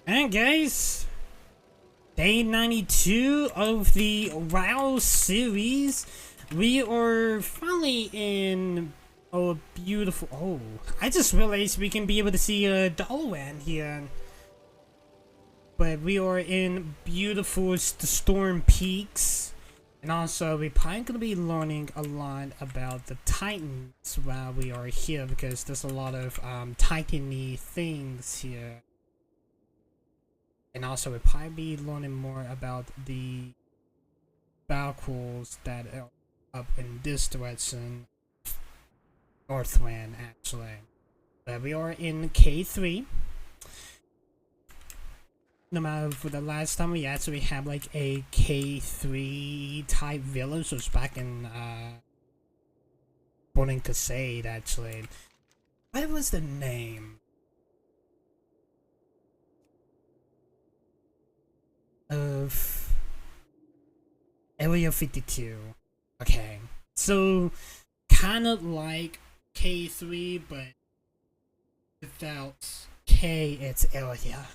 And guys, day 92 of the WoW series. We are finally in a beautiful. Oh, I just realized we can be able to see a Dolwan here. But we are in beautiful Storm Peaks. And also, we're probably going to be learning a lot about the Titans while we are here because there's a lot of Titan-y things here. And also, we'll probably be learning more about the Valkyries that are up in this direction, Northland, actually. But we are in K3. No matter for the last time we actually had like a K3 type village, was back in Burning Crusade, actually. What was the name of Area 52? Okay, so kind of like K3, but without K, it's area.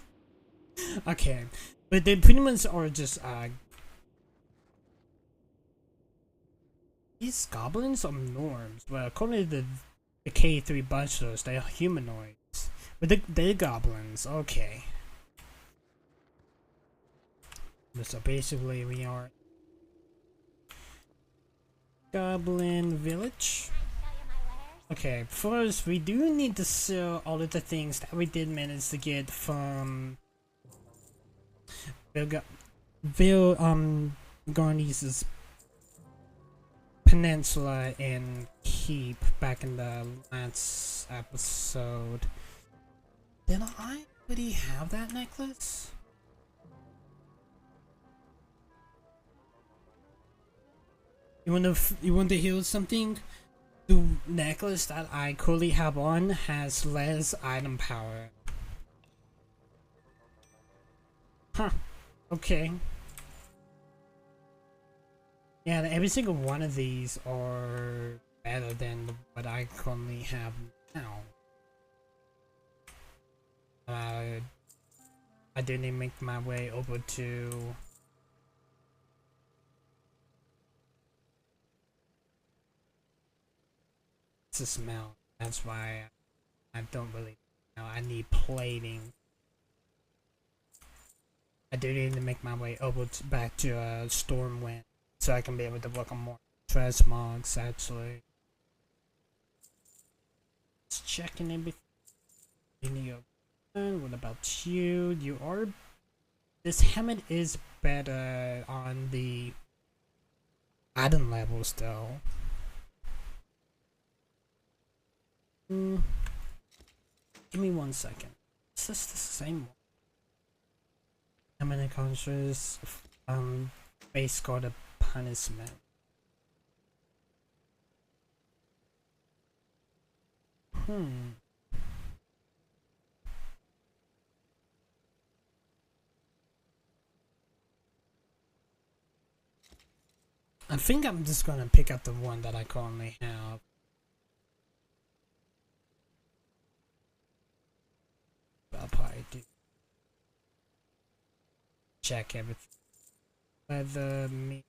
Okay, but they pretty much are just these goblins are norms. Well, according to the K3 busters, they are humanoids, but they're goblins. Okay, so basically we are Goblin Village. Okay, first we do need to sell all of the things that we did manage to get from Garnice's Peninsula and Keep back in the last episode. Did I already have that necklace? You want to hear something? The necklace that I currently have on has less item power. Huh. Okay. Yeah, every single one of these are better than what I currently have now. I didn't make my way over to the smell. That's why I don't really know. I need plating. I do need to make my way over back to Stormwind so I can be able to work on more transmogs actually. Just checking everything. What about you? You are. This helmet is better on the item levels though. Give me 1 second. Is this the same one? How many countries base guard a punishment? I think I'm just gonna pick up the one that I currently have. I'll probably do. Check everything. Leather, meat.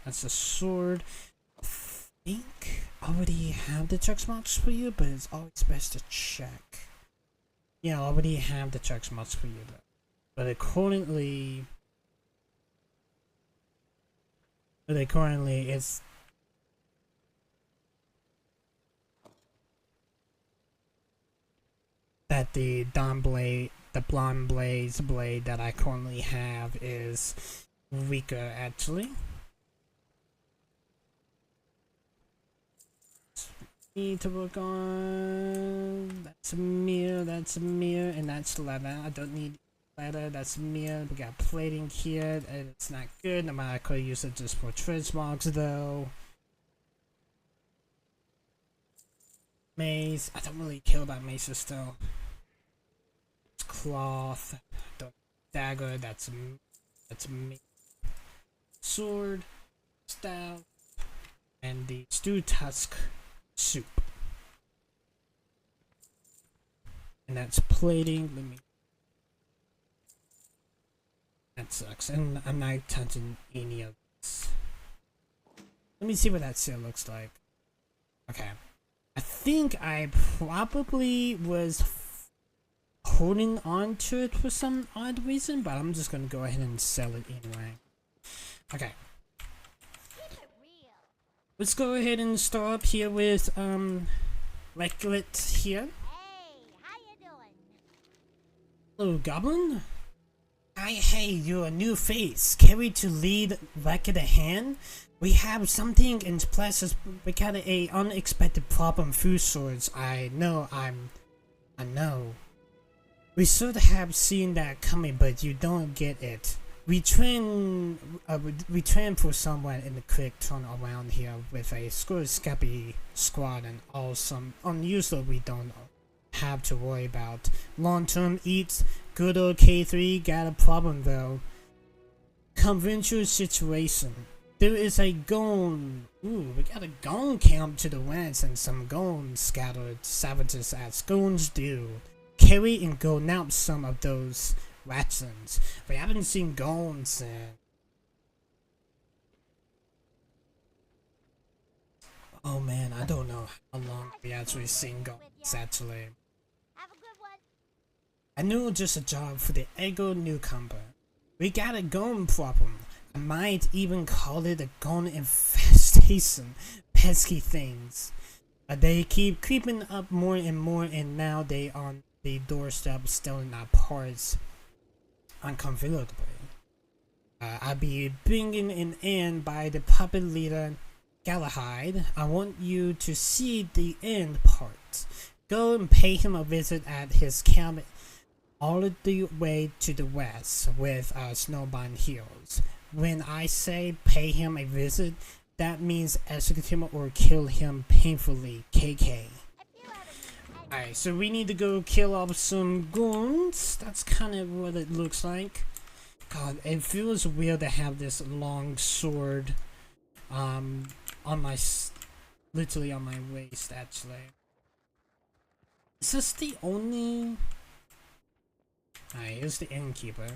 That's a sword. I think I already have the check marks for you, but it's always best to check. Yeah, I already have the check marks for you, but it currently is that the Blonde Blaze blade that I currently have is weaker actually. Need to work on. That's a mirror, and that's leather. I don't need leather, that's a mirror. We got plating here, and it's not good. No matter, I could use it just for transmogs though. Mace, I don't really care about maces still. It's cloth, dagger, that's me. Sword, staff, and the stew tusk soup. And that's plating. Let me That sucks, and I'm not touching any of this. Let me see what that seal looks like. Okay. I think I probably was holding on to it for some odd reason, but I'm just gonna go ahead and sell it anyway. Okay. Let's go ahead and start up here with, Recklet here. Hey, how you doing? Hello, Goblin? Hey, you're a new face. Carry to lead Recklet a hand? We have something in place. We got a unexpected problem through swords. I know. We should have seen that coming, but you don't get it. We train for someone in the quick turn around here with a scrappy squad and all some unusual we don't have to worry about. Long-term eats, good old K3 got a problem though. Conventional situation. There is a gone. Ooh, we got a gone camp to the west and some gone scattered savages as gones do. Carry and go nab some of those rations. We haven't seen gones in. Oh man, I don't know how long we actually seen gones actually. Have a good one. I knew just a job for the ego newcomer. We got a gone problem. I might even call it a gone infestation. Pesky things. They keep creeping up more and more, and now they on the doorstep stealing our parts uncontrollably. I'll be bringing an end by the puppet leader Galahad. I want you to see the end part. Go and pay him a visit at his camp all the way to the west with snowbound hills. When I say pay him a visit, that means execute him or kill him painfully. KK. Alright, so we need to go kill off some goons. That's kind of what it looks like. God, it feels weird to have this long sword on my, literally on my waist actually. Is this the only... Alright, here's the innkeeper.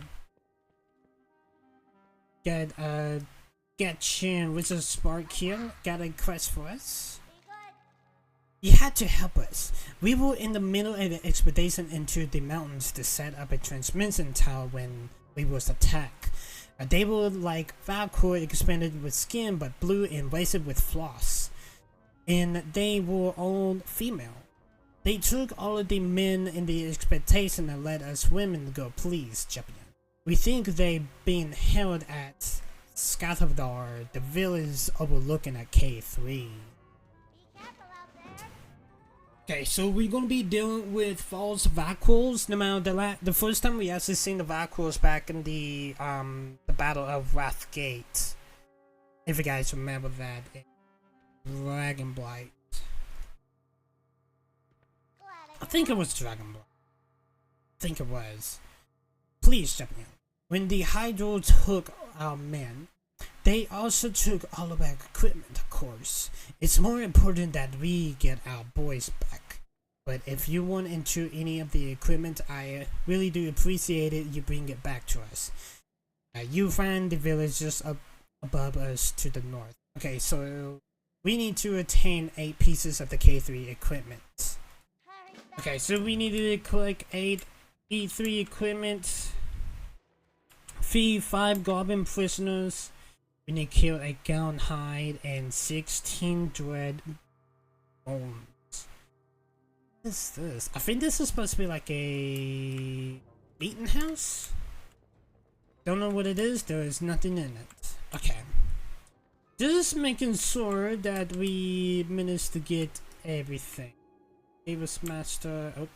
Get Chin, Wizard Spark here. Got a quest for us. You had to help us. We were in the middle of the expedition into the mountains to set up a transmission tower when we was attacked. They were like Valkyrie expanded with skin but blue and wasted with floss. And they were all female. They took all of the men in the expectation and let us women go, please, champion. We think they been held at Scatavdar, the village overlooking at K3. Okay, so we're gonna be dealing with false Valkyries. No matter the first time we actually seen the Valkyries back in the Battle of Wrathgate. If you guys remember that. Dragonblight. I think it was Dragonblight. I think it was. Please, champion. When the Hydro took our men, they also took all of our equipment, of course. It's more important that we get our boys back. But if you want into any of the equipment, I really do appreciate it. You bring it back to us. You find the village just up above us to the north. Okay, so we need to attain 8 pieces of the K3 equipment. Okay, so we need to collect 8 E3 equipment. Free 5 goblin prisoners. We need to kill a gown hide and 16 dread bones. What is this? I think this is supposed to be like a meeting house. Don't know what it is. There is nothing in it. Okay. Just making sure that we managed to get everything. Davis Master. Oh.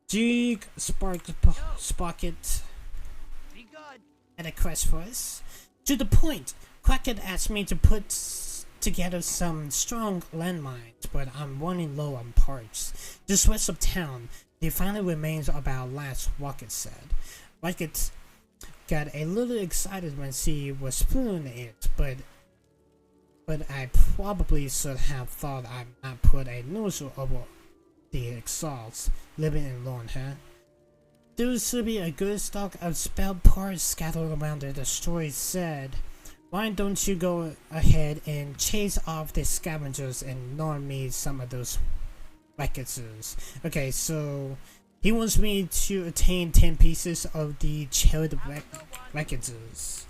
Jig Sprocket. Had a quest for us. To the point, Quacket asked me to put together some strong landmines, but I'm running low on parts. Just west of town, the final remains of our last rocket said. Rocket got a little excited when she was spewing it, but I probably should have thought I might put a nozzle over the exhaust, living in Lorne, huh? There should be a good stock of spell parts scattered around the destroyed said. Why don't you go ahead and chase off the scavengers and norm me some of those wreckages? Okay, so he wants me to attain 10 pieces of the chilled wreckages.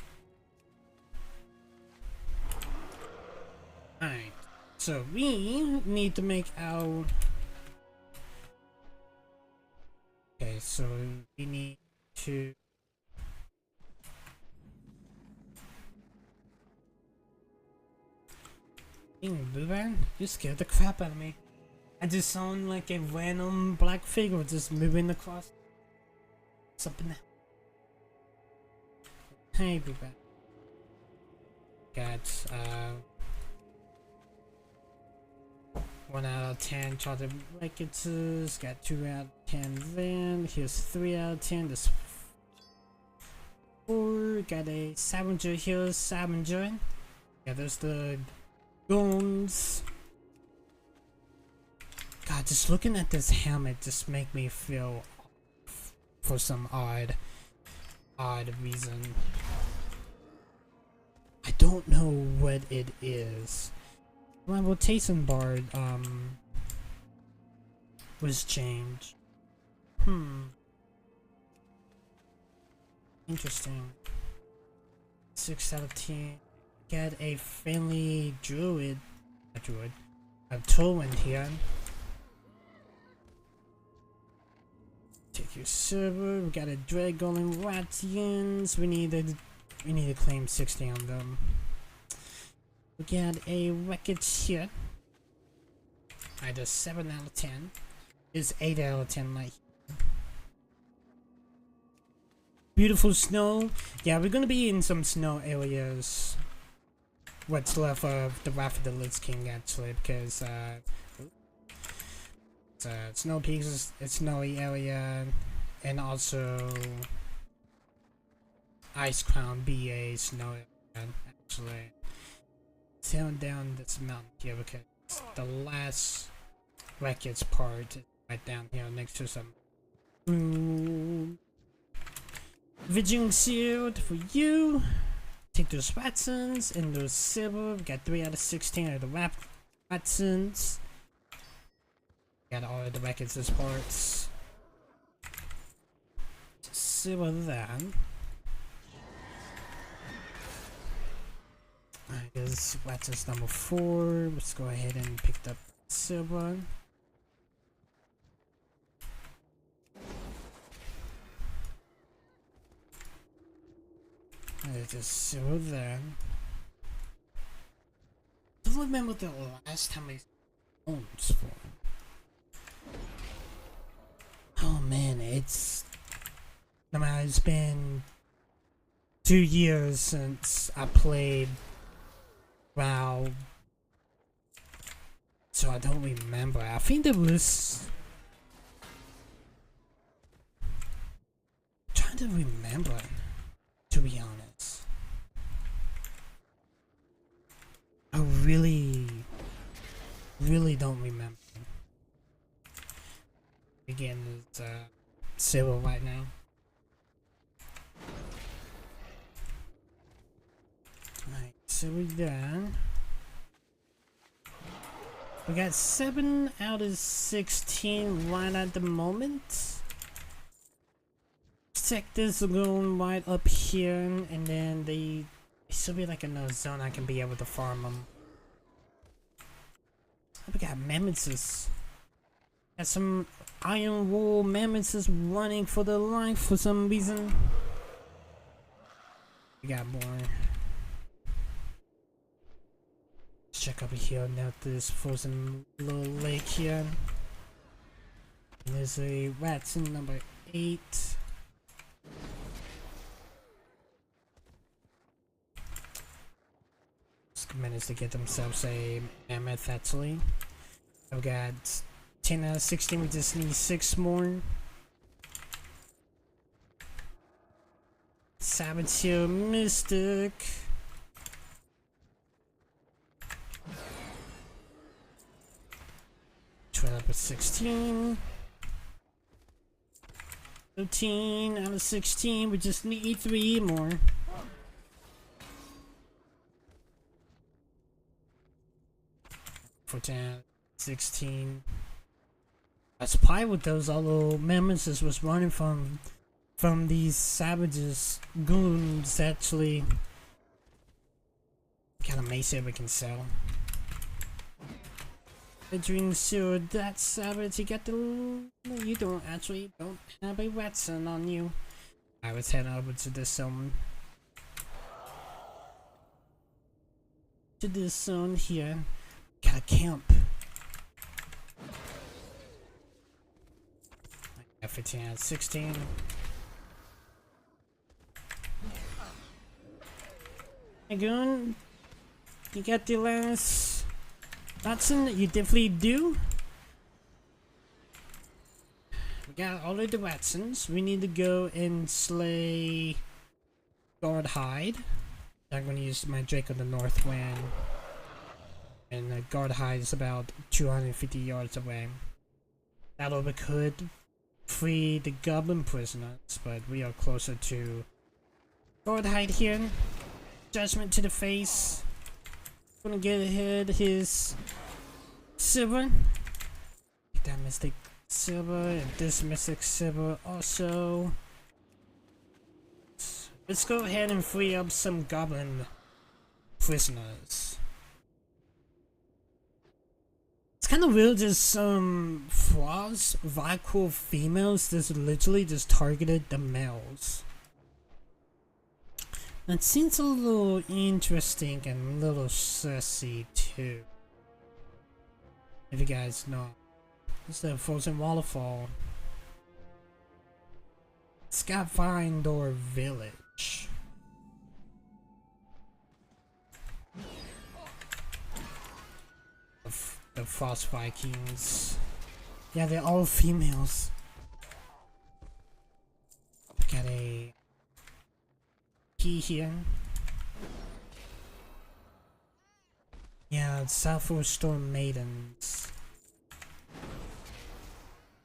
Alright, so we need to make our... Okay, so we need to... Booban, you scared the crap out of me. I just sound like a random black figure just moving across. Something. Hey, Booban. Got 1 out of 10 charted wreckages. Got 2 out of 10 then. Here's 3 out of 10. This 4. Got a scavenger here. Scavenger. Yeah, there's the goons. God, just looking at this helmet just make me feel off for some odd reason. I don't know what it is. My rotation bar was changed. Interesting. 6 out of 10. Get a friendly druid. A Tolwyn here. Take your server. We got a Dread Golem Ratians. We need to claim 60 on them. We got a wreckage here. Either 7 out of 10. Is 8 out of 10 like here. Beautiful snow. Yeah, we're gonna be in some snow areas. What's left of the Wrath of the Lich King actually, because Snow Peaks is a snowy area, and also Ice Crown BA snow area actually. Tearing down this mountain here because the last wreckage part is right down here next to some Vigilant Shield for you. Take those Watsons and those silver. We got 3 out of 16 of the Watsons. Got all of the wreckages parts. Silver that. Alright, this Watson's number 4. Let's go ahead and pick up silver. Just silver there. Don't remember the last time I owns for. Oh man, it's been 2 years since I played WoW, so I don't remember. I think there was. I'm trying to remember, to be honest. I really don't remember. Again, it's silver right now. Alright, so we're done. We got 7 out of 16 right at the moment. Check this zone right up here, and then it should be like another zone I can be able to farm them. We got mammoths. Got some iron wool mammoths running for their life for some reason. We got more. Let's check over here now. This frozen little lake here. And there's a Watson number 8. Managed to get themselves a mammoth actually. I've got 10 out of 16, we just need 6 more. Saboteur Mystic. Out of 16. 13 out of 16. We just need 3 more. 14 out of 16. I supply with those little nemesis was running from these savages, goons actually. Kind of mace here we can sell. Entering sewer, that savage, you got the. You don't have a Watson on you. I was heading over to this zone. To this zone here. Got a camp. 15 out of 16. Hey, Goon. You got the last Watson? You definitely do. We got all of the Watsons. We need to go and slay Guard Hide. I'm going to use my Drake of the North Wind. And Guard Hide is about 250 yards away. That'll we could free the goblin prisoners, but we are closer to Guard Hide here. Judgment to the face. Gonna get ahead his silver. That mystic silver and this mystic silver also. Let's go ahead and free up some goblin prisoners. It's kind of weird, there's some frogs, Warcraft females that literally just targeted the males. That seems a little interesting and a little sussy too. If you guys know. It's the Frozen Waterfall. Skyfinder Village. The Frost Vikings. Yeah, they're all females. Got a key here. Yeah, Southward Storm Maidens.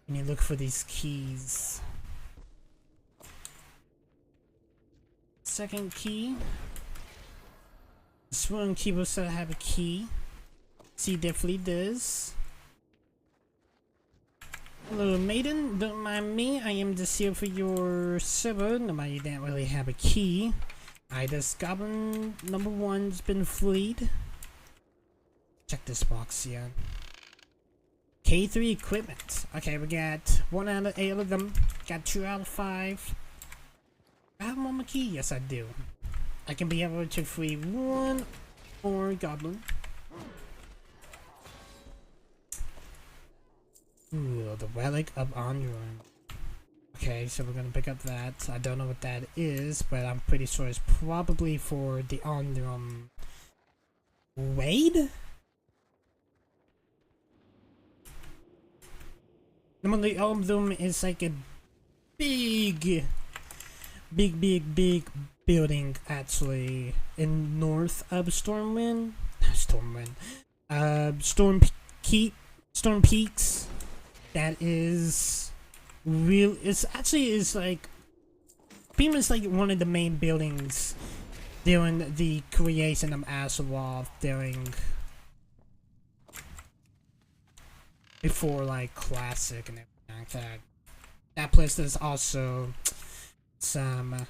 And you look for these keys. Second key. The Sworn Keeper said I have a key. He definitely does. Hello, maiden. Don't mind me. I am just here for your server. Nobody didn't really have a key. This goblin number 1's been freed. Check this box here. K3 equipment. Okay, we got 1 out of 8 of them. Got 2 out of 5. I have one more key. Yes, I do. I can be able to free 1 more goblin. Ooh, the Relic of Onruin. Okay, so we're gonna pick up that. I don't know what that is, but I'm pretty sure it's probably for the Onruin raid? Normally, Onruin is like a big building actually in north of Storm Peaks. That is real. It's actually is like pretty much like one of the main buildings during the creation of Azeroth before like Classic and everything like that. That place there's also some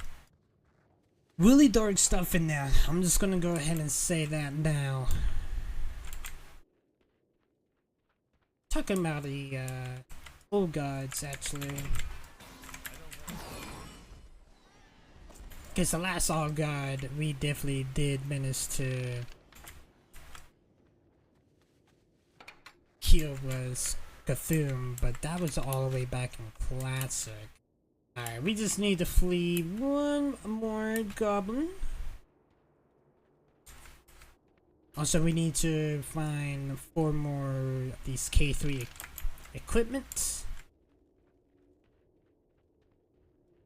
really dark stuff in there. I'm just gonna go ahead and say that now. Talking about the old gods actually. Because the last old god we definitely did manage to kill was Cthulhu, but that was all the way back in Classic. Alright, we just need to flee 1 more goblin. Also, we need to find 4 more of these K3 equipment.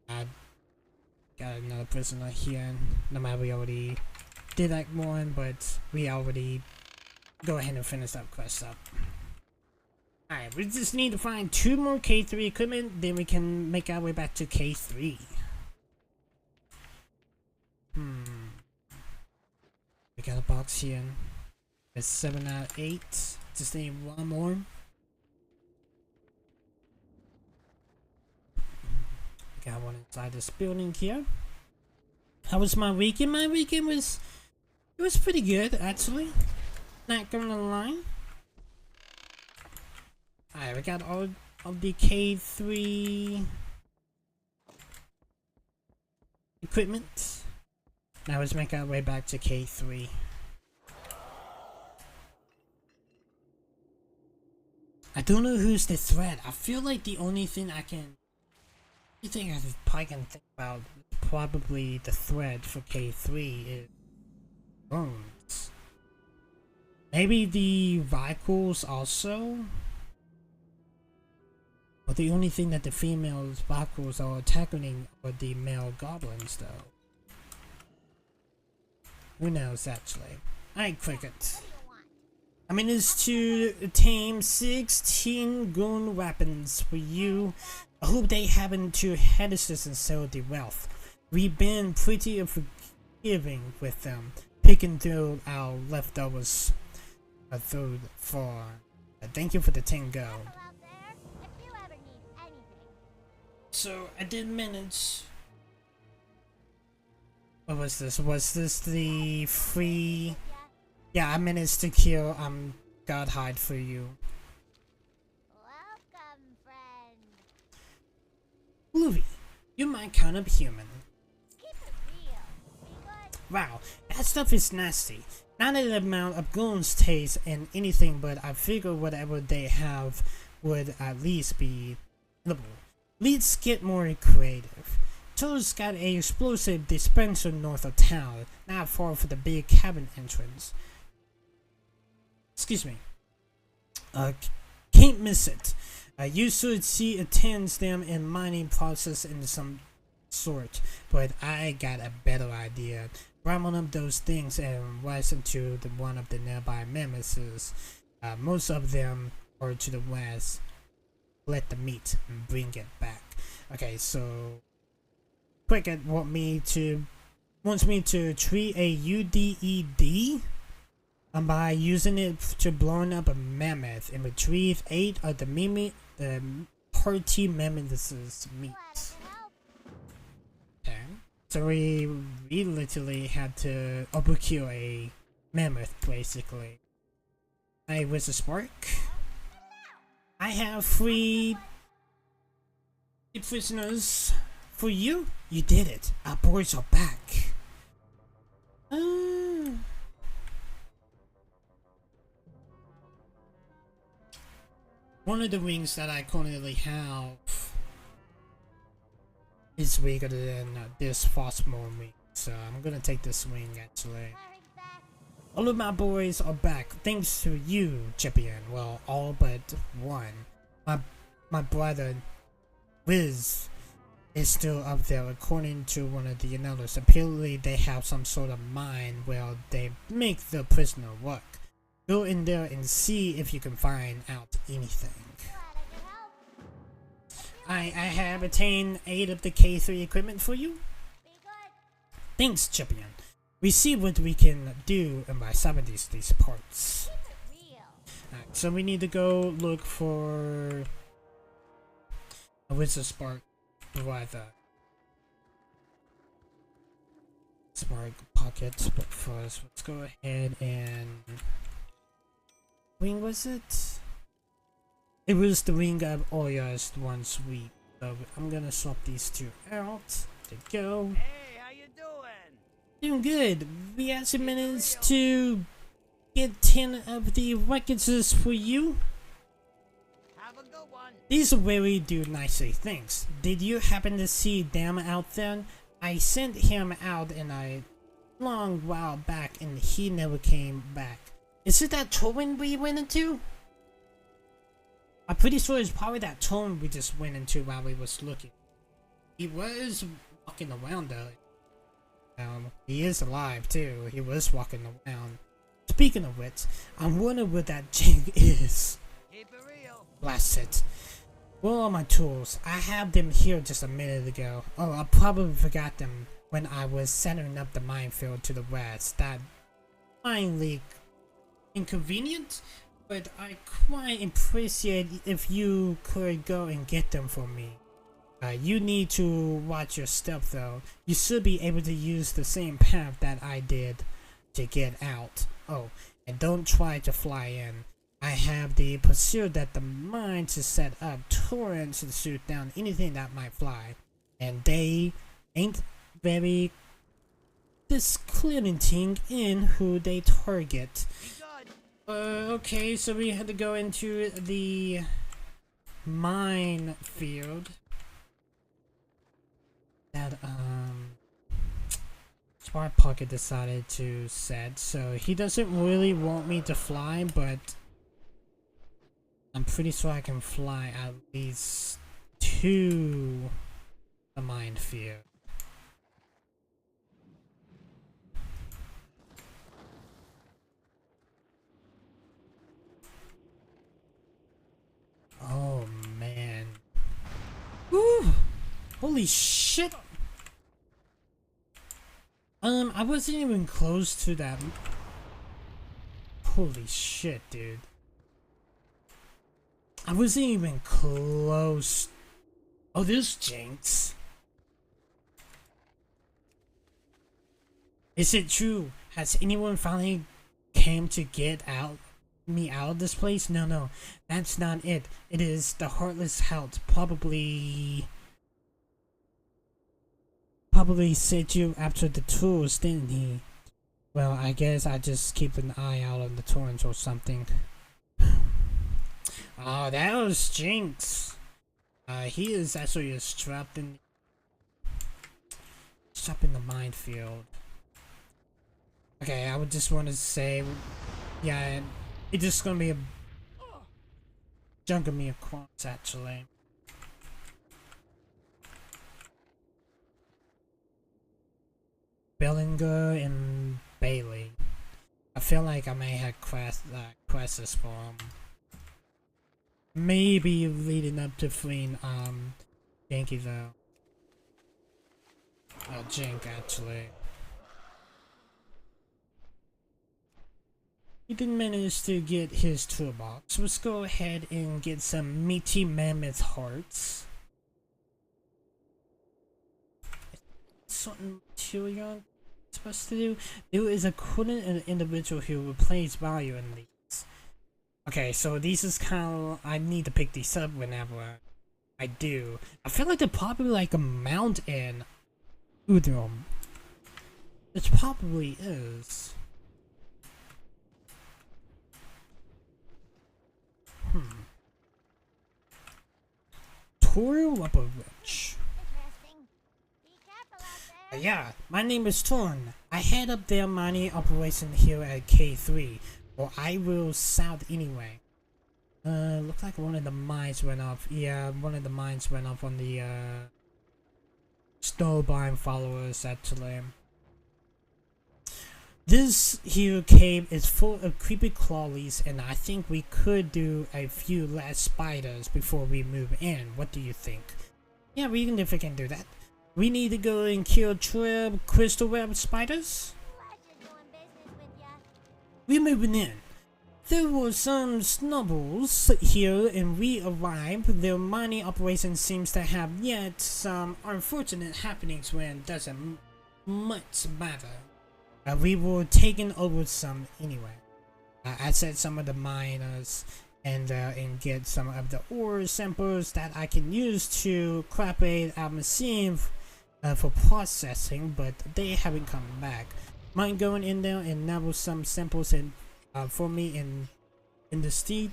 I got another prisoner here. No matter, we already did that one, but we already go ahead and finish that quest up. Alright, we just need to find 2 more K3 equipment, then we can make our way back to K3. We got a box here. It's 7 out of 8. Just need 1 more. Got one inside this building here. How was my weekend? My weekend was... It was pretty good, actually. Not gonna lie. Alright, we got all of the K3 equipment. Now let's make our way back to K3. I don't know who's the threat. I feel like the only thing I probably can think about probably the threat for K3 is drones. Maybe the vehicles also? But the only thing that the female vehicles are attacking are the male goblins though. Who knows actually? Alright, Cricket. I managed to tame 16 gun weapons for you. I hope they happen to harvest and sell the wealth. We've been pretty forgiving with them, picking through our leftovers through for. Thank you for the 10 gold. So I did manage. What was this? Was this the free? Yeah, I managed to kill Godhide for you. Welcome, friend. Louie, you're my kind of human. Keep it real. Be good. Wow, that stuff is nasty. Not an amount of guns taste and anything, but I figure whatever they have would at least be edible. Let's get more creative. Toad's got a explosive dispenser north of town, not far from the big cabin entrance. Excuse me. Can't miss it. You should see attends them in mining process in some sort, but I got a better idea. Grab one of those things and rise into one of the nearby mammoths. Most of them are to the west. Let the meat and bring it back. Okay, so Cricket wants me to treat a UDED by using it to blow up a mammoth and retrieve 8 of the Harpy mammoth's meat. Okay, so we literally had to overkill a mammoth basically. Hey, where's the spark? I have 3 prisoners for you. You did it. Our boys are back. One of the wings that I currently have is weaker than this Frostmourne wing, so I'm gonna take this wing actually. All of my boys are back thanks to you, champion. Well, all but one. My brother Wiz is still up there. According to one of the elders, apparently they have some sort of mine where they make the prisoner work. Go in there and see if you can find out anything. I have attained 8 of the K3 equipment for you. Thanks, champion. We see what we can do by some of these parts. So we need to go look for a wizard spark provider. Spark pocket, but first let's go ahead and wing was it? It was the wing of Oria's one sweep. So I'm gonna swap these 2 out. There you go. Hey, how you doing? Doing good. We actually managed to get 10 of the records for you. Have a good one. These are very do nicely. Thanks. Did you happen to see Dan out there? I sent him out in a long while back and he never came back. Is it that torrent we went into? I'm pretty sure it's probably that torrent we just went into while we was looking. He was walking around though. He is alive too. He was walking around. Speaking of which, I'm wondering what that jig is. Keep it real. Blast it. Where are my tools? I have them here just a minute ago. Oh, I probably forgot them when I was setting up the minefield to the west. That finally inconvenient, but I quite appreciate if you could go and get them for me. You need to watch your step though. You should be able to use the same path that I did to get out. Oh, and don't try to fly in. I have the pursuit that the mine to set up torrents to shoot down anything that might fly. And they ain't very discriminating in who they target. Okay, so we had to go into the minefield that Smart Pocket decided to set. So he doesn't really want me to fly, but I'm pretty sure I can fly at least to the minefield. Oh man. Woo! Holy shit! I wasn't even close to that. Holy shit, dude. I wasn't even close. Oh, there's Jinx. Is it true? Has anyone finally came to get me out of this place? No, that's not it. It is the Heartless Hound. Probably set you after the tools, didn't he? Well, I guess I just keep an eye out on the torrents or something. Oh, that was Jinx. He is actually trapped in the minefield. Okay, I would just want to say, yeah, it's just gonna be a chunk of me across actually. Bellinger and Bailey. I feel like I may have quests for them. Maybe leading up to freeing Yankee though. Jink actually. He didn't manage to get his toolbox. Let's go ahead and get some meaty mammoth hearts. Certain material I'm supposed to do. There is a current individual who will place value in these. Okay, so these is kind of, I need to pick these up whenever I do. I feel like they're probably like a mount in Udrum. It probably is. Toru Weaponrich. Yeah, my name is Torn. I head up their mining operation here at K3, or I will south anyway. Looks like one of the mines went off. Yeah, one of the mines went off on the snowblind followers actually. This here cave is full of creepy crawlies, and I think we could do a few last spiders before we move in. What do you think? Yeah, we can definitely can do that. We need to go and kill 12 crystal web spiders. We're moving in. There were some snubbles here and we arrived. Their mining operation seems to have yet some unfortunate happenings when it doesn't much matter. We were taking over some anyway. I set some of the miners and get some of the ore samples that I can use to cooperate our machine for processing, but they haven't come back. Mind going in there and nabble some samples in for me in the steed.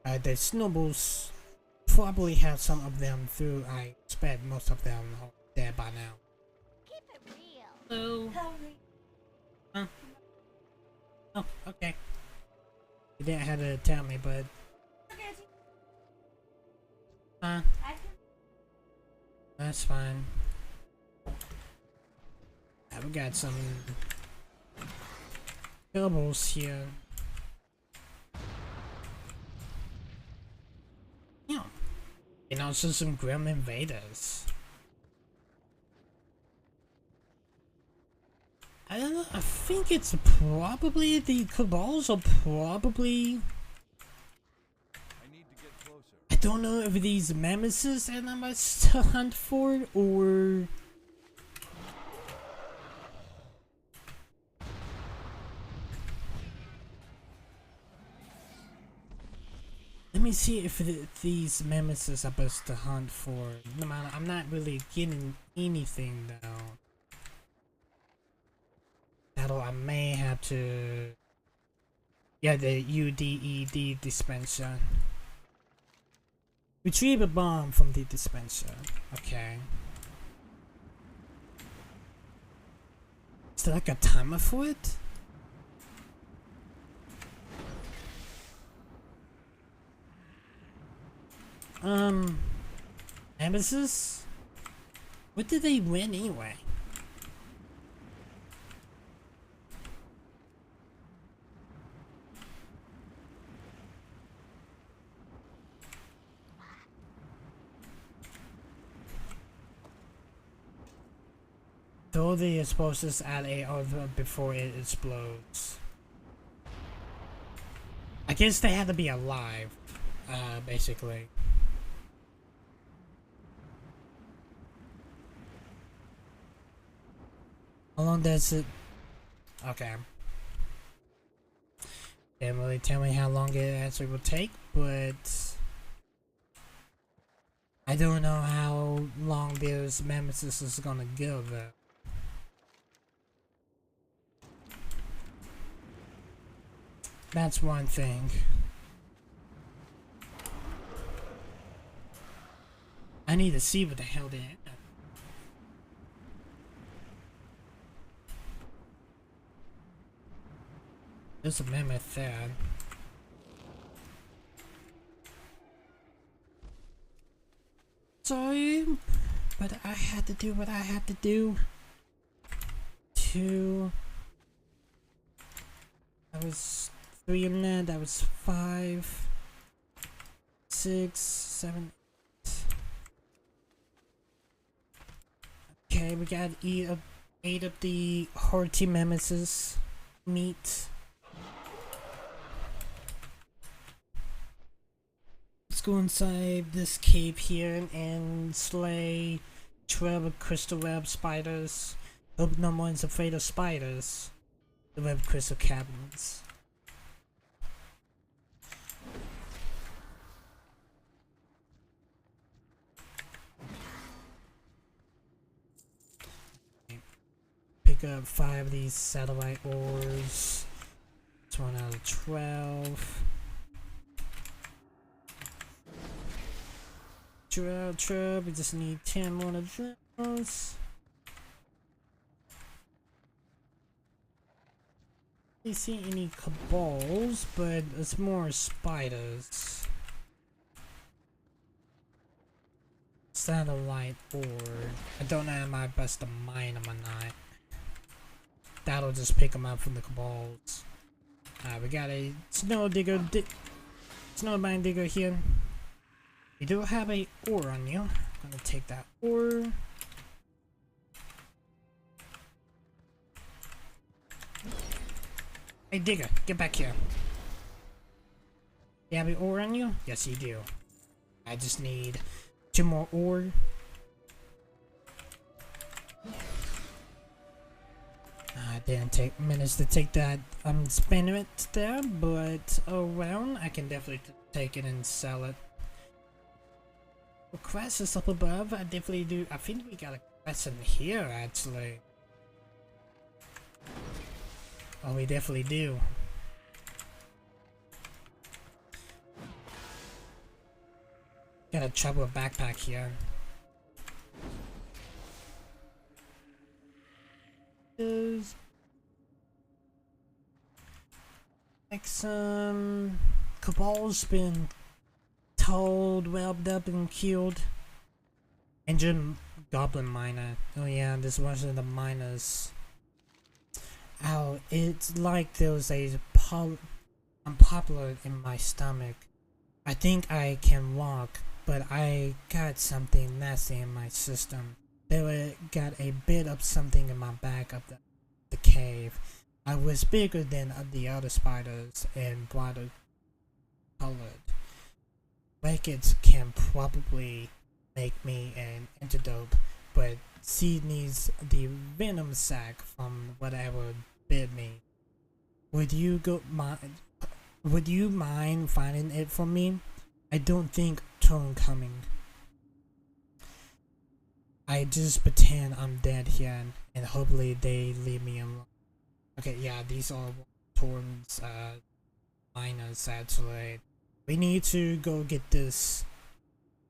The snowballs probably have some of them through. I expect most of them are dead by now. Keep it real. Hello. Huh? Oh, okay. You didn't have to tell me, but that's fine. We got some doubles here. And also some Grim Invaders. I don't know, I think it's probably the Cabals are probably... I don't know if these Nemesis and I must hunt for, or... Let me see if these Nemesis are supposed to hunt for. No matter, I'm not really getting anything though. That'll, I may have to... Yeah, the UDED dispenser. Retrieve a bomb from the dispenser. Okay. Is there like a timer for it? Nemesis? What did they win anyway? Throw the explosives at a other before it explodes. I guess they had to be alive, basically. How long does it... Okay. Didn't really tell me how long it actually will take, but... I don't know how long this Nemesis is gonna go though. That's one thing. I need to see what the hell they have. There's a mammoth there. Sorry, but I had to do what I had to do. That was 3 in that. That was 5, 6, 7, 8. Okay, we gotta eat up 8 of the Harpy Nemesis meat. Let's go inside this cave here and slay 12 crystal web spiders. Hope no one's afraid of spiders. The web crystal cabinets. Pick up 5 of these satellite ores. It's 1 out of 12. True, we just need 10 more of those. I don't see any cabals, but it's more spiders. Satellite ore. I don't know if I'm best to mine them or not. That'll just pick them up from the cabals. We got a snow digger, snowmine digger here. You do have a ore on you. I'm gonna take that ore. Hey digger, get back here. You have an ore on you? Yes you do. I just need 2 more ore. I didn't take minutes to take that spinner it there, but around I can definitely take it and sell it. The quest is up above. I definitely do. I think we got a quest in here actually. Oh, we definitely do. Got a trouble backpack here. There's like some cabal's been told, webbed up and killed. Engine goblin miner. Oh yeah, this was one of the miners. Ow, it's like there was a unpopular in my stomach. I think I can walk, but I got something nasty in my system. Got a bit of something in my back of the cave. I was bigger than the other spiders and brighter colored. Rackets can probably make me an antidote, but she needs the venom sac from whatever bit me. Would you mind finding it for me? I don't think turn coming. I just pretend I'm dead here and hopefully they leave me alone. Okay, yeah, these are Torn's miners actually. We need to go get this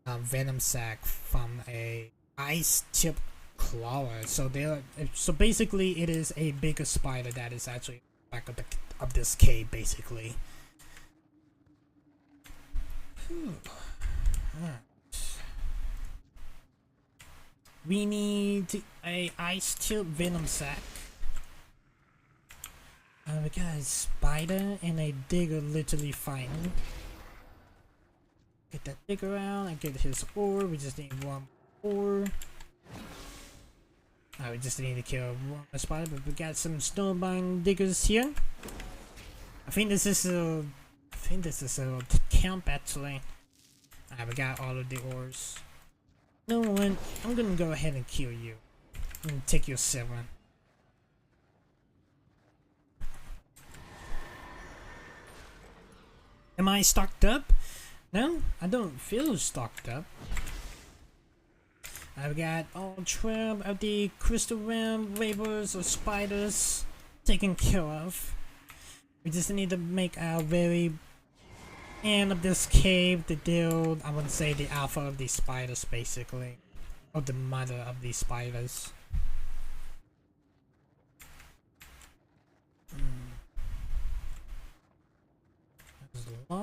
venom sac from a ice tip clawer. So basically it is a bigger spider that is actually back of this cave basically. Alright. We need a ice tip venom sac. We got a spider and a digger literally fighting. Get that digger out and get his ore. We just need one ore. We just need to kill one spider, but we got some snowbind diggers here. I think this is a camp actually. We got all of the ores. No one, I'm gonna go ahead and kill you. And take your silver. Am I stocked up? No, I don't feel stocked up. I've got all 12 of the crystal realm ravers or spiders taken care of. We just need to make our very end of this cave to deal, I would say, the alpha of these spiders basically. Or the mother of these spiders. There's a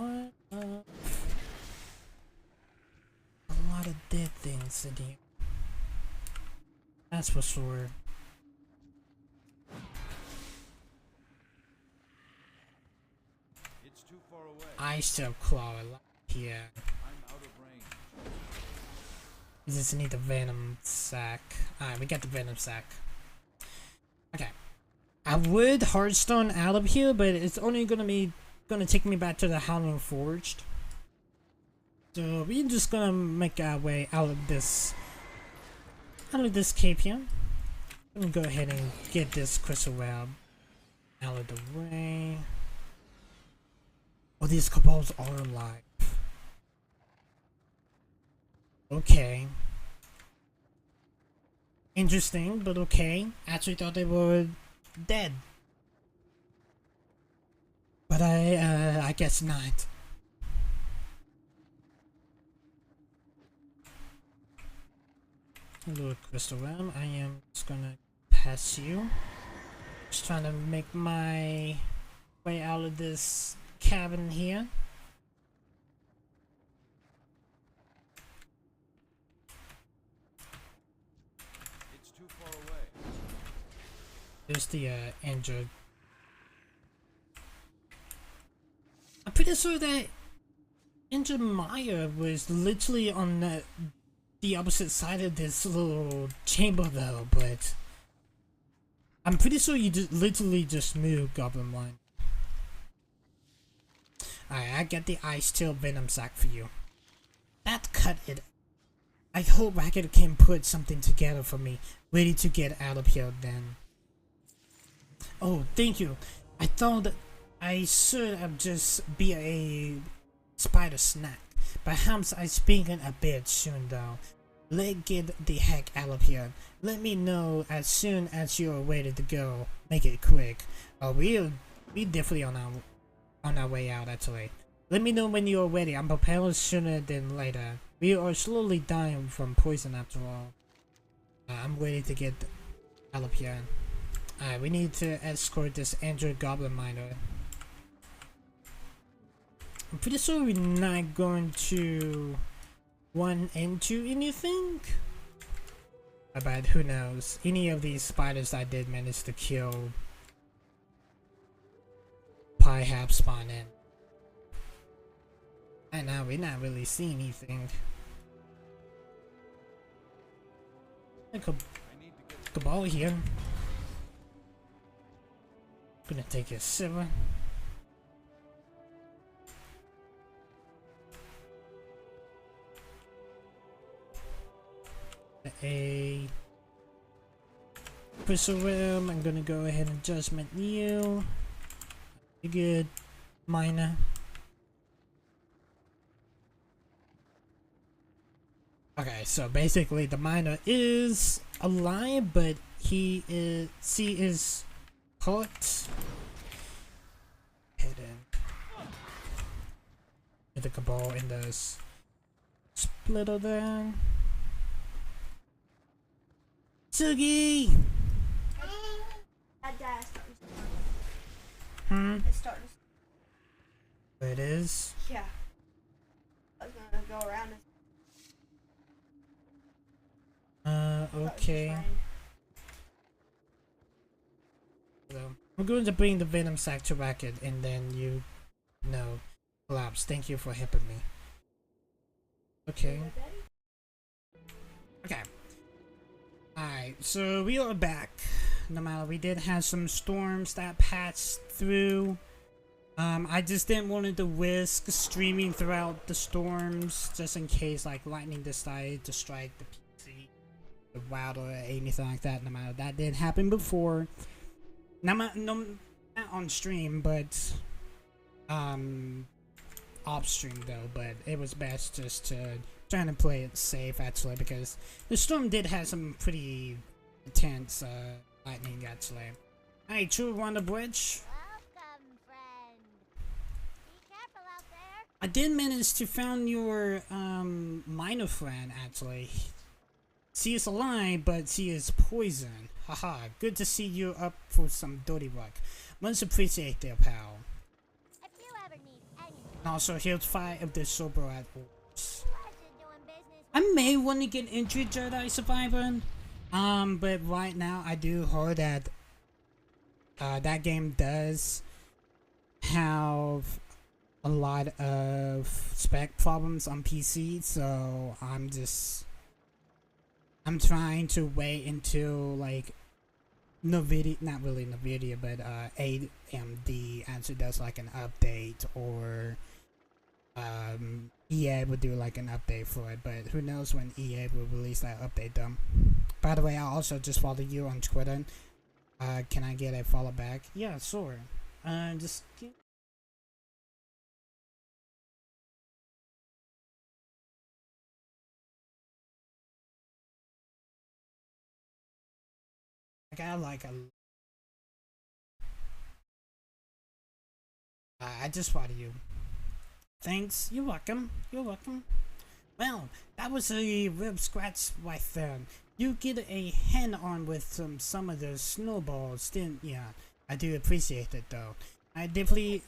lot of dead things in here. That's for sure. It's too far away. I still claw a lot here. I'm out of range. We just need the venom sac. Alright, we got the venom sac. Okay. I would hardstone out of here, but it's only gonna take me back to the Howling Forged. So we're just gonna make our way out of this cave here. I'm gonna go ahead and get this crystal web out of the way. Oh, these kobolds are alive. Okay. Interesting, but okay. Actually thought they were dead. But I guess not. Hello, crystal realm. I am just gonna pass you. Just trying to make my way out of this cabin here. It's too far away. There's the injured. I'm pretty sure that injured Maya was literally on the opposite side of this little chamber though, but I'm pretty sure you just literally just moved Goblin One. Alright, I got the ice tail venom sac for you. That cut it. I hope Racket can put something together for me, ready to get out of here then. Oh, thank you. I thought I should have just be a spider snack. Perhaps I speaking a bit soon though. Let's get the heck out of here. Let me know as soon as you're ready to go. Make it quick. We're definitely on our way out actually. Let me know when you're ready. I'm preparing sooner than later. We are slowly dying from poison after all. I'm ready to get out of here. We need to escort this Android Goblin Miner. I'm pretty sure we're not going to run into anything. But who knows? Any of these spiders I did manage to kill perhaps spawn in. And now we're not really seeing anything. Like a I need to get cabal here. Gonna take a silver. A crystal realm. I'm gonna go ahead and judgment you. You good, miner. Okay, so basically the miner is alive, but he is caught. Hidden. Hit the cabal in the splitter there. Sugi! That dad's starting to It's starting to It is. yeah. I was gonna go around and Okay. So, I'm going to bring the venom sac to racket and then you know collapse. Thank you for helping me. Okay. Okay. Alright, so we are back. No matter, we did have some storms that passed through. I just didn't want to risk streaming throughout the storms just in case like lightning decided to strike the PC, the router, or anything like that. No matter, that did happen before. Not on stream, but off stream though. But it was best just to trying to play it safe actually, because the storm did have some pretty intense lightning actually. Hey, true on the bridge. Welcome, friend. Be careful out there. I did manage to find your minor friend actually. She is alive, but she is poisoned. Haha, good to see you up for some dirty work. Much appreciate there, pal. If you ever need anything, And also, here's 5 of the sober at Orbs. pleasure doing business. I may want to get into Jedi Survivor. But right now I do heard that that game does have a lot of spec problems on PC, so I'm trying to wait until like Nvidia, not really Nvidia, but AMD actually does like an update, or EA would do like an update for it, but who knows when EA will release that update though. By the way, I also just followed you on Twitter. Can I get a follow back? Yeah, sure. Just I got like a I just followed you. Thanks. You're welcome. You're welcome. Well, that was a rib scratch right there. You get a hand on with some of the snowballs, didn't ya? I do appreciate it though. I definitely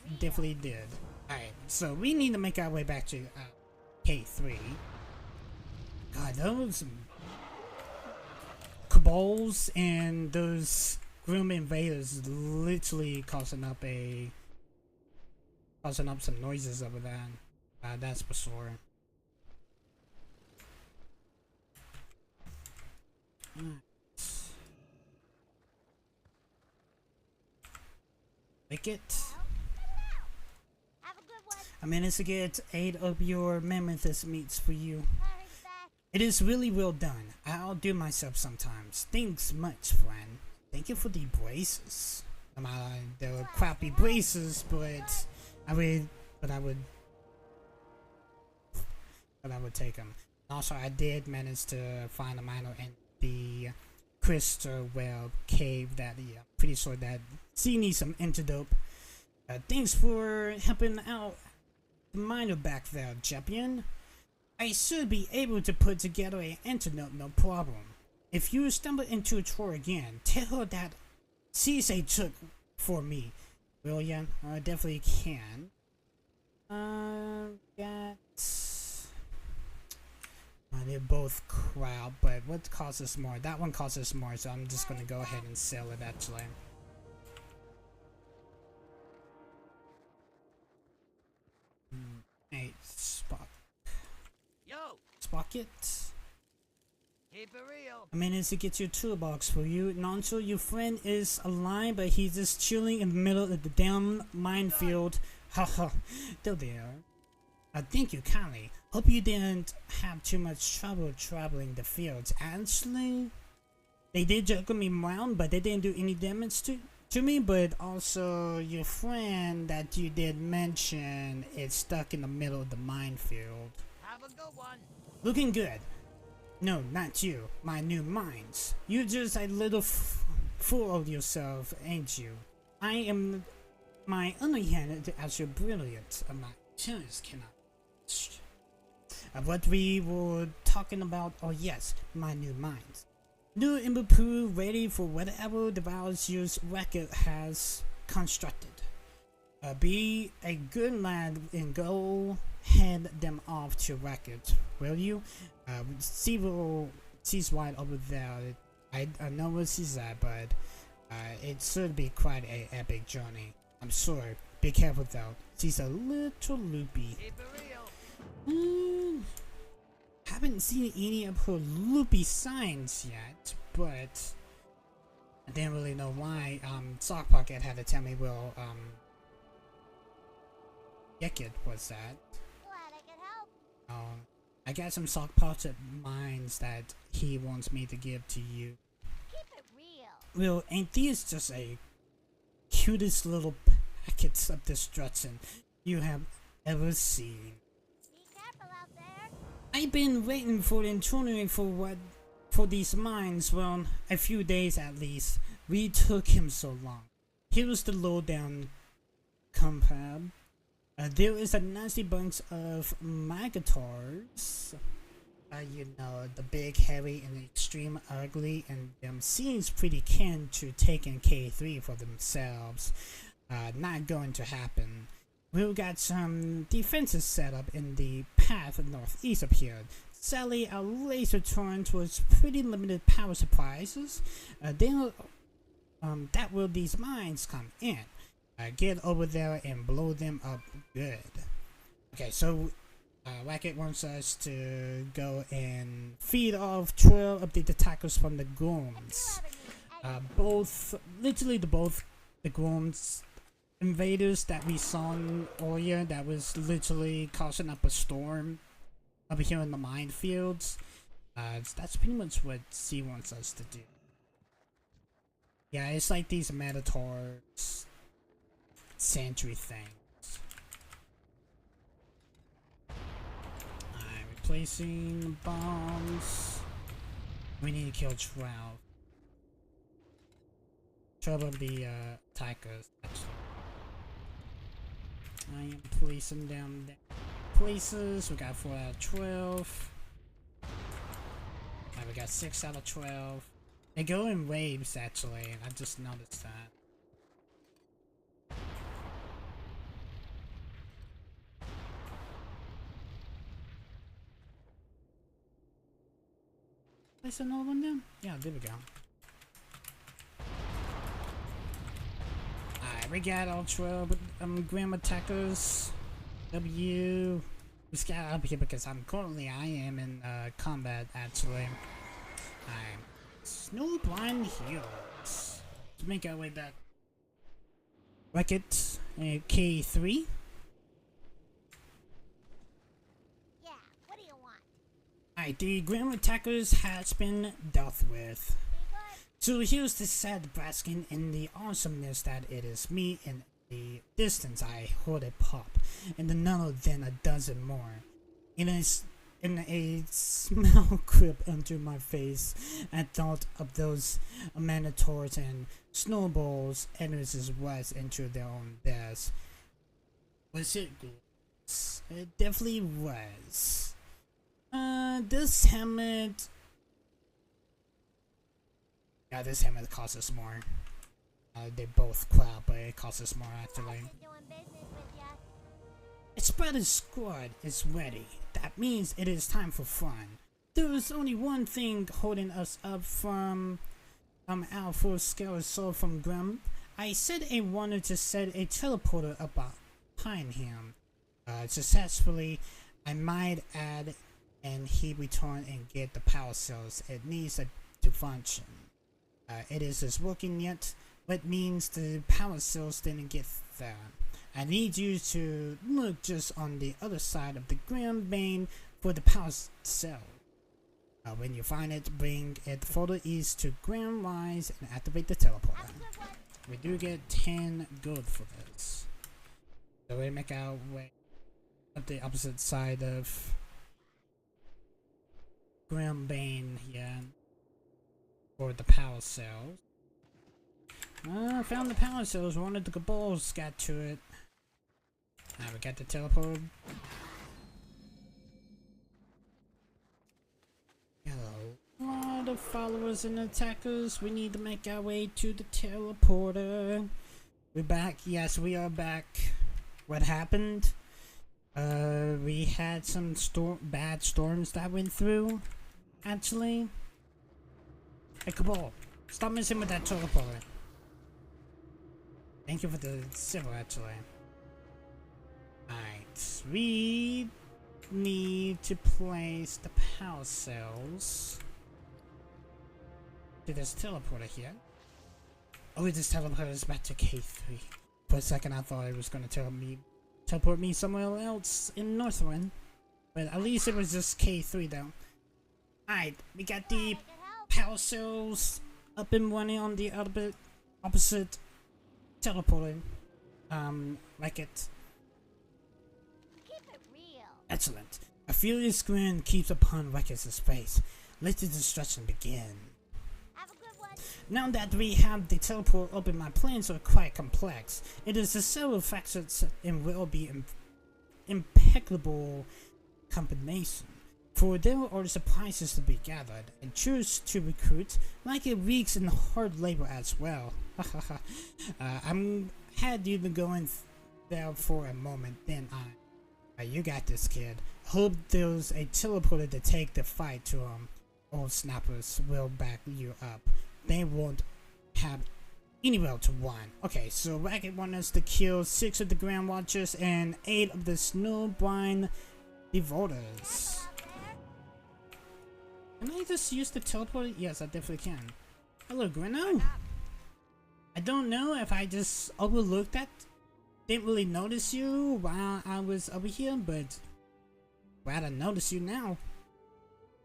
did. Alright, so we need to make our way back to K3. God, those cabals and those grim invaders literally causing up some noises over there. That's for sure. Make it. Have a good one. I managed to get 8 of your mammoths meats for you. Hurry back. It is really well done. I'll do myself sometimes. Thanks much, friend. Thank you for the braces. They were crappy braces, but I would take them. Also, I did manage to find a miner in the crystal well cave that I'm pretty sure that she needs some antidote. Thanks for helping out the miner back there, champion. I should be able to put together an antidote, no problem. If you stumble into a drawer again, tell her that CSA took for me. Will ya? I definitely can. They're both crap, but what costs us more? That one costs us more, so I'm just gonna go ahead and sell it actually. Hey, Yo, Spocket. Keep it real. I managed to get your toolbox for you. Nonso, your friend is alive, but he's just chilling in the middle of the damn minefield. Haha, still there. Thank you kindly. Hope you didn't have too much trouble traveling the fields. Actually, they did juggle me around, but they didn't do any damage to me. But also, your friend that you did mention is stuck in the middle of the minefield. Have a good one. Looking good. No, not you. My new mines. You're just a little fool of yourself, ain't you? I am my underhand as your brilliant. My tunes cannot. What we were talking about? Oh yes, my new mines. New improved, ready for whatever the Val's record has constructed. Be a good lad and go head them off to record, will you? She's right over there. I know where she's at, but it should be quite a epic journey. I'm sure. Be careful though. She's a little loopy. Keep it real. Haven't seen any of her loopy signs yet, but I didn't really know why. Sock Pocket had to tell me, well, Yekit was that. Glad I could help. I got some sock pocket mines that he wants me to give to you. Keep it real. Well, ain't these just a cutest little packets of destruction you have ever seen? Be careful out there. I've been waiting for the eternity for these mines, well, a few days at least. We took him so long. Here was the lowdown compound. There is a nasty bunch of Magators. You know, the big, heavy, and extreme ugly, and them seems pretty kin to taking K3 for themselves. Not going to happen. We've got some defenses set up in the path northeast of here. Sadly, our laser turns was pretty limited power supplies. Then, that will these mines come in. Get over there and blow them up good. Okay, so Racket wants us to go and feed off 12 of the attackers from the Grooms. Literally both the Grooms invaders that we saw earlier that was literally causing up a storm over here in the minefields. That's pretty much what C wants us to do. Yeah, it's like these Minotaurs sentry things. Alright, replacing bombs. We need to kill 12. 12 of the attackers, actually. I am placing them there. Places. We got 4 out of 12. Alright, we got 6 out of 12. They go in waves, actually, and I just noticed that. Place another one down? Yeah, there we go. Alright, we got all 12 Grim attackers. W. We got up here because I am in combat actually. Alright. Snowblind Hills. Let's make our way back. Wreck-It, K3. Yeah, what do you want? Alright, the Grim attackers has been dealt with. Be good. So here's the sad basking in the awesomeness that it is me. In the distance I heard it pop, and another then a dozen more. In a smell crept into my face. I thought of those Minotaurs and snowballs enters west into their own deaths. Was it good? It definitely was. This helmet. Yeah, this helmet costs us more. They both crap, but it costs us more actually. Been doing business with ya. Its brother's squad is ready. That means it is time for fun. There is only one thing holding us up from our full scale assault from Grim. I said I wanted to set a teleporter up behind him. Successfully, I might add. and he return and get the power cells it needs to function. It is working yet, but means the power cells didn't get there. I need you to look just on the other side of the ground vein for the power cell. When you find it, bring it further east to ground rise and activate the teleporter. We do get 10 gold for this. So we make our way up the opposite side of ground vein here for the power cells. I found the power cells. One of the Cabals got to it. Now we got the teleport. Hello. A lot of followers and attackers. We need to make our way to the teleporter. We're back. Yes, we are back. What happened? We had some bad storms that went through. Actually. Hey, Cabal. Stop messing with that teleporter. Thank you for the silver, actually. Alright, we need to place the power cells to this teleporter here. Oh, this teleporter is back to K3. For a second, I thought it was going to teleport me somewhere else in Northwind. But at least it was just K3 though. Alright, we got the power cells up and running on the opposite teleporter. Like it. Keep it real. Excellent. A furious grin keeps upon Ruckus's face. Let the destruction begin. Have a good one. Now that we have the teleport open, my plans are quite complex. It is a several facets and will be impeccable combination. For there are surprises to be gathered, and choose to recruit like it reeks in hard labor as well. I'm had you been going there for a moment, then you got this, kid. Hope there's a teleporter to take the fight to old snappers will back you up. They won't have anywhere to run. Okay, so Racket wants us to kill 6 of the Grand Watchers and 8 of the Snowbrine Devouters. Can I just use the teleporter? Yes, I definitely can. Hello, Grino. I don't know if I just overlooked that. Didn't really notice you while I was over here, but glad I noticed you now.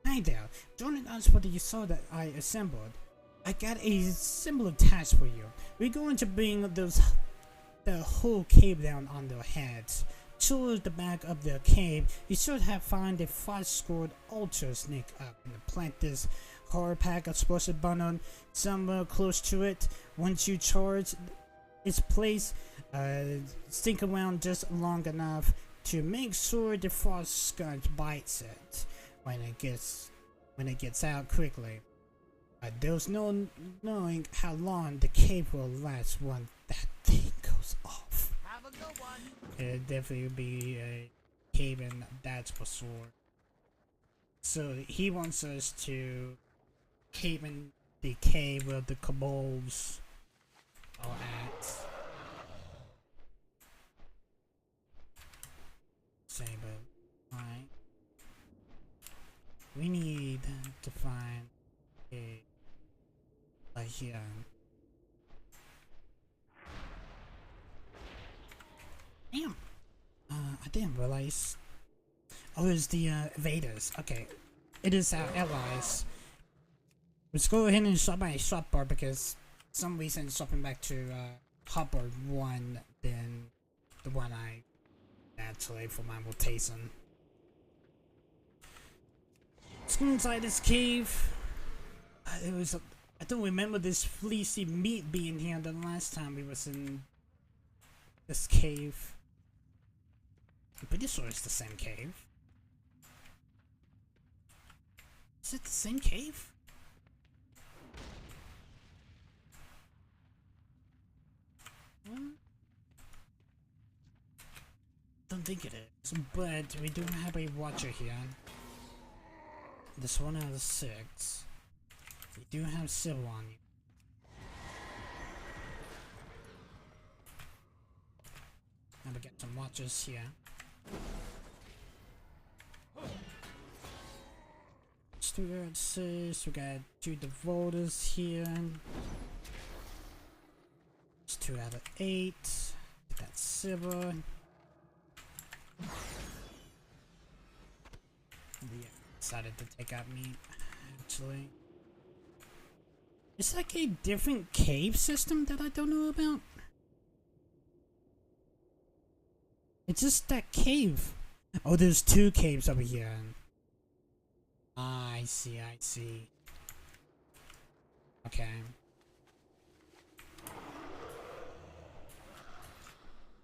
Hi there. Joining us for the sword that I assembled. I got a similar task for you. We're going to bring the whole cave down on their heads. Towards the back of the cave, you should have found a frost-scored altar sneak up and plant this hard pack explosive bundle somewhere close to it. Once you charge its place, stick around just long enough to make sure the frost scourge bites it when it gets out quickly. There's no knowing how long the cave will last when that thing goes off. Have a good one. It'll definitely be a cave in, that's for sure. So he wants us to cave in the cave where the Cabals are at. Saber. Alright. We need to find a like here. Damn. I didn't realize. Oh, it's the invaders. Okay. It is our allies. Let's go ahead and swap my shop bar because for some reason it's swapping back to hopper 1 than the one I actually for my rotation. Let's go inside this cave. I don't remember this fleecy meat being here the last time we was in this cave. I'm pretty sure it's the same cave. Is it the same cave? Don't think it is, but we do have a watcher here. This one out of 6. We do have civil on you. Now we get some watchers here. first, we got 6, we got 2 devotees here. It's 2 out of 8. Get that silver. Yeah, decided to take out meat, actually. It's like a different cave system that I don't know about. It's just that cave. Oh, there's 2 caves over here. Ah, I see, I see. Okay.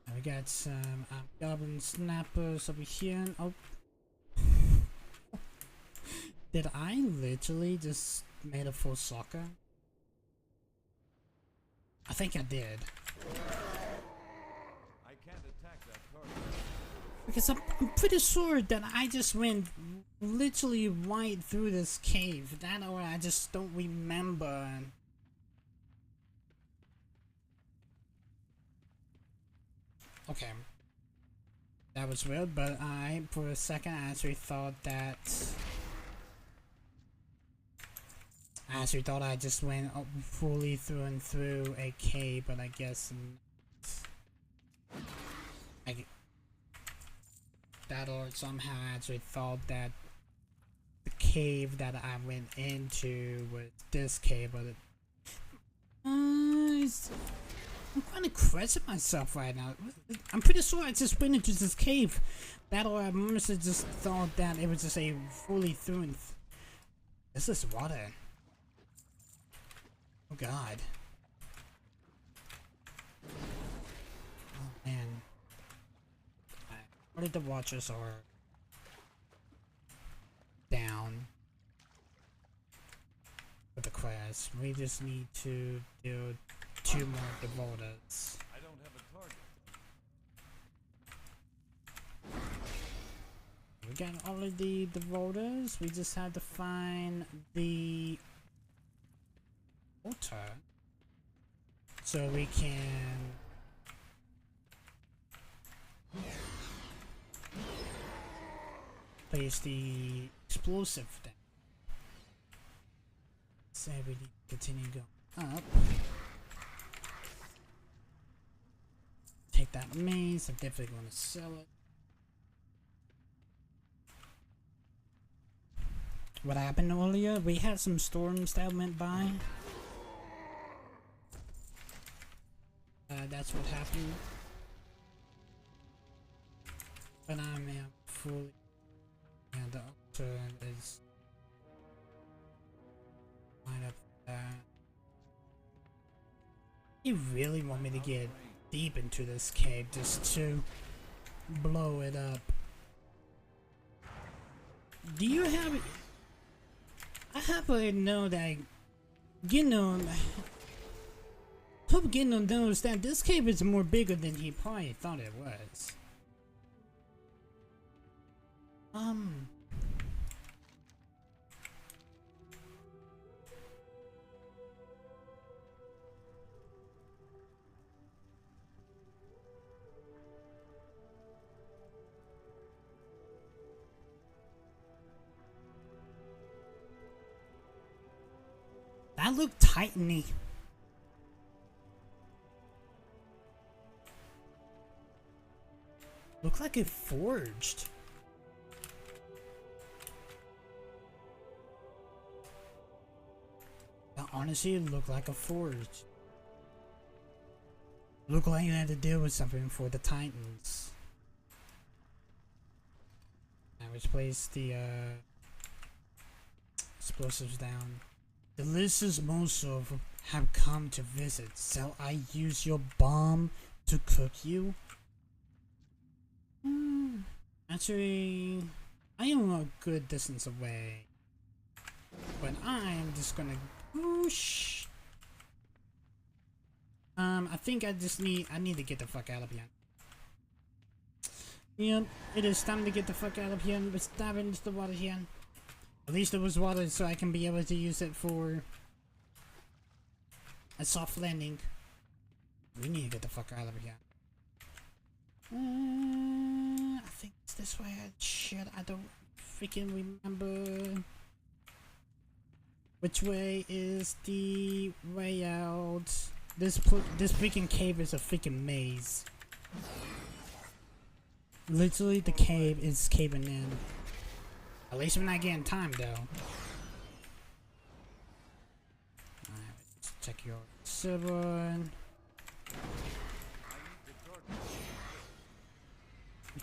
And we got some goblin snappers over here. Oh. Did I literally just made a full soccer? I think I did. I can't attack that target. Because I'm pretty sure that I just went literally right through this cave. That or I just don't remember. Okay. That was weird, but I, for a second, I actually thought that... I actually thought I just went fully through and through a cave, but I guess not. That or somehow I actually thought that the cave that I went into was this cave, but I'm kind of crashing myself right now. I'm pretty sure I just went into this cave. That or I must have just thought that it was just a fully through and this is water. Oh god. Oh man. What if the watchers are down with the crash? We just need to do 2 more devotees. I don't have a target. We got all of the devotees. We just have to find the altar so we can place the explosive thing. So we need to continue going up. Take that maze. I'm definitely going to sell it. What happened earlier? We had some storms that went by. That's what happened. But I'm fully. And the altar is right up there. You really want me to get deep into this cave just to blow it up? Do you have? I happen to know that hope Gino knows that this cave is more bigger than he probably thought it was. That looked titany. Looked like it forged. That honestly looked like a forge. Looked like you had to deal with something for the Titans. Now let's place the explosives down. Delicious morsel have come to visit. Shall I use your bomb to cook you? Actually, I am a good distance away. But I'm just gonna whoosh. I think I need to get the fuck out of here. Yep, it is time to get the fuck out of here. Let's dive into the water here. At least there was water so I can be able to use it for a soft landing. We need to get the fuck out of here. I think it's this way. Shit, I don't freaking remember. Which way is the way out? This freaking cave is a freaking maze. Literally, the cave is caving in. At least we're not getting time, though. Alright, let's check your silver. I'm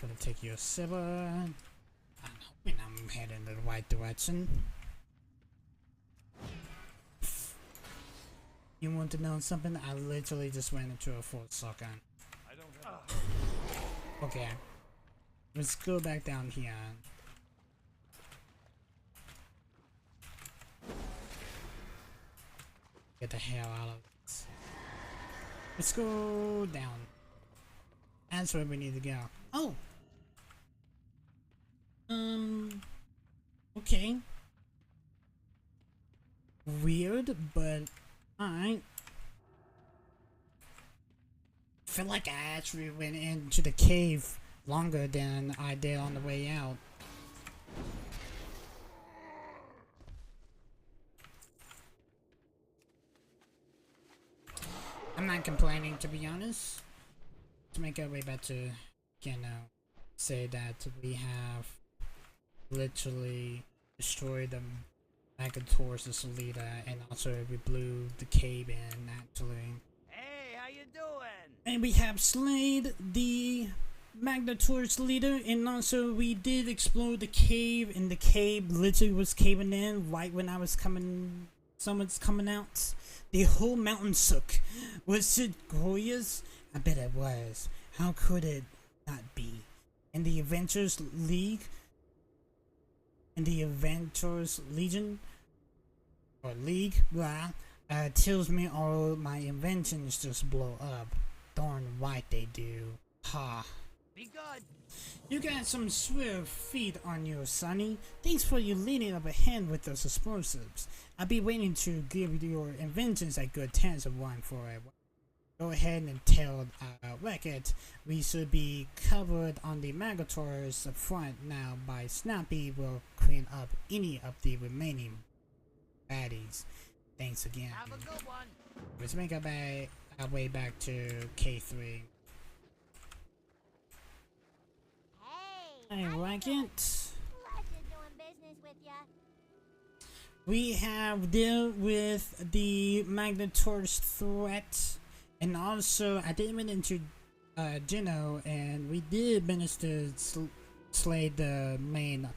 gonna take your silver. I'm hoping I'm heading in the right direction. You want to know something? I literally just ran into a Fort Sucker. I don't have. Okay. Let's go back down here. Get the hell out of this. Let's go down. That's where we need to go. Oh! Okay. Weird, but alright. Feel like I actually went into the cave longer than I did on the way out. I'm not complaining, to be honest. To make our way back to, you know, say that we have literally destroyed the Megator's leader, and also we blew the cave in, actually. Hey, how you doing? And we have slayed the Magnator's leader, and also we did explore the cave, and the cave literally was caving in right when I was coming, someone's coming out. The whole mountain shook. Was it glorious? I bet it was. How could it not be? And the Adventures League, and the Adventures Legion, or League, blah, tells me all my inventions just blow up. Darn right they do. Ha. Be good. You got some swift feet on you, Sonny. Thanks for you leading up ahead with those explosives. I'll be waiting to give your inventions a good chance of one for a while. Go ahead and tell Wreck-It we should be covered on the Magator's front now by Snappy will clean up any of the remaining baddies. Thanks again. Have a good one. Let's make our way back to K3. Hey, I like it. pleasure doing business with ya. We have dealt with the Magnator's threat, and also I did run into Gino, and we did manage to slay the main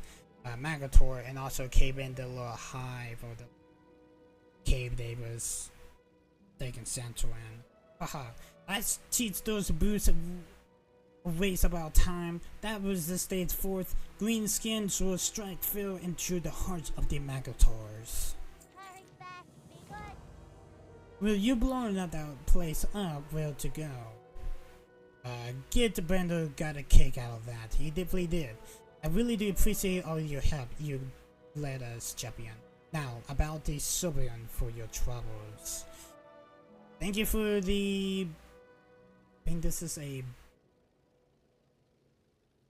Magator, and also cave in the little hive or the cave they was taking Santo in. Haha, let's teach those boots a waste of our time. That was the stage 4th. Green skins will strike fear into the hearts of the Magators. Hurry back, be good. Will you blowing that place up? Well to go. Get Brenda got a kick out of that. He definitely did. I really do appreciate all your help you led us, champion. Now, about the Sovereign for your troubles. Thank you for the... I think this is a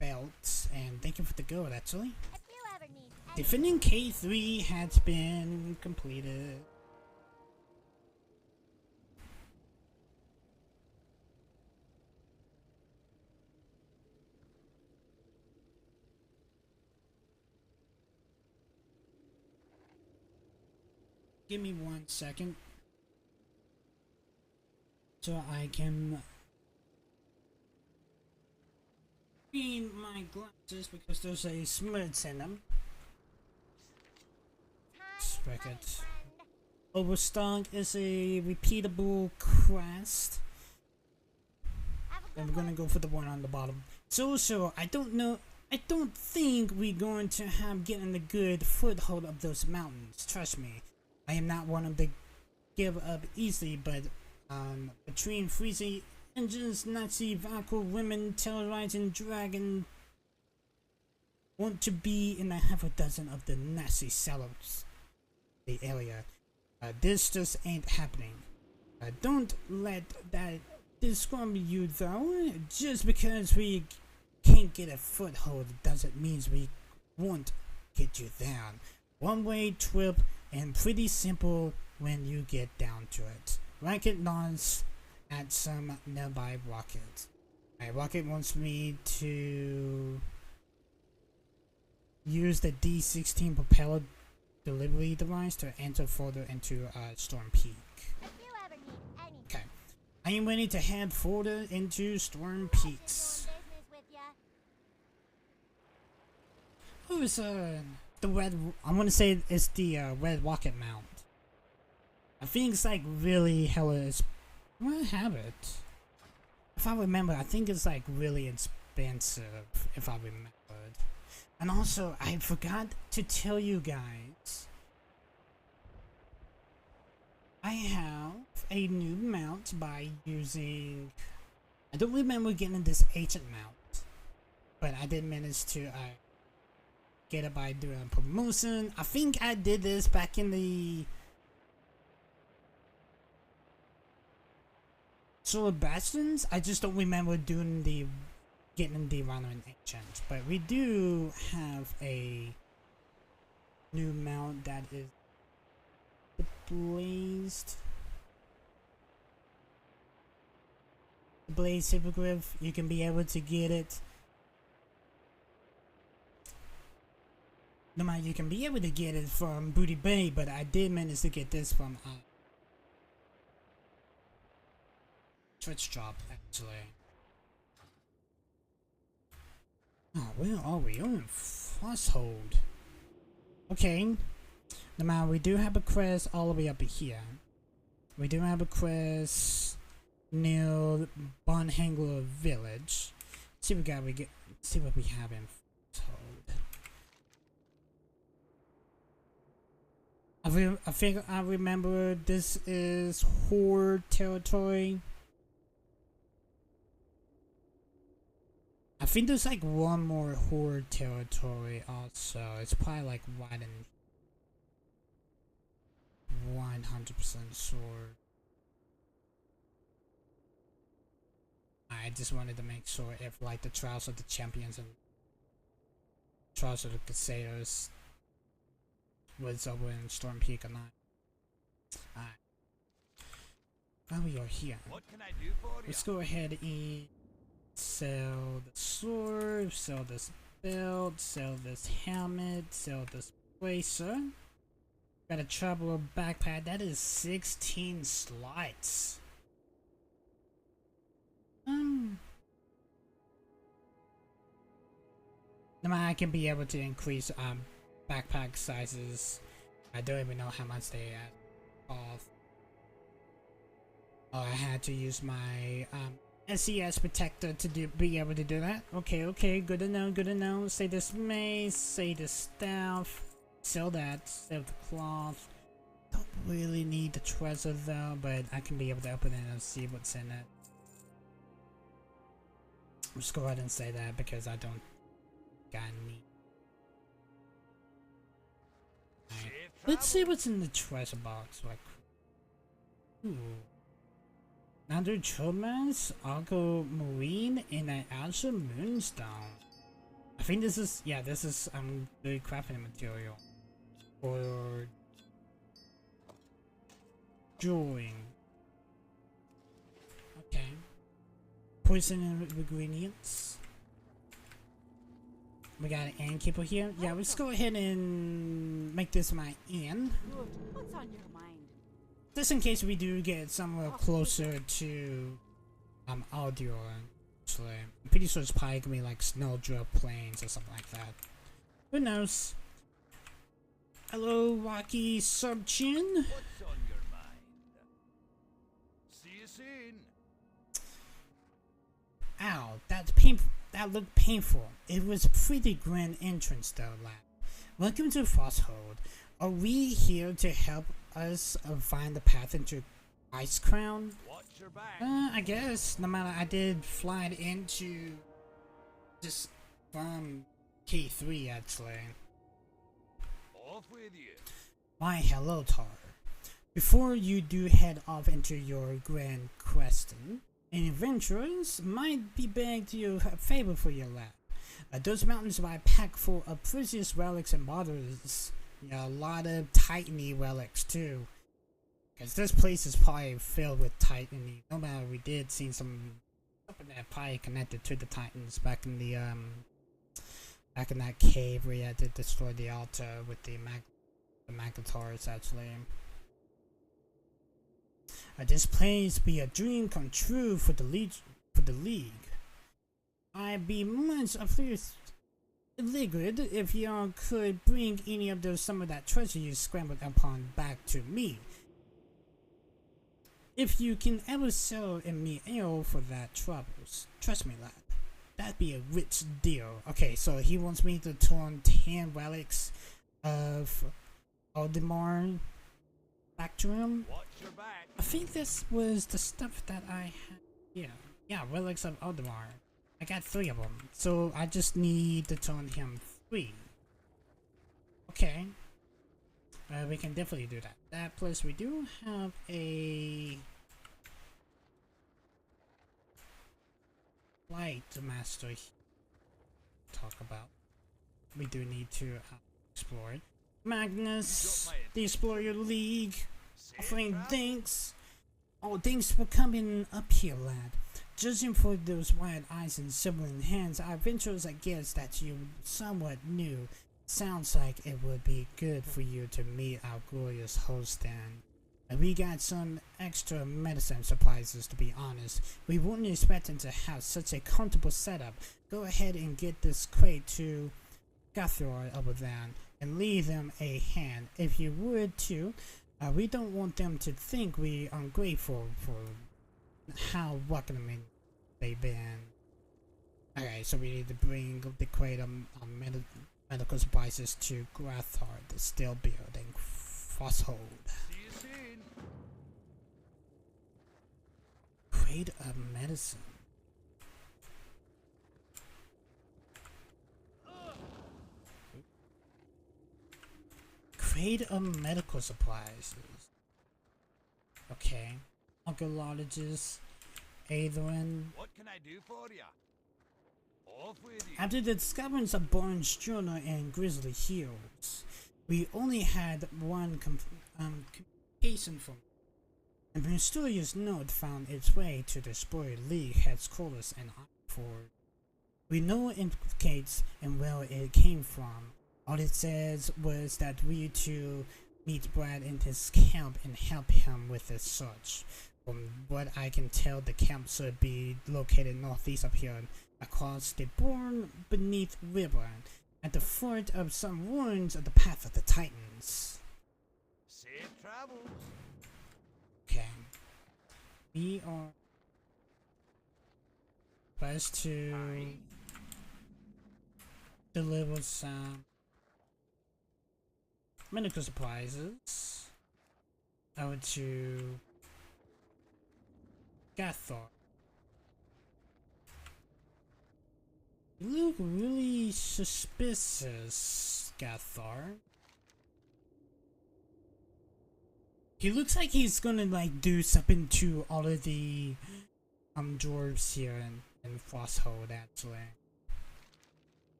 belt, and thank you for the gold, actually. If you ever need any Defending K3 has been completed. Give me 1 second so I can clean my glasses because there's a smudge in them. time, Record. my friend. Overstock is a repeatable quest, Have a and good we're gonna one. go for the one on the bottom. So I don't think we're going to have getting a good foothold of those mountains. Trust me, I am not one of the give up easy, but between freezing engines, Nazi Valkyr women, terrorizing dragon, want to be in a half a dozen of the Nazi sellers, the area. This just ain't happening. Don't let that discourage you though. Just because we can't get a foothold doesn't mean we won't get you down. One way trip and pretty simple when you get down to it. Rocket launch at some nearby rocket. My rocket wants me to use the D-16 propeller delivery device to enter further into Storm Peak. If you ever need anything, Okay, I am ready to head further into Storm I've been Peaks. doing business with ya. Oh, it's the red. I want to say it's the red rocket mount. I think it's like really hella. I want to have it. If I remember, I think it's like really expensive. If I remembered. And also, I forgot to tell you guys. I have a new mount by using. I don't remember getting this agent mount, but I did manage to get it by doing a promotion. I think I did this back in the Solar Bastions. I just don't remember doing the getting the random agent, but we do have a new mount that is blazed. The Blaze Hippogriff. You can be able to get it. No matter, you can be able to get it from Booty Bay, but I did manage to get this from Twitch Drop, actually. Oh, where are we? Oh, in Frosthold. Okay. No matter, we do have a quest all the way up here. We do have a quest near Bonhangler Village. See what see what we have in Frosthold. I think I remember this is Horde territory. I think there's like one more Horde territory also. It's probably like right in 100% sure. I just wanted to make sure if like the Trials of the Champions and Trials of the Crusaders was over in Storm Peak or not. Alright. Now we are here. What can I do for you? Let's go ahead and sell the sword, sell this belt, sell this helmet, sell this bracer. Got a traveler backpack. That is 16 slots. No matter, I can be able to increase backpack sizes. I don't even know how much they cost. Oh, I had to use my SES protector to be able to do that. Okay, good to know, good to know. Say this mace, say this staff, sell that, sell the cloth. Don't really need the treasure though, but I can be able to open it and see what's in it. Let's go ahead and say that because I don't got any. Right. Let's see what's in the treasure box. Like, ooh. Another Children's Aquamarine and an Azure Moonstone. I think this is, yeah, this is the crafting material for drawing. Okay. Poison ingredients. We got an innkeeper here. Yeah, let's go ahead and make this my inn. Good. What's on your mind? Just in case we do get somewhere closer to Aldior. Actually, I'm pretty sure it's probably gonna be like Snowdrift Plains or something like that. Who knows? Hello, Rocky Subchin. What's on your mind? See you soon. Ow, that's painful. That looked painful. It was a pretty grand entrance though, lad. Welcome to Frosthold. Are we here to help us find the path into Ice Crown? Watch your back. I guess. No matter, I did fly it into just from K3 actually. Off with you. Why, hello, Tar. Before you do head off into your grand questing, and adventurers might be begged you a favor for your lad. Those mountains are packed full of precious relics and Yeah, a lot of Titany relics too. Because this place is probably filled with Titany. No matter, we did see something that probably connected to the Titans back in the back in that cave where you had to destroy the altar with the Magnetars actually. This place be a dream come true for the league. I'd be much appreciated if y'all could bring any of those some of that treasure you scrambled upon back to me. If you can ever sell me ale for that troubles, trust me, lad, that'd be a rich deal. Okay, so he wants me to turn 10 relics of Aldemar back to him. Watch your back. I think this was the stuff that I had here. Yeah, relics of Aldemar. I got 3 of them, so I just need to turn him 3. Okay. We can definitely do that. That plus we do have a light master here to talk about. We do need to explore it. Magnus, the Explorer League, offering thanks. Oh, thanks for coming up here, lad. Judging for those wide eyes and sibling hands, I venture a guess that you somewhat new. Sounds like it would be good for you to meet our glorious host then. And we got some extra medicine supplies, to be honest. We weren't expecting to have such a comfortable setup. Go ahead and get this crate to Gathor over there and leave them a hand if you would too. We don't want them to think we ungrateful for how welcoming they've been. Okay, so we need to bring the crate of medical supplies to Grathar, the steel building, Frosthold. See you soon. Crate of medicine. Crate of medical supplies. Okay. Oncologist, Adrian. What can I do for you? Off with you. After the discoveries of Barnes Journal and Grizzly Hills, we only had one communication from a mysterious note found its way to the Spoiler League headquarters in Oxford. We know it implicates and where it came from. All it says was that we to meet Brad in his camp and help him with his search. From what I can tell, the camp should be located northeast of here, across the Born Beneath River, at the foot of some ruins of the Path of the Titans. Safe travels. Okay. We are supposed to deliver some medical supplies over to Gathor. You look really suspicious, Gathar. He looks like he's gonna like do something to all of the dwarves here in Frosthold actually.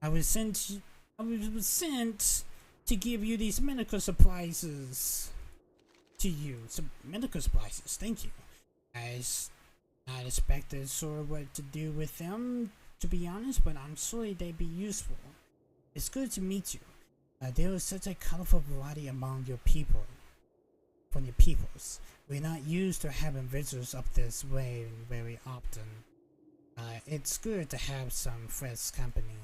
I was sent to give you these medical supplies to you. Some medical supplies, thank you. I not expected sure what to do with them, to be honest, but I'm sure they'd be useful. It's good to meet you. There is such a colorful variety among your people. From your peoples. We're not used to having visitors up this way very often. It's good to have some fresh company.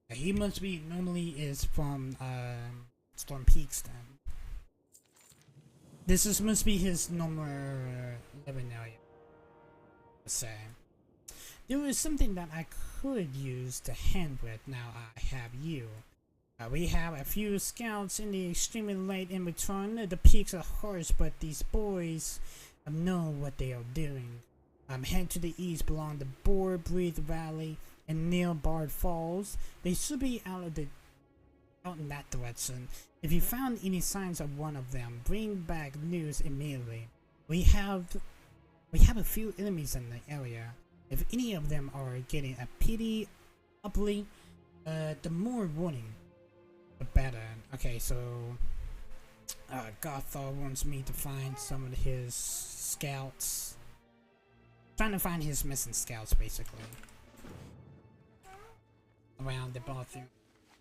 He must be normally is from Storm Peaks then. This must be his normal living area. Let's say. There is something that I could use to hand with now I have you. We have a few scouts in the extremely late in return. The peaks are harsh, but these boys know what they are doing. Head to the east along the Boar Breathe Valley and near Bard Falls. They should be out in that direction. If you found any signs of one of them, bring back news immediately. We have a few enemies in the area. If any of them are getting a pity upply, the more warning. the better. Okay, so Gothar wants me to find some of his scouts. Trying to find his missing scouts, basically. Around the bathroom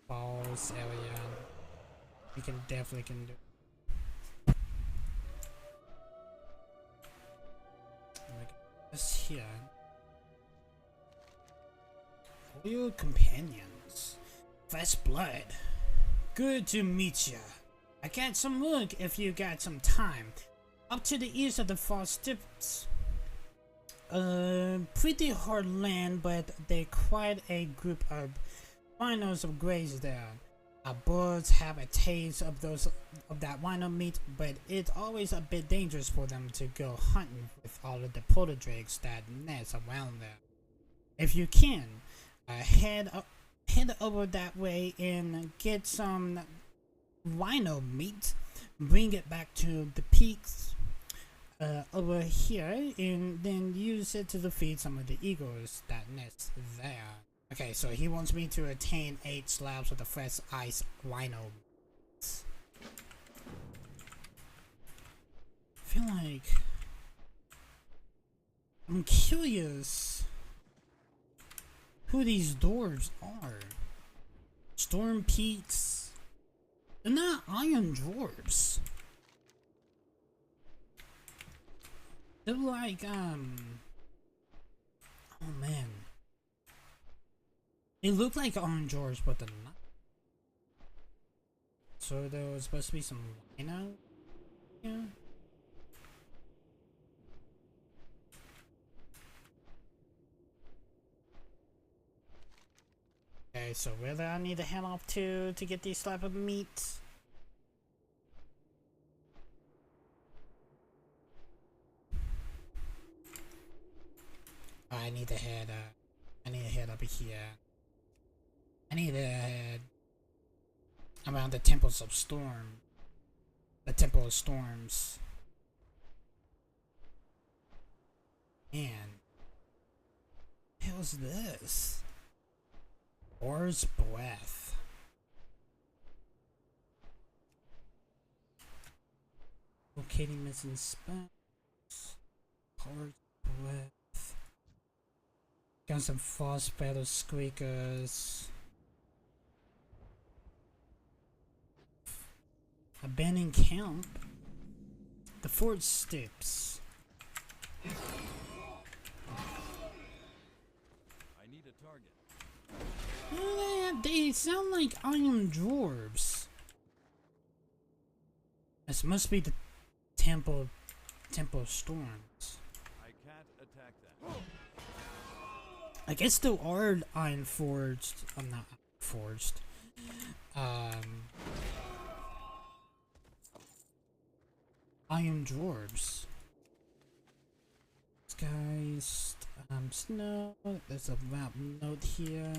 balls area. We can definitely do. This here. Loyal companions. Fresh blood. Good to meet ya. I got some work if you got some time. Up to the east of the Frost Dips. Pretty hard land, but they're quite a group of rhinos of graze there. Our birds have a taste of that rhino meat, but it's always a bit dangerous for them to go hunting with all of the polydrakes that nest around there. If you can, head over that way and get some rhino meat. Bring it back to the peaks over here, and then use it to defeat some of the eagles that nest there. Okay, so he wants me to attain 8 slabs of the fresh ice rhino. I feel like I'm curious who these dwarves are. Storm Peaks. They're not iron dwarves. They're like, oh man. They look like iron dwarves, but they're not. So there was supposed to be some rhino? Yeah. Okay, so where do I need to head off to get these slab of meat? I need to head up here. I need to head around the Temples of Storm. The Temple of Storms. Man. How's this? Or's Breath. Locating missing spots. Or's Breath. Got some frost feather squeakers. Abandoned camp. The Fort Steps. I need a target. They sound like iron dwarves. This must be the Temple of Storms. I can't attack that. I guess they are iron forged. I'm not forged. Iron dwarves. Guys, snow. There's a map note here.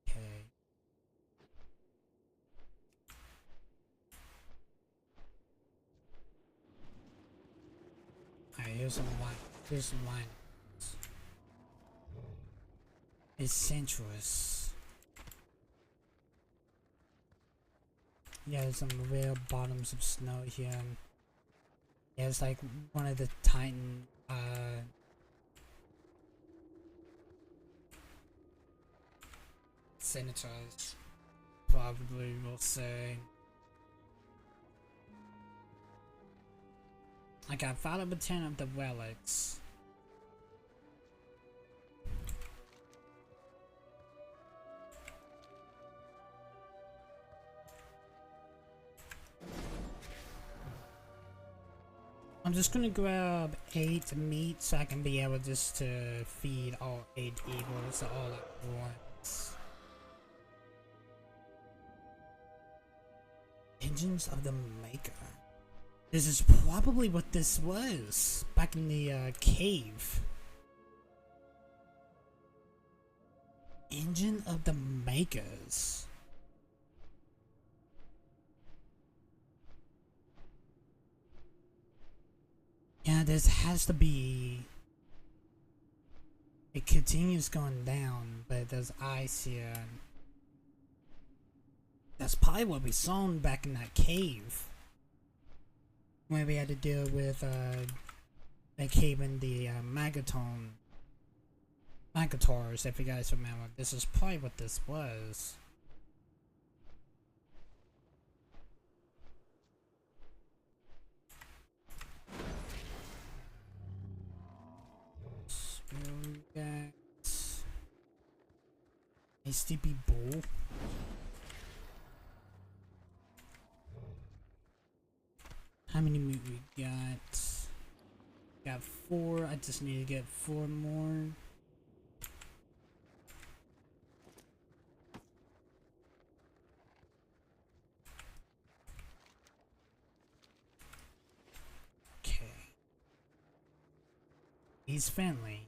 Okay. Alright, here's some wine. Here's some wine. It's sensuous. Yeah, there's some real bottoms of snow here. Yeah, it's like one of the Titan, senators, probably will say. I got 5 out of 10 of the relics. I'm just gonna grab 8 meat so I can be able just to feed all 8 eagles all at once. Engines of the Maker. This is probably what this was back in the cave. Engine of the Makers. Yeah, this has to be It continues going down, but there's ice here. That's probably what we saw back in that cave. When we had to deal with a cave in the Magators, if you guys remember. This is probably what this was. A sleepy bull. How many meat we got? Got 4. I just need to get 4 more. Okay. He's friendly.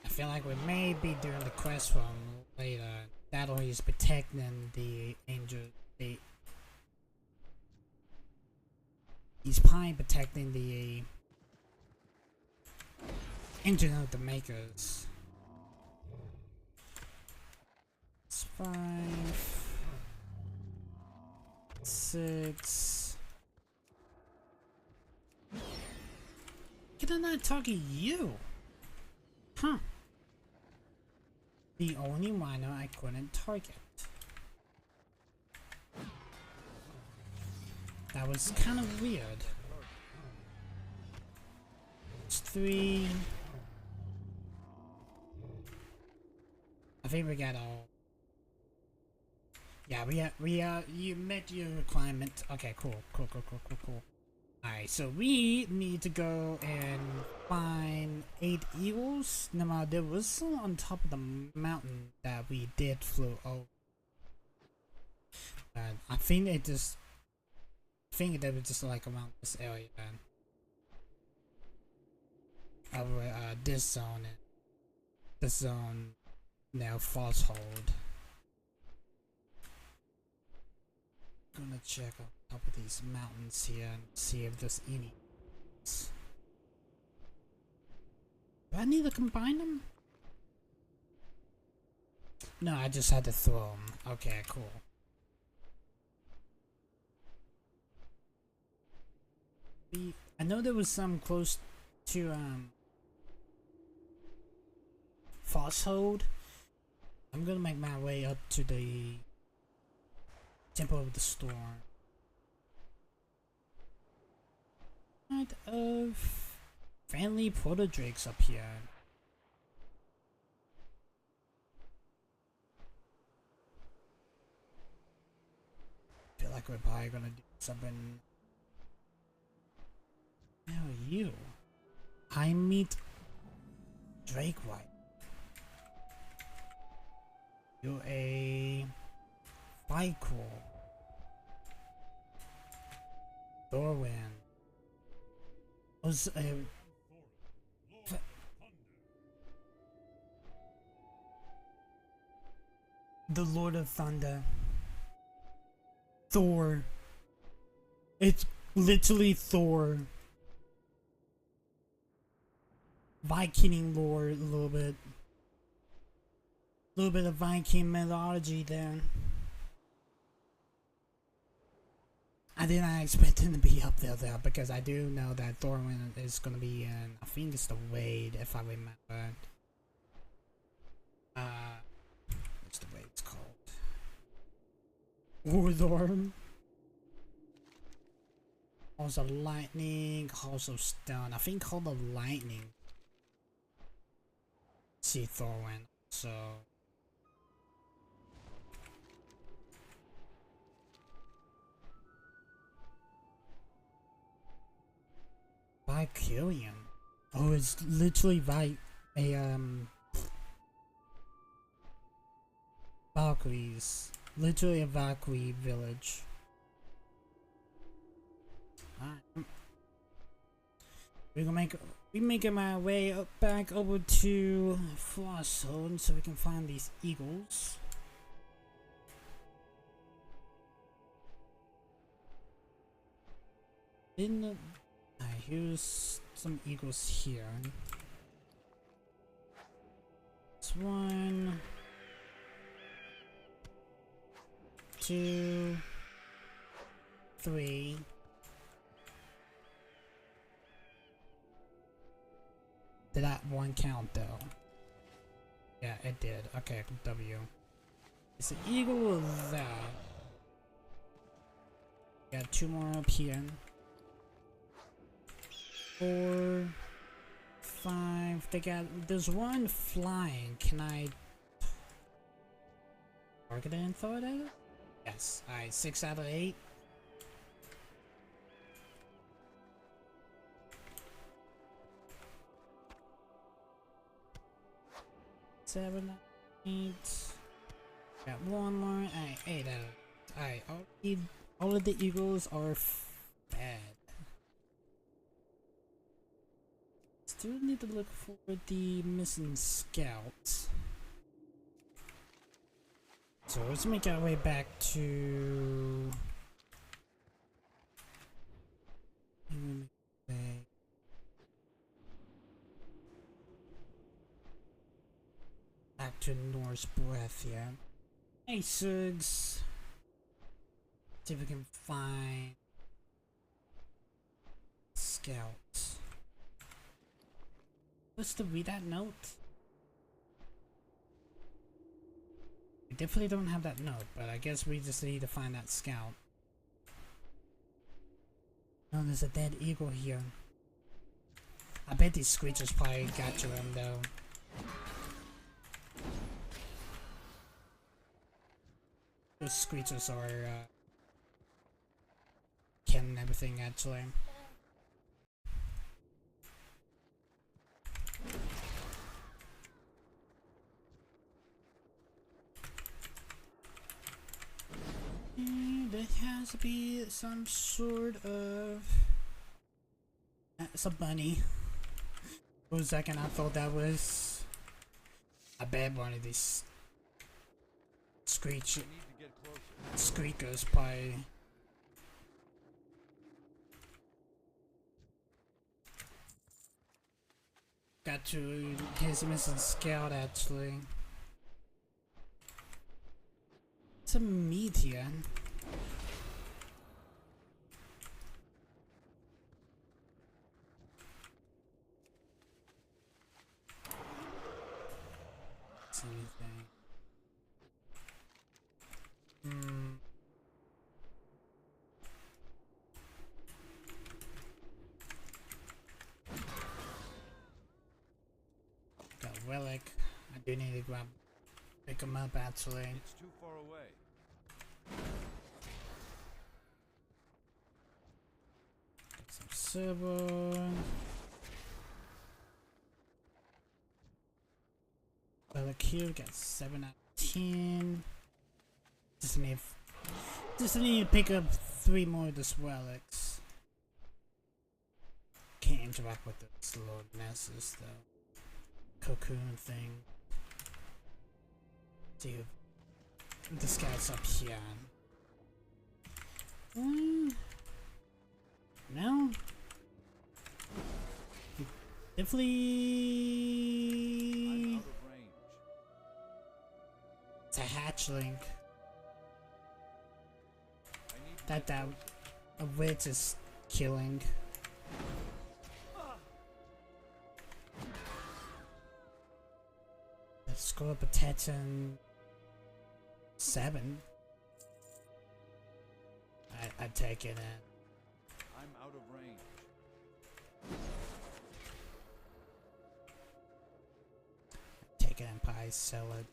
I feel like we may be doing the quest from later. That'll he's protecting the angel. He's probably protecting the engine of the makers. It's 5, 6. Can I not target you? Huh. The only rhino I couldn't target. That was kind of weird. It's 3. I think we got all. Yeah, you met your requirement. Okay, cool. Alright, so we need to go and find 8 eagles. Now, there was some on top of the mountain that we did flew over. But I think it just. I think they were just like around this area, man. Over this zone. This zone now falsehold. Gonna check on top of these mountains here and see if there's any. Do I need to combine them? No, I just had to throw them. Okay, cool. I know there was some close to falsehold. I'm gonna make my way up to the Temple of the Storm. Kind of friendly proto-drakes up here. I feel like we're probably gonna do something. How are you? I meet Drake White. You're a Vicor. Thorwin. Was a the Lord of Thunder. Thor. It's literally Thor. Viking lore, a little bit of Viking mythology there. I did not expect him to be up there though, because I do know that Thorwin is gonna be in, I think it's the Wade, if I remember. What's the Wade's called? Urthorn. Also lightning, also stone. I think called the lightning. See Thorwin, so Vicurium. Oh, it's literally Valkyries. Literally a Valkyrie village. Alright. We're making my way up back over to Frosthold so we can find these eagles. Here's some eagles here. That's 1, 2, 3. Did that one count though? Yeah, it did. Okay, W. It's an eagle of that. Got 2 more up here. 4, 5. There's 1 flying. Can I target it and throw it at it? Yes. Alright, 6 out of 8. Seven, 8. Got 1 more. Alright, 8 out of. Alright, all of the eagles are bad. Still need to look for the missing scout. So let's make our way back to. Back to Norse Breath, yeah. Hey, Sugs. See if we can find Scout. Let's to read that note. We definitely don't have that note, but I guess we just need to find that Scout. Oh, there's a dead eagle here. I bet these screechers probably got to him though. Those screechers are killing everything actually. There has to be some sort of. It's a bunny. For a second, I thought that was a bad one of these squeakers probably. Got to his missing scout actually. Some meat here. See anything? Got relic. I do need to pick him up actually. It's too far away. Got some silver. Relic here, got 7 out of 10. Just need to pick up 3 more of those relics. Can't interact with those little messes though. Cocoon thing. Dude, this guy's up here. No. Definitely. I'm out of range. It's a hatchling. I need to That get a witch is killing. Let's go up attention 7. I'd take it in. I'm out of range. Take it and pie, sell it.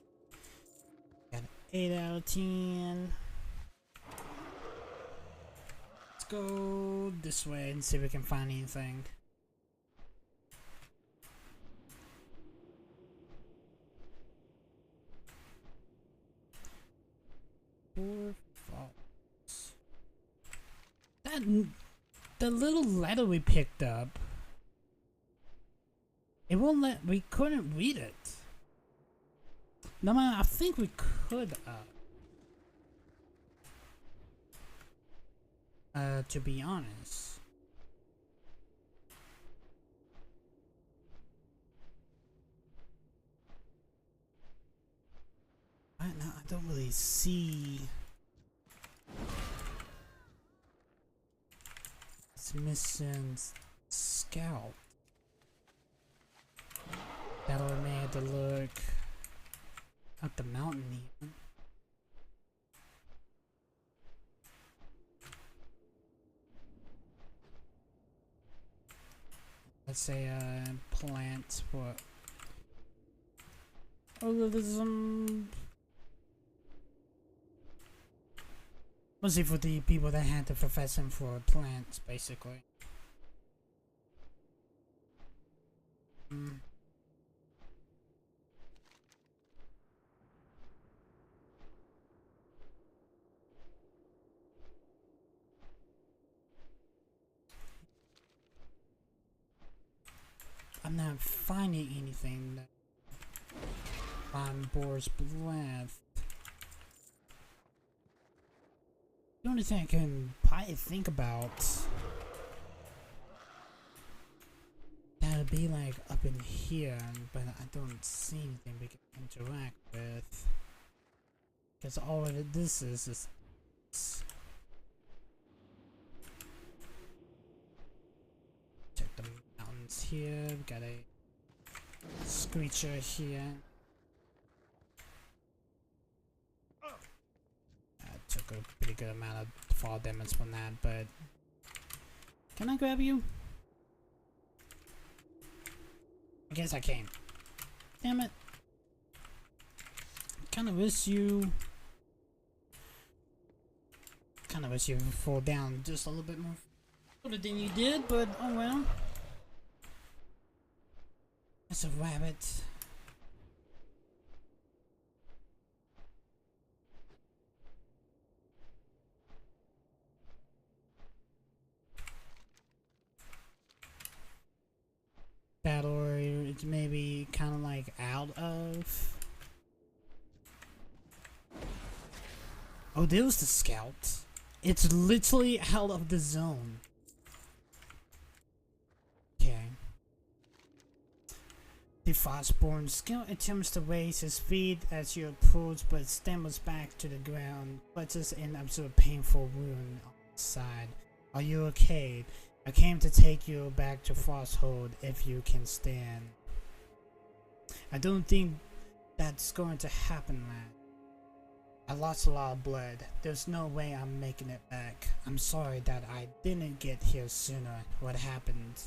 Got an 8 out of 10. Let's go this way and see if we can find anything. Four faults. The little letter we picked up. It won't let. We couldn't read it. No man, I think we could. To be honest. don't really see. It's missing scout. That would make to look up the mountain even. Let's say plant what? Oh, there's some. Mostly for the people that had the profession for plants, basically. I'm not finding anything that on Boar's Breath. The only thing I can probably think about that would be like up in here, but I don't see anything we can interact with. Because all of this is check the mountains here. We got a screecher here. Took a pretty good amount of fall damage from that, but can I grab you? I guess I can. Damn it. Kinda wish you fall down just a little bit more further than you did, but oh well. That's a rabbit. Or it's maybe kind of like out of. Oh, there's the scout. It's literally out of the zone. Okay. The Frostborn scout attempts to raise his feet as you approach, but stumbles back to the ground, clutches and absorbs a painful wound on the side. Are you okay? I came to take you back to Frosthold if you can stand. I don't think that's going to happen, lad. I lost a lot of blood. There's no way I'm making it back. I'm sorry that I didn't get here sooner. What happened?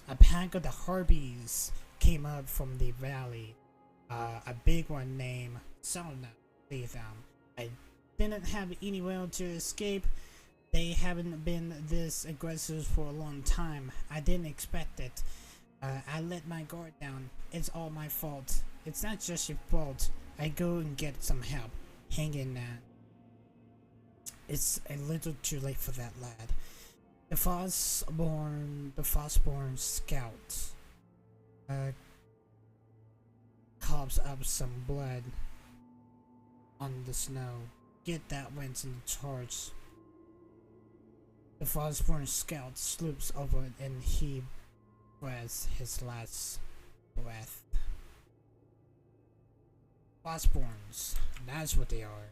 A pack of the Harpies came up from the valley. A big one named Selna. I didn't have anywhere to escape. They haven't been this aggressive for a long time. I didn't expect it. I let my guard down. It's all my fault. It's not just your fault. I go and get some help. Hang in there. It's a little too late for that, lad. The Frostborn scout coughs up some blood on the snow. Get that wench in charge. The Frostborn scout sloops over and he breathes his last breath. Frostborns, that's what they are.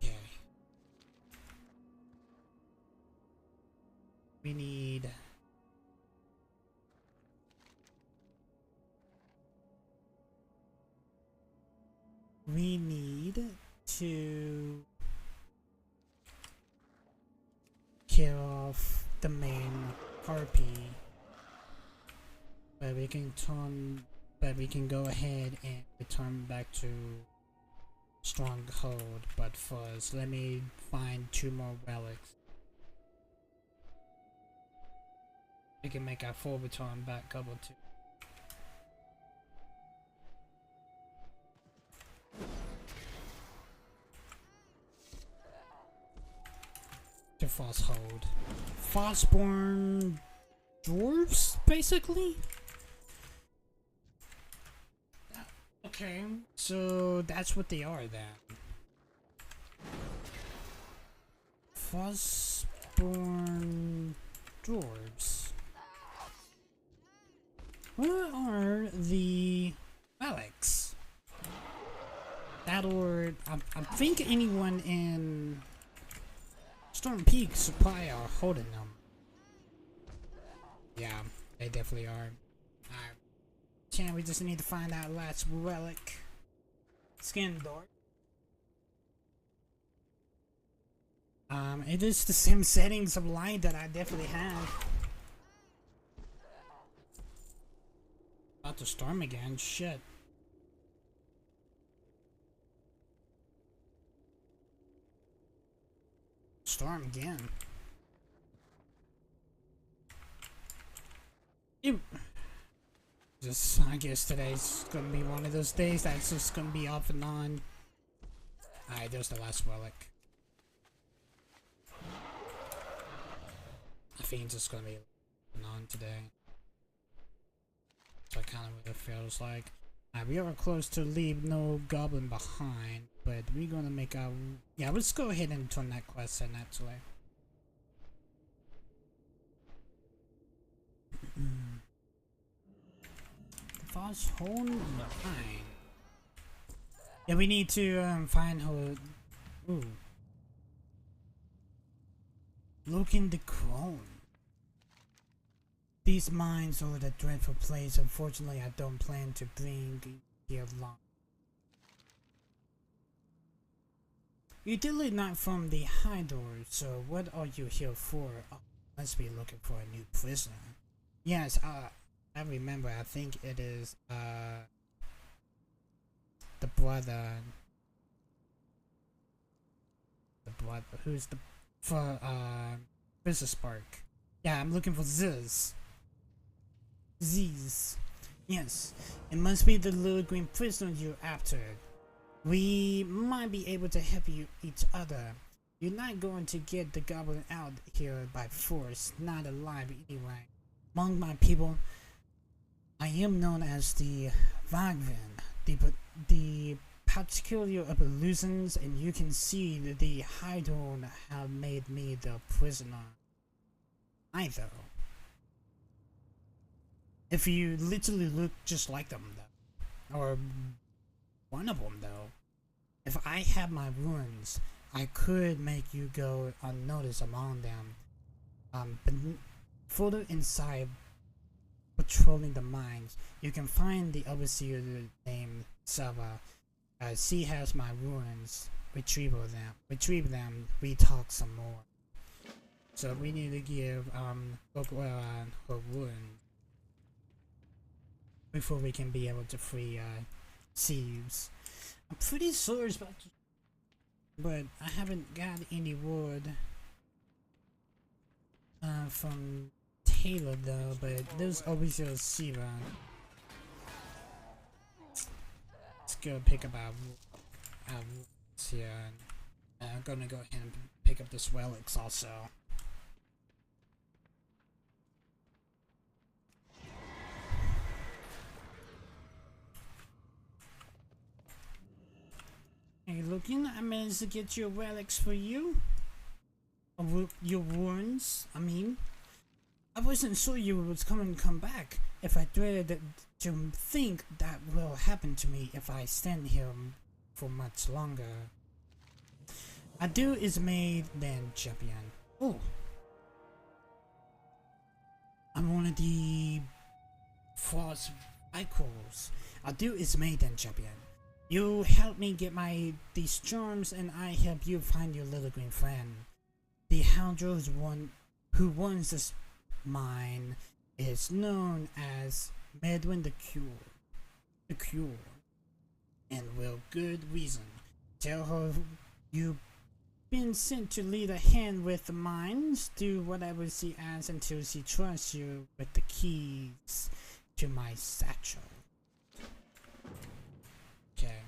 Okay. We need to kill off the main Harpy, but we can go ahead and return back to Stronghold. But first, let me find 2 more relics. We can make our full return back couple too. To Frosthold. Frostborn dwarves, basically? Okay, so that's what they are then. Frostborn dwarves. What are the relics? That or I think anyone in Storm Peak Supply are holding them. Yeah, they definitely are. Alright. Chan, we just need to find that last relic. Skin door. It is the same settings of light that I definitely have. About to storm again, shit. Storm again. Ew. Just, I guess today's gonna be one of those days that's just gonna be off and on. Alright, there's the last relic. I think it's just gonna be off and on today. So kind of what it feels like. We are close to leave no goblin behind, but we're gonna make our... Yeah, let's go ahead and turn that quest in actually. The false hole behind. Yeah, we need to find her... Ooh. Look in the crone. These mines are the dreadful place. Unfortunately, I don't plan to bring here long. You're definitely not from the high door, so what are you here for? Oh, must be looking for a new prisoner. Yes, I remember. I think it is the brother. The brother who's the for Business Spark. Yeah, I'm looking for Ziz. Ziz. Yes, it must be the little green prisoner you're after. We might be able to help you each other. You're not going to get the goblin out here by force, not alive anyway. Among my people, I am known as the Vagvin, the particular of illusions, and you can see that the Hydron have made me the prisoner. Either. If you literally look just like them, though, or one of them, though, if I had my runes, I could make you go unnoticed among them. But further inside, patrolling the mines, you can find the overseer named Sava. She has my runes. Retrieve them. We talk some more. So we need to give her rune before we can be able to free Sieves. I'm pretty sure it's about to, but I haven't got any word from Taylor though, but there's always a Siva. Let's go pick up our runes here. I'm gonna go ahead and pick up this relics also. Hey, looking, I managed to get your relics for you. Your wounds, I mean. I wasn't sure you was coming to come back. If I dreaded to think that will happen to me if I stand here for much longer. Ado is made then champion. Oh. I'm one of the Frost Icons. Ado is made then champion. You help me get these charms, and I help you find your little green friend. The Houndro is one who runs this mine is known as Medwin the Cure, and with good reason. Tell her you've been sent to lead a hand with the mines. Do whatever she asks until she trusts you with the keys to my satchel. Okay.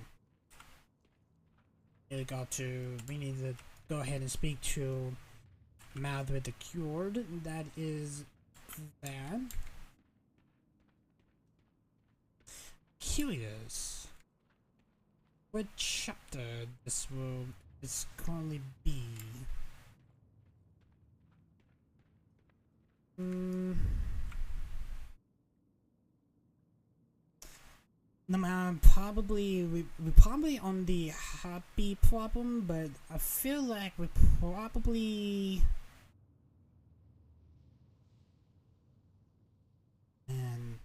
We need to go ahead and speak to Mouth the Cured. That is that. Curious. What chapter this will currently be? we probably on the Harpy problem, but I feel like we probably and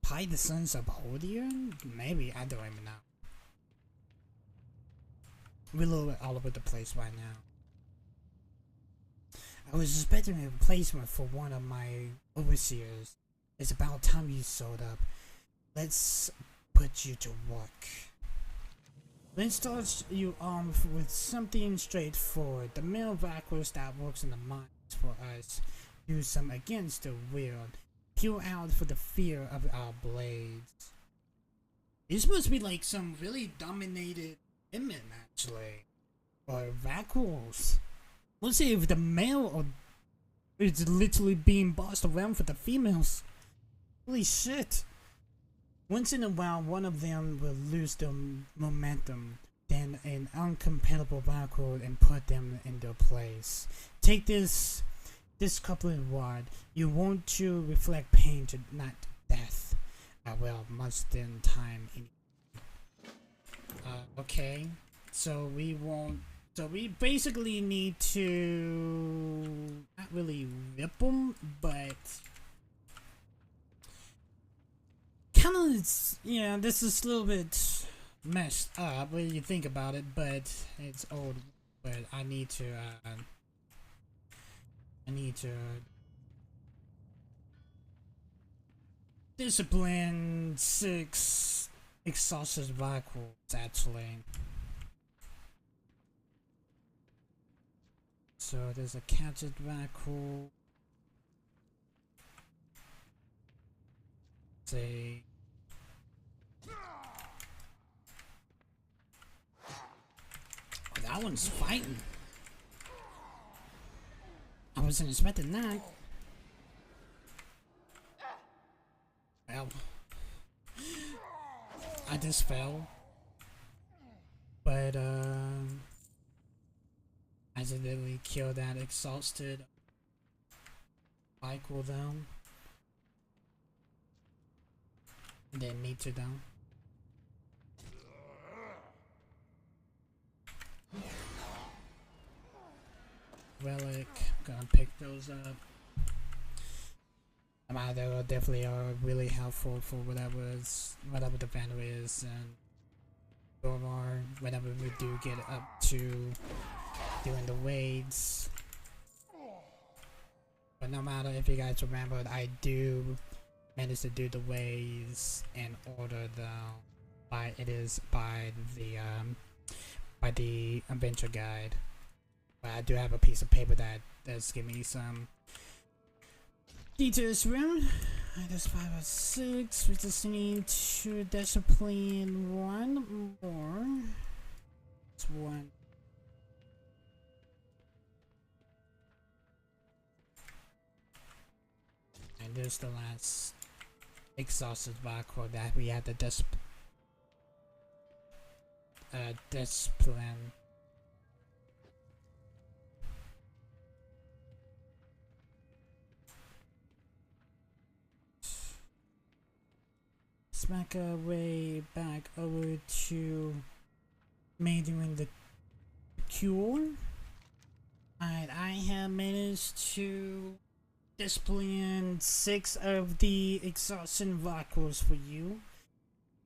probably the Sons of Hodian? Maybe, I don't even know. We're a little bit all over the place right now. I was expecting a replacement for one of my overseers. It's about time you showed up. Let's put you to work. Let's start you with something straightforward. The male Valkyrie that works in the mines for us. Use some against the will. Peel out for the fear of our blades. You're supposed to be like some really dominated women, actually. Or Valkyries. Let's see if the male is literally being bossed around for the females. Holy shit. Once in a while, one of them will lose their momentum, then an uncompatible Valkyrie and put them in their place. Take this coupling word. You want to reflect pain to not death. Well, much then time. Okay. So we won't. So we basically need to not really rip them, but kind of, yeah, this is a little bit messed up when you think about it, but it's old. But I need to discipline 6 exhausted Valkyries, actually. So there's a captured Valkyrie. Say. Oh, that one's fighting. I wasn't expecting that. Well, I just fell. But I accidentally killed that exhausted Michael down. And then me too down. Relic, gonna pick those up. They definitely are really helpful for whatever the banner is, and whenever we do get up to doing the raids. But no matter if you guys remember, I do manage to do the raids in order though. By the adventure guide. But I do have a piece of paper that does give me some details around. That's 5 or 6. We just need to discipline one more. It's one. And there's the last exhausted Valkyrie that we had to discipline. Smack our way back over to majoring the cure. Alright, I have managed to discipline 6 of the exhaustion Valkyries for you.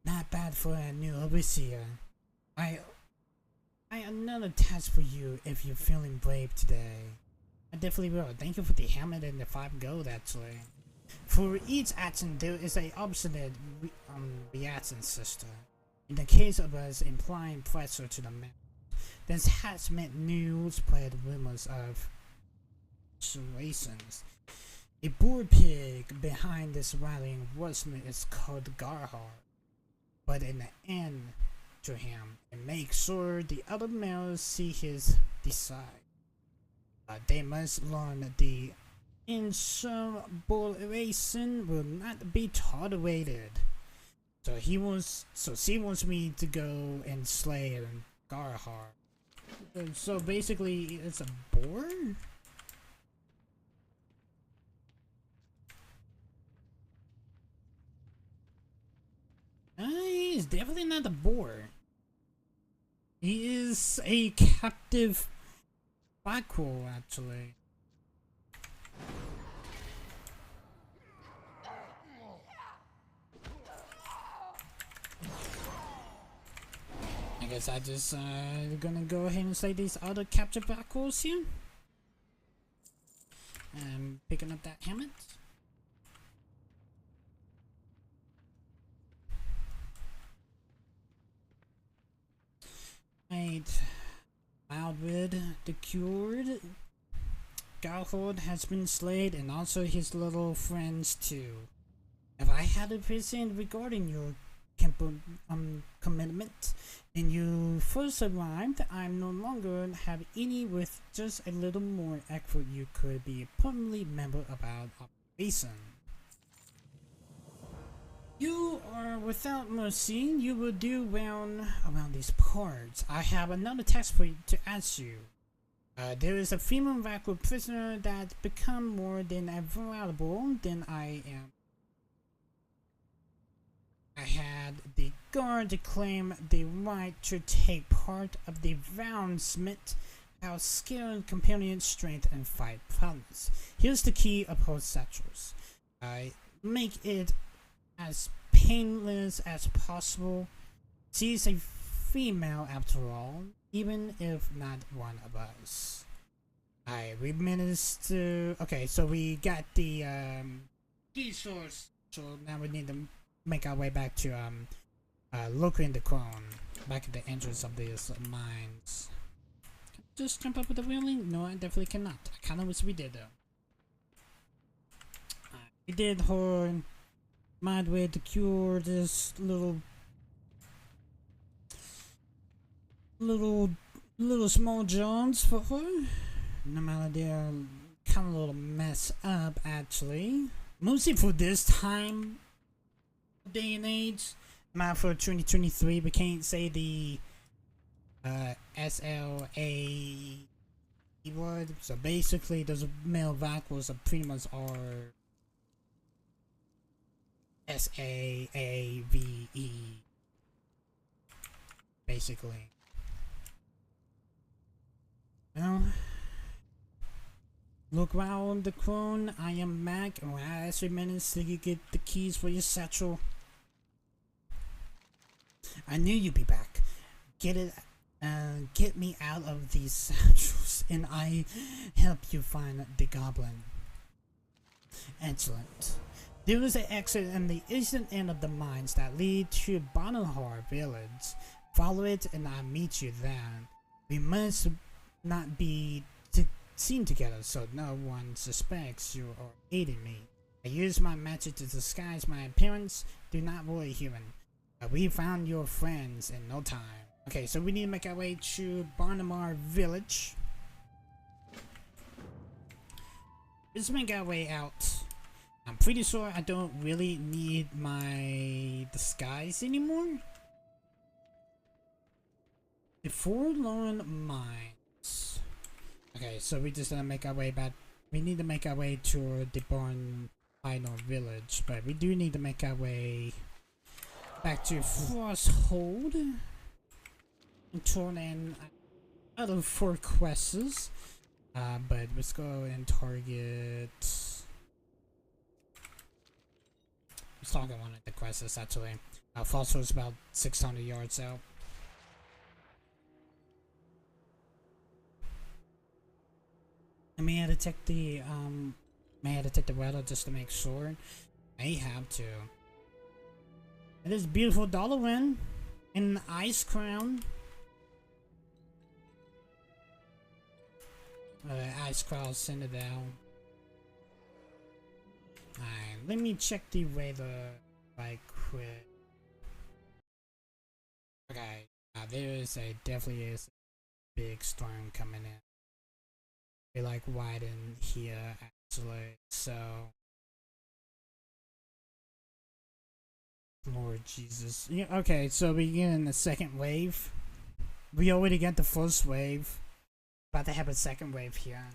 Not bad for a new overseer. I another task for you if you're feeling brave today. I definitely will. Thank you for the helmet and the 5 gold, actually. For each action, there is a opposite reaction system. In the case of us implying pressure to the man, this has meant new spread rumors of situations. A boar pig behind this rallying wordsmith is called Garhar, but in the end to him and make sure the other males see his decide. They must learn the insubordination will not be tolerated. So she wants me to go and slay Garhar. So basically, it's a boar. He's definitely not a boar. He is a captive Blackwall, actually. I guess I just gonna go ahead and say these other captured Blackwalls here. Picking up that helmet. Right. Mildred the Cured. Galhord has been slain, and also his little friends too. If I had a person regarding your commitment, and you first arrived, I no longer have any. With just a little more effort, you could be a permanently member of our operation. You are without mercy. You will do well around these parts. I have another task for you to ask you. There is a female Blackwall prisoner that's become more than valuable than I am. I had the guard claim the right to take part of the roundsmith, our skill, companion strength, and fight prowess. Here's the key of her satchels. I make it as painless as possible. She's a female after all, even if not one of us. We managed to. Okay, so we got the key source. So now we need to make our way back to locking the crown, back at the entrance of these mines. Just jump up with the railing? No, I definitely cannot. I kinda wish we did though. We did her mad way to cure this little small Jones for her. No matter they're kind of a little mess up actually. Mostly for this time day and age. Not for 2023, we can't say the SLA word. So basically those male Blackwalls are pretty much our SAAVE basically. Well, look around the crown. I am back, and I actually managed to get the keys for your satchel. I knew you'd be back. Get me out of these satchels, and I help you find the goblin. Excellent. There is an exit in the eastern end of the mines that lead to Bonahar village. Follow it, and I'll meet you there. We must not be seen together, so no one suspects you are aiding me. I use my magic to disguise my appearance. Do not worry, human. We found your friends in no time. Okay, so we need to make our way to Bonamar village. Let's make our way out. I'm pretty sure I don't really need my disguise anymore. The Forlorn Mines. Okay, so we just gonna make our way back. We need to make our way to the Final village, but we do need to make our way back to Frosthold and turn in other 4 quests. But let's go and target. Let's target one of the quests actually. Frosthold's about 600 yards out. I may have to check the weather just to make sure. May have to. It is beautiful Dalaran in Ice Crown. Ice Crown Citadel. Alright, let me check the weather right quick. Okay, definitely is a big storm coming in. Like widen here actually, so Lord Jesus. Yeah, okay, so we get in the second wave. We already got the first wave. About to have a second wave here.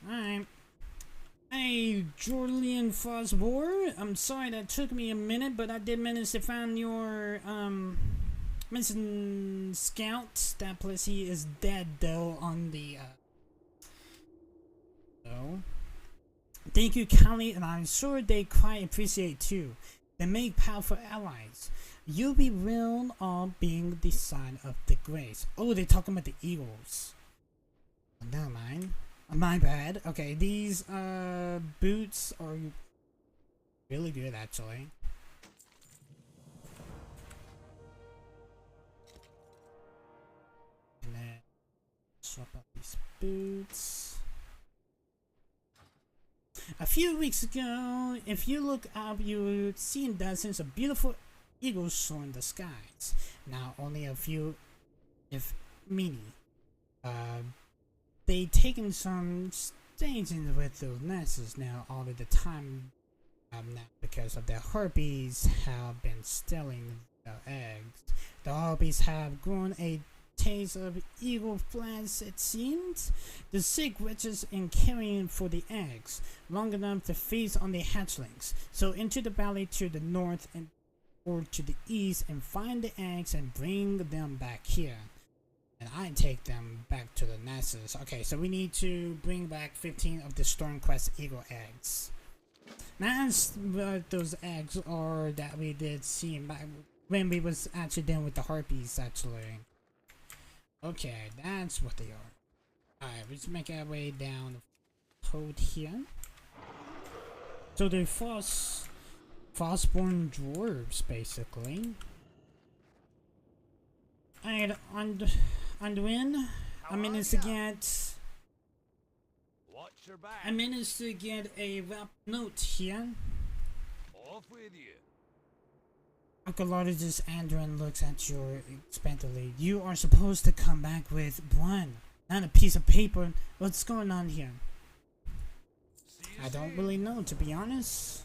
Alright. Hey, Jordan Frostbore. I'm sorry that took me a minute, but I did manage to find your missing scout. That place he is dead though on the so thank you kindly, and I'm sure they quite appreciate too. They make powerful allies. You'll be real on being the sign of the grace. Oh, they're talking about the eagles. Never mind. My bad. Okay, these boots are really good actually. And then swap up these boots. A few weeks ago, if you look up, you would see dozens of beautiful eagles soaring the skies. Now only a few, if many, they taken some staging with those nests now all of the time now because of the harpies have been stealing the eggs. The harpies have grown a taste of eagle flesh, it seems. The sick wretches in carrying for the eggs long enough to feast on the hatchlings. So into the valley to the north and or to the east and find the eggs and bring them back here. And I take them back to the nests. Okay, so we need to bring back 15 of the Stormcrest Eagle eggs. That's what those eggs are that we did see back when we was actually done with the harpies actually. Okay, that's what they are. Alright, let's make our way down the road here. So they're frostborn dwarves basically. Alright, Anduin, I managed to get a rap note here. Off with you. Archaeologist Anduin looks at you expectantly. You are supposed to come back with one, not a piece of paper. What's going on here? I don't really know, to be honest.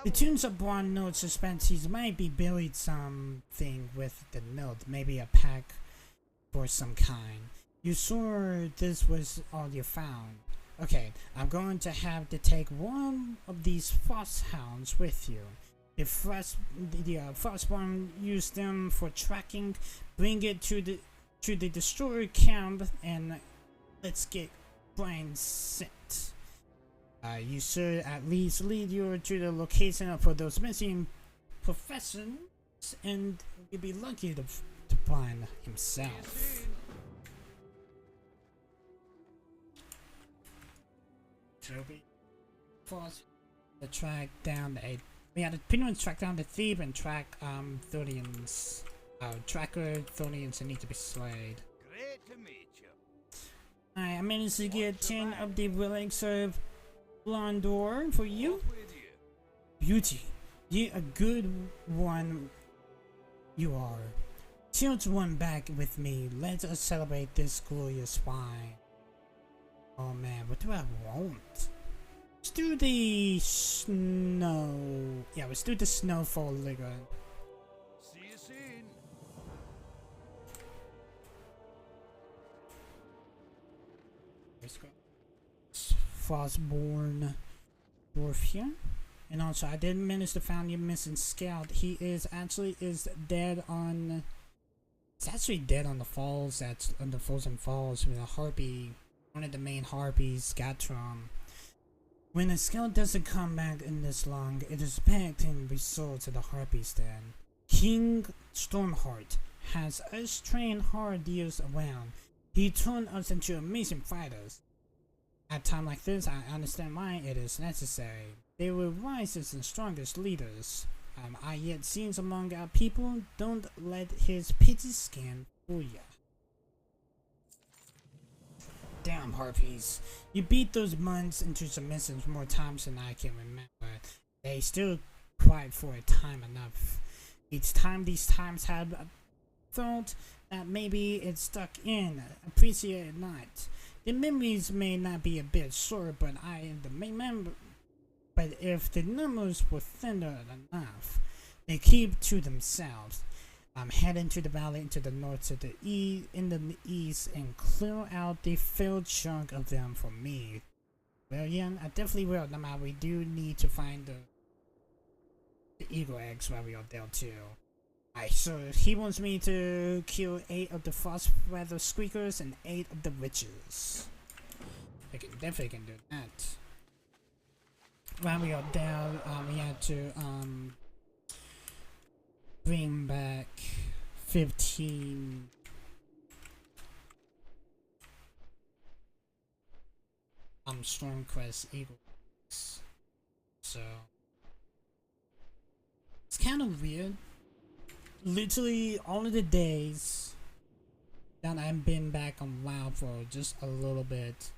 The tunes of Braun notes suspense he might be buried something with the note, maybe a pack for some kind. You sure this was all you found? Okay, I'm going to have to take one of these frost hounds with you. The frostborn use them for tracking. Bring it to the destroyer camp and let's get Brian sent. You should at least lead you to the location for those missing professions, and you'll be lucky to find himself. Toby, force to track down we had to pretty much track down the thief and track Thorians. Tracker Thorians that need to be slayed. Great to meet you. I managed to get 10 of the relics of Blondor for you. Off with you. Beauty, you a good one you are. Tilt one back with me. Let us celebrate this glorious wine. Oh man, what do I want? Let's do the snow. Yeah, let's do the snowfall liquor. See you soon. Let's go. Frostborn dwarf here. And also, I did manage to find your missing scout. He is dead on. It's actually dead on the falls. That's on the frozen falls with a harpy. One of the main harpies got from. When a scout doesn't come back in this long, it is packed and resort to the harpies then. King Stormheart has us trained hard years around. He turned us into amazing fighters. At a time like this, I understand why it is necessary. They were wisest and strongest leaders. I yet seen among our people. Don't let his pitchy skin fool ya. Damn harpies. You beat those months into submissions more times than I can remember. They still cried for a time enough. Each time these times had thought that maybe it stuck in. Appreciate it not. The memories may not be a bit short, but But if the numbers were thinner enough, they keep to themselves. I'm heading to the valley into the north to the in the east and clear out the filled chunk of them for me. Well, yeah, I definitely will. No matter, we do need to find the eagle eggs while we are there too. Alright, so he wants me to kill 8 of the frost weather squeakers and 8 of the witches. I can definitely can do that. While we are down, we had to bring back 15 Stormquest Eagles. So it's kind of weird. Literally all of the days that I've been back on WoW for just a little bit,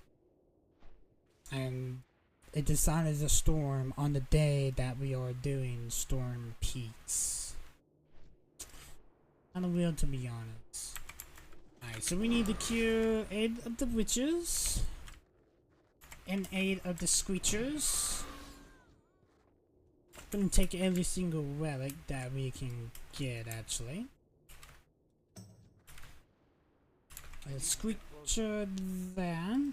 and it decided to storm on the day that we are doing Storm Peaks. Kind of weird, to be honest. Alright, so we need to kill 8 of the witches and 8 of the screechers. Gonna take every single relic that we can get, actually. A screecher there.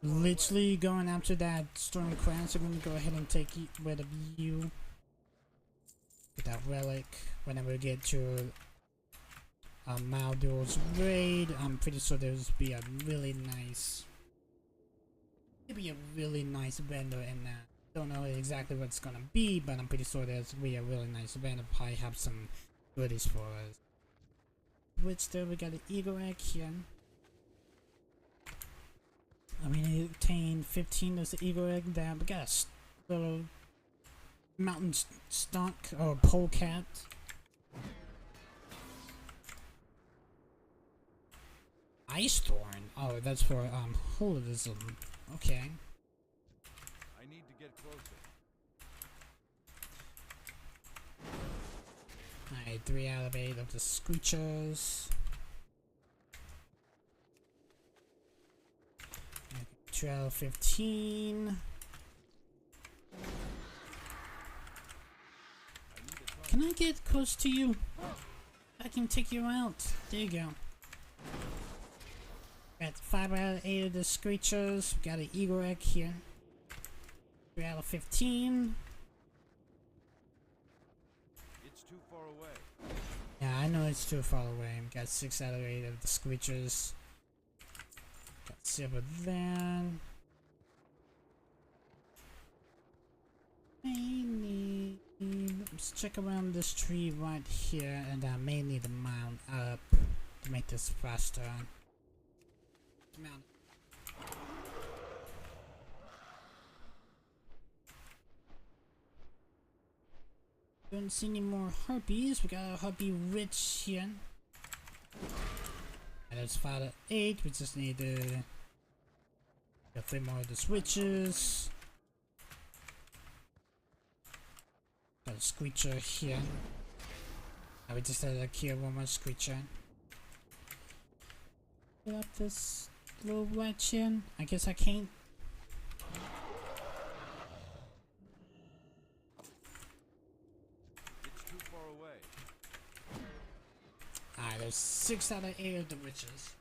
Literally going after that storm quest. I'm gonna go ahead and take rid of you. Get that relic. Whenever we get to Maldor's raid, I'm pretty sure there's be a really nice. It'll be a really nice vendor in that. Don't know exactly what it's gonna be, but I'm pretty sure there's gonna be a really nice vendor. Probably have some goodies for us. Which there we got an eagle egg here. I mean, it obtained 15 as the eagle egg there. We got a little mountain stunk or polecat. Ice thorn. Oh, that's for holism. Okay. I need to get closer. Alright, 3 out of 8 of the screechers. 12, 15. Can I get close to you? I can take you out. There you go. Got 5 out of 8 of the screechers. Got an eagle egg here. 3 out of 15. It's too far away. Yeah, I know it's too far away. Got 6 out of 8 of the screechers. Got silver there. Let's check around this tree right here, and I may need to mount up to make this faster. Mount. Don't see any more harpies. We got a harpy witch here. And there's 5 out of 8. We just need to get 3 more of the switches. Got a screecher here. And we just had to kill 1 more screecher. Put up this little witch here. I guess I can't. It's too far away. Alright, there's 6 out of 8 of the witches.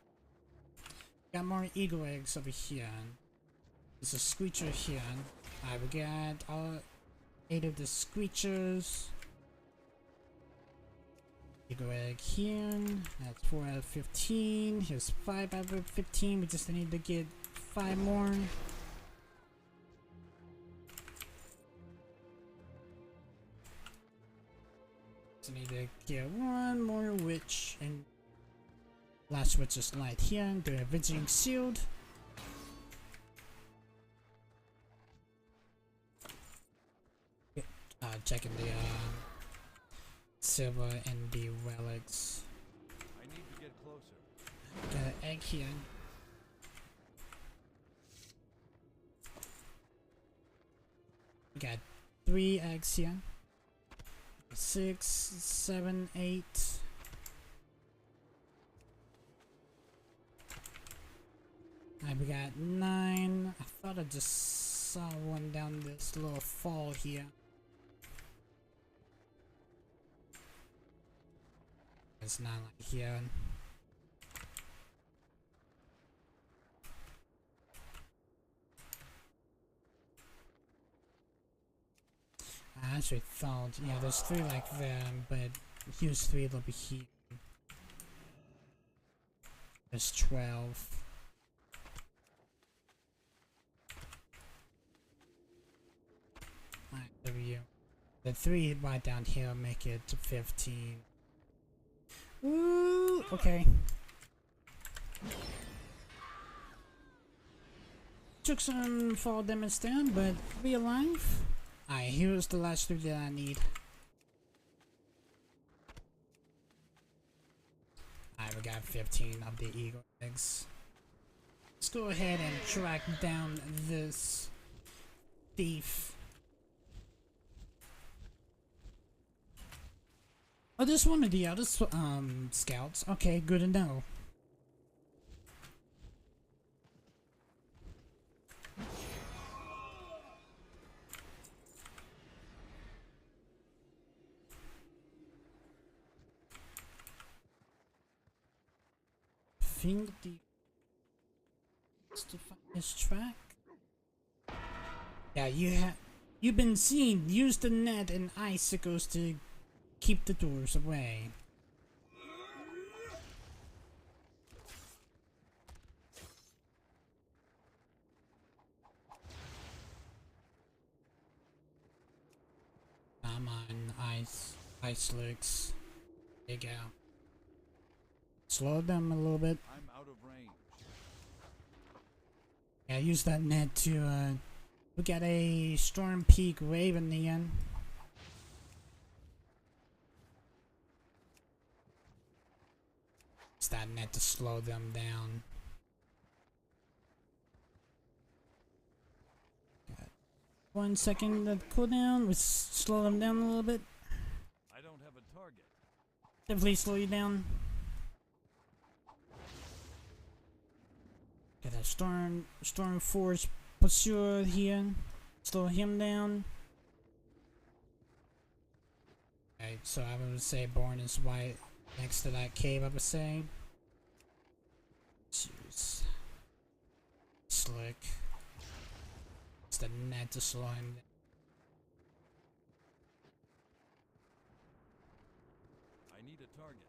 Got more eagle eggs over here. There's a screecher here. Alright, we got all 8 of the screechers. Eagle egg here. That's 4 out of 15. Here's 5 out of 15. We just need to get 5 more. So need to get 1 more witch, and last witch is light here. Do a Avenging Shield. Checking the silver and the relics. I need to get closer. Got an egg here. We got 3 eggs here. 6, 7, 8. We got 9. I thought I just saw one down this little fall here. It's not like here. actually thought. Yeah, there's 3 like them, but here's 3 over here. There's 12. Alright, there we go. The 3 right down here make it to 15. Ooh, okay. Took some fall damage down, but we alive. Alright, here's the last 3 that I need. Alright, we got 15 of the eagle eggs. Let's go ahead and track down this thief. Oh, there's one of the other scouts. Okay, good to know. Think the to find his track. Yeah, you've been seen. Use the net and icicles to keep the doors away. Come on, ice licks. There you go. Slow them a little bit. I'm out of range. Yeah, use that net to look at a Storm Peak Raven again. Use that net to slow them down. Got 1 second of cooldown. Let's slow them down a little bit. I don't have a target. Definitely slow you down. Got a storm force pursuer here. Slow him down. Okay, so I would say Born is right next to that cave, I would say. Jeez. Slick. It's the net to slow him down. I need a target.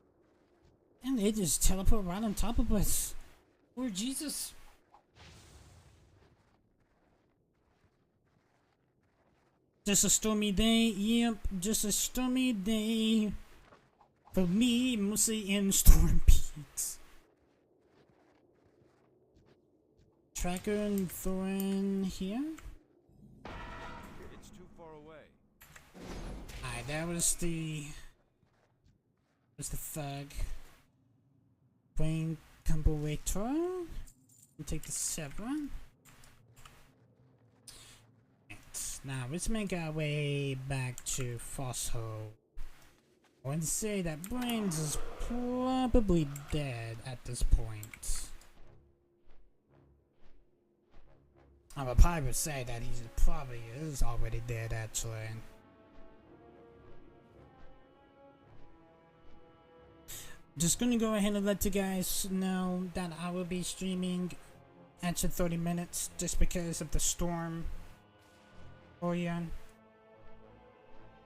And they just teleport right on top of us. Lord Jesus. Just a stormy day, yep, just a stormy day. For me, mostly in Storm Peaks. Tracker and Thorin here. It's too far away. Alright, that was the thug. Brain Comparator. And take the 7. Now let's make our way back to Fosshole. I want to say that Brains is probably dead at this point. I would probably say that he probably is already dead actually. Just gonna go ahead and let you guys know that I will be streaming after 30 minutes just because of the storm. Oh yeah.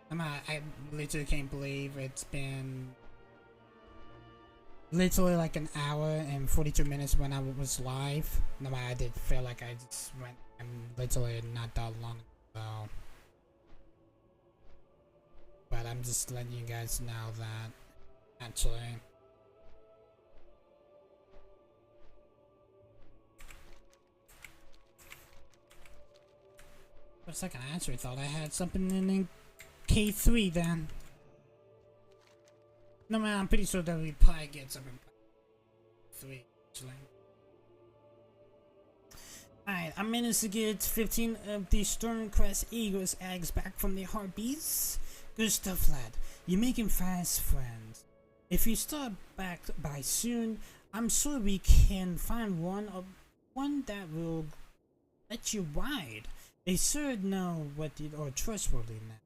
I literally can't believe it's been literally like an hour and 42 minutes when I was live. No, I did feel like I just went literally not that long ago. But I'm just letting you guys know that actually. For a second, I actually thought I had something in K3 then. No man, I'm pretty sure that we probably get something in 3 actually. Alright, I managed to get 15 of the Stormcrest Eagle's eggs back from the Harpies. Good stuff, lad. You're making fast friends. If you start back by soon, I'm sure we can find one that will let you ride. They should know what are trustworthy now.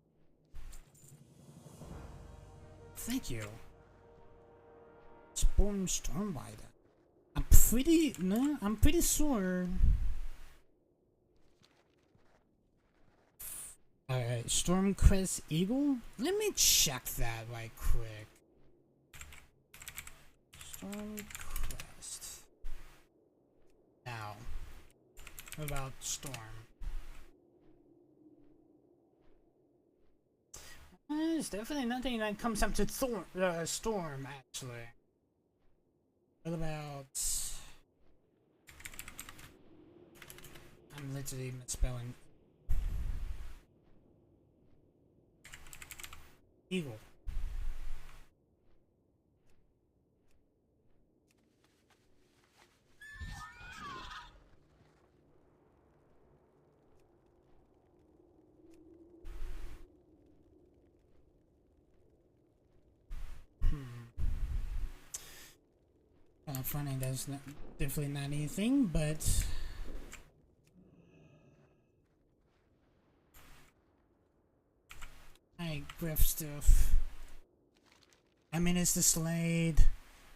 Thank you. Stormrider. I'm pretty sure. Alright, Stormcrest Eagle? Let me check that right quick. Stormcrest. Now, what about Storm? There's definitely nothing that comes up to Storm, actually. What about... I'm literally misspelling Eagle. Funny, that's not, definitely not anything, but I griff stuff. I mean, it's the Slade,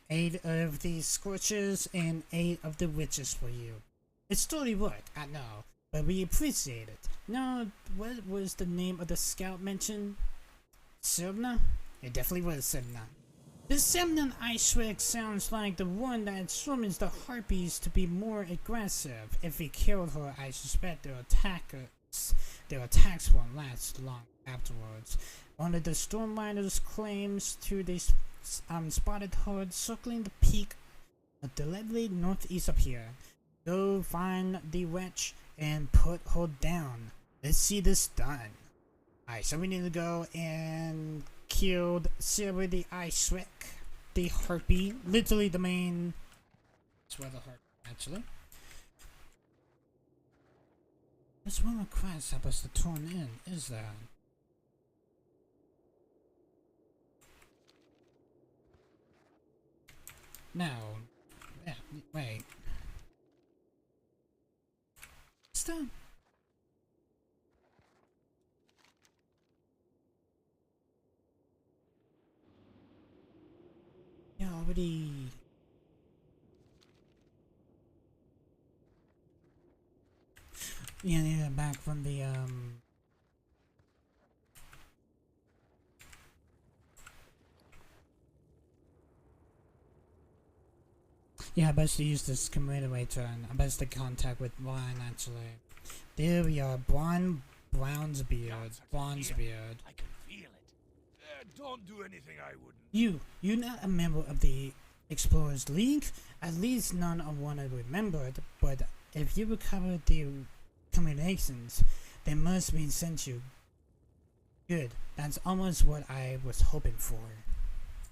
8 of the Scorchers, and 8 of the Witches for you. It's totally work, I know, but we appreciate it. Now, what was the name of the scout mentioned? Sibna? It definitely was Sibna. The Semnon Icewick sounds like the one that summons the Harpies to be more aggressive. If we killed her, I suspect their attacks won't last long afterwards. One of the Storm Riders claims to the spotted herd circling the peak directly northeast of here. Go find the witch and put her down. Let's see this done. Alright, so we need to go and killed Silver the Icewick, the Harpy, literally the main. That's where the Harpy actually. There's one request help us to turn in, is there? No. Yeah, wait. Stop. Yeah, already. Yeah, back from the yeah, I best to use this communicator and I best to contact with Brian actually. There we are, Bronzebeard. I can feel it. Don't do anything I wouldn't. You're not a member of the Explorers League? At least none of one I remembered, but if you recover the combinations, they must be sent you. Good, that's almost what I was hoping for.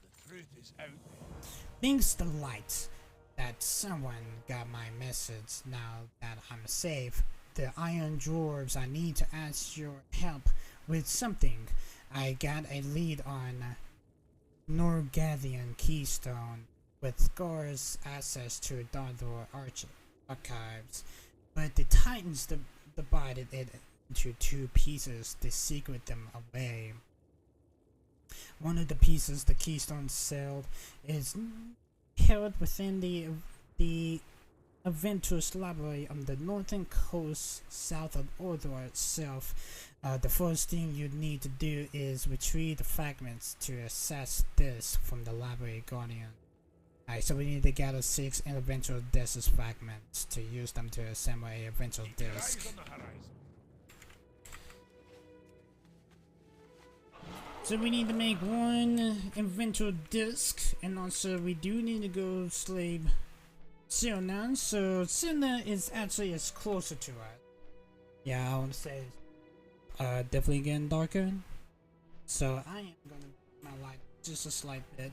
The truth is out there. Thanks to light that someone got my message. Now that I'm safe, the Iron Dwarves, I need to ask your help with something. I got a lead on Norgannon Keystone with Scar's access to Dardor archives, but the Titans divided it into 2 pieces to secret them away. One of the pieces, the Keystone Cell, is held within the Aventurous Library on the northern coast south of Ordor itself. The first thing you need to do is retrieve the fragments to access this from the Library Guardian. Alright, so we need to gather 6 Adventure Disc fragments to use them to assemble a Adventure Disc. So we need to make 1 Adventure Disc, and also we do need to go slave Silna, so Silna is actually as closer to us. Yeah, I want to say definitely getting darker. So I am gonna my light just a slight bit.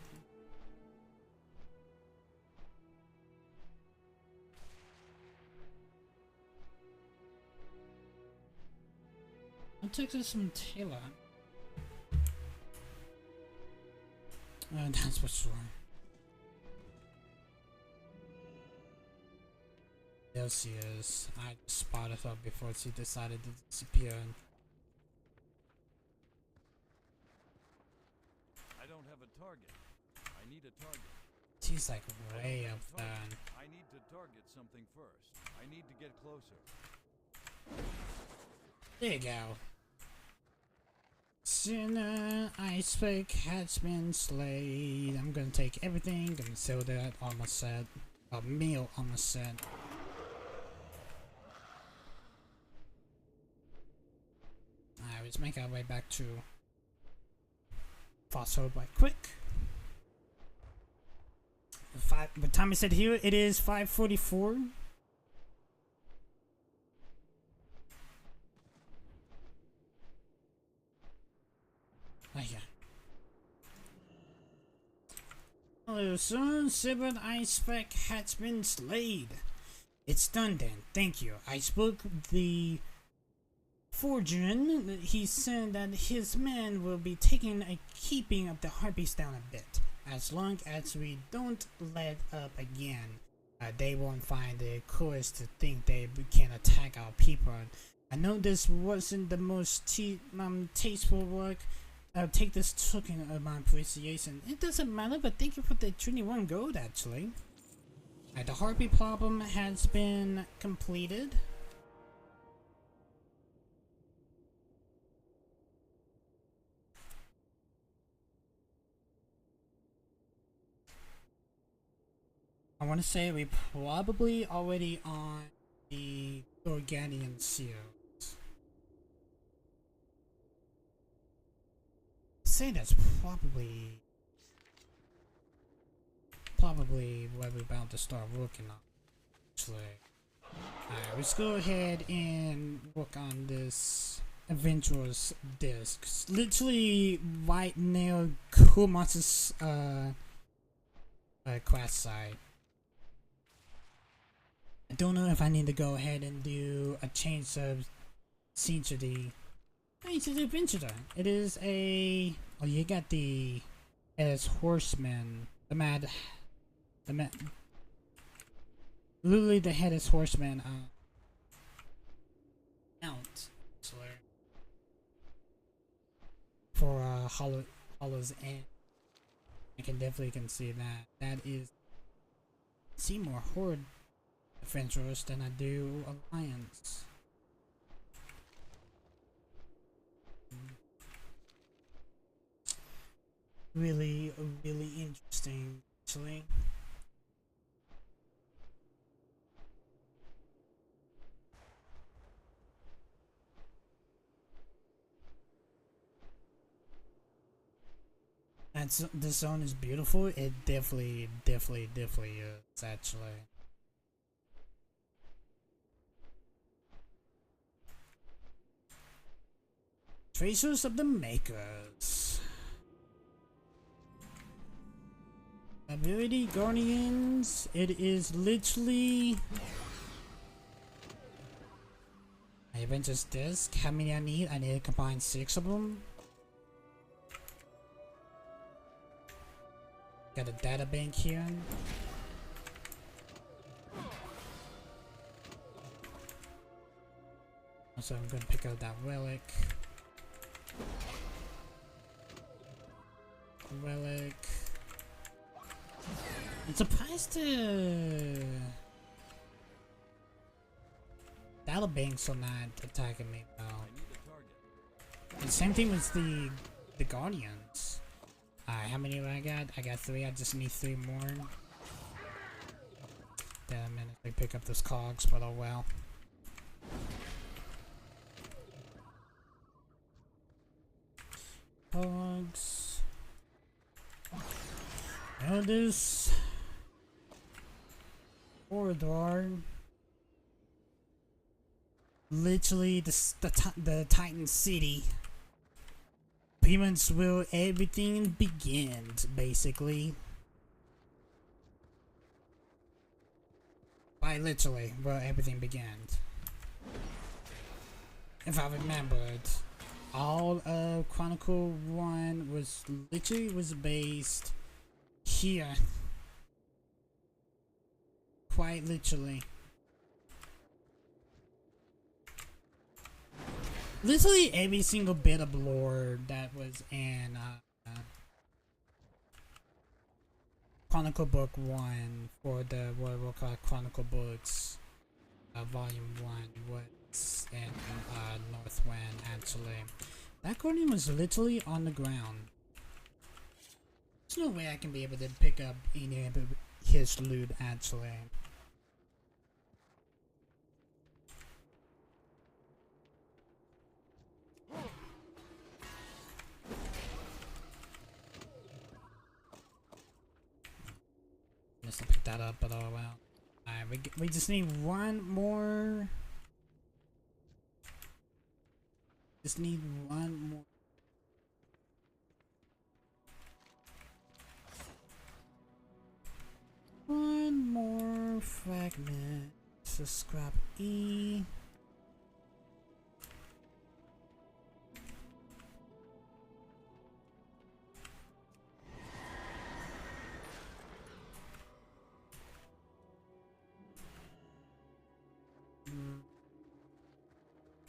I'll take this from Taylor. That's for sure. There she is. I spotted her before she decided to disappear. I don't have a target. I need a target. She's like way up there. I need to target something first. I need to get closer. There you go. Sinner, icepick has been slayed. I'm gonna take everything, gonna sell that on my set. A meal on my set. Alright, let's make our way back to Fossil right quick. What time is it here? It is 5:44. Oh yeah. Hello, sir. Severed icepick has been slayed. It's done then. Thank you. I spoke with the forgeon. He said that his men will be taking a keeping of the harpies down a bit. As long as we don't let up again, they won't find the courage to think they can attack our people. I know this wasn't the most tasteful work. I'll take this token of my appreciation. It doesn't matter, but thank you for the 21 gold actually. The Harpy problem has been completed. I want to say we probably already on the Norgannon seals. Say that's probably what we're about to start working on. Actually, alright, let's go ahead and work on this Adventurer's disc. Literally right near Kumas's quest site. I don't know if I need to go ahead and do a change of scenery. It's an adventure. It is a. Oh, you got the. As horseman. Literally, the head is horseman. Out. For Hollow's End. I can definitely see that. That is. See more horde adventurers than I do alliance. Really interesting actually. The zone is beautiful. It definitely is actually. Tracers of the Makers. Ability Guardians. It is literally. My Avengers Disc. How many I need? I need to combine 6 of them. Got a data bank here. So I'm gonna pick up that relic. I'm surprised data banks are not attacking me though. The same thing with the Guardians. Alright, how many do I got? I got 3. I just need 3 more. Then a minute we pick up those cogs, but oh well. Cogs. Now this corridor. Literally the Titan City. Pretty much where everything begins, basically. By literally where everything began. If I remembered, all of Chronicle 1 was literally based here. Quite literally. Literally every single bit of lore that was in Chronicle Book 1 for the Warcraft Chronicle Books Volume 1 was in Northwind actually. That guardian was literally on the ground. There's no way I can be able to pick up any of his loot, actually. Just to pick that up, but oh well. Alright, we just need one more. Just need one more. One more fragment. So scrap E.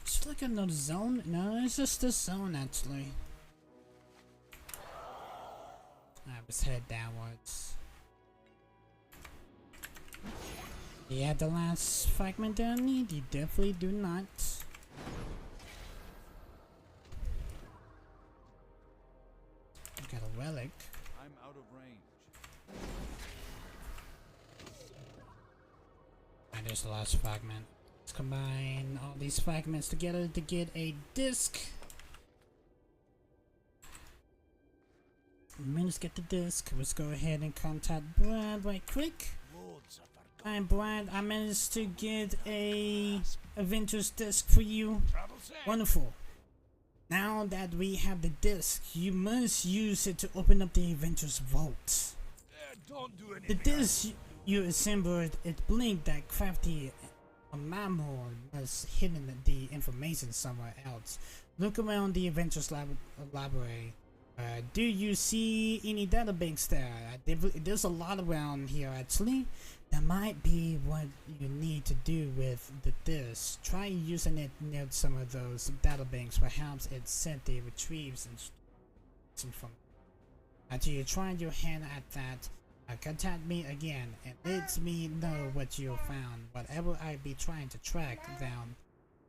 It's like another zone. No, it's just this zone actually. Alright, let's head downwards. Yeah, the last fragment that I need, you definitely do not. I got a relic. I'm out of range. And there's the last fragment. Let's combine all these fragments together to get a disc. Let's get the disc. Let's go ahead and contact Brad right quick. Loads of I'm Brad. I managed to get a Avengers disc for you. travel set. Wonderful. Now that we have the disc, you must use it to open up the Avengers vault. Don't do The anything. disc you assembled, it blinked that crafty mammal was hidden the information somewhere else. Look around the Avengers library. Do you see any databanks there? There's a lot around here actually. That might be what you need to do with the disc. Try using it near some of those databanks. Perhaps it's sent the retrieves and from. After you try your hand at that, contact me again and let me know what you found. Whatever I be trying to track down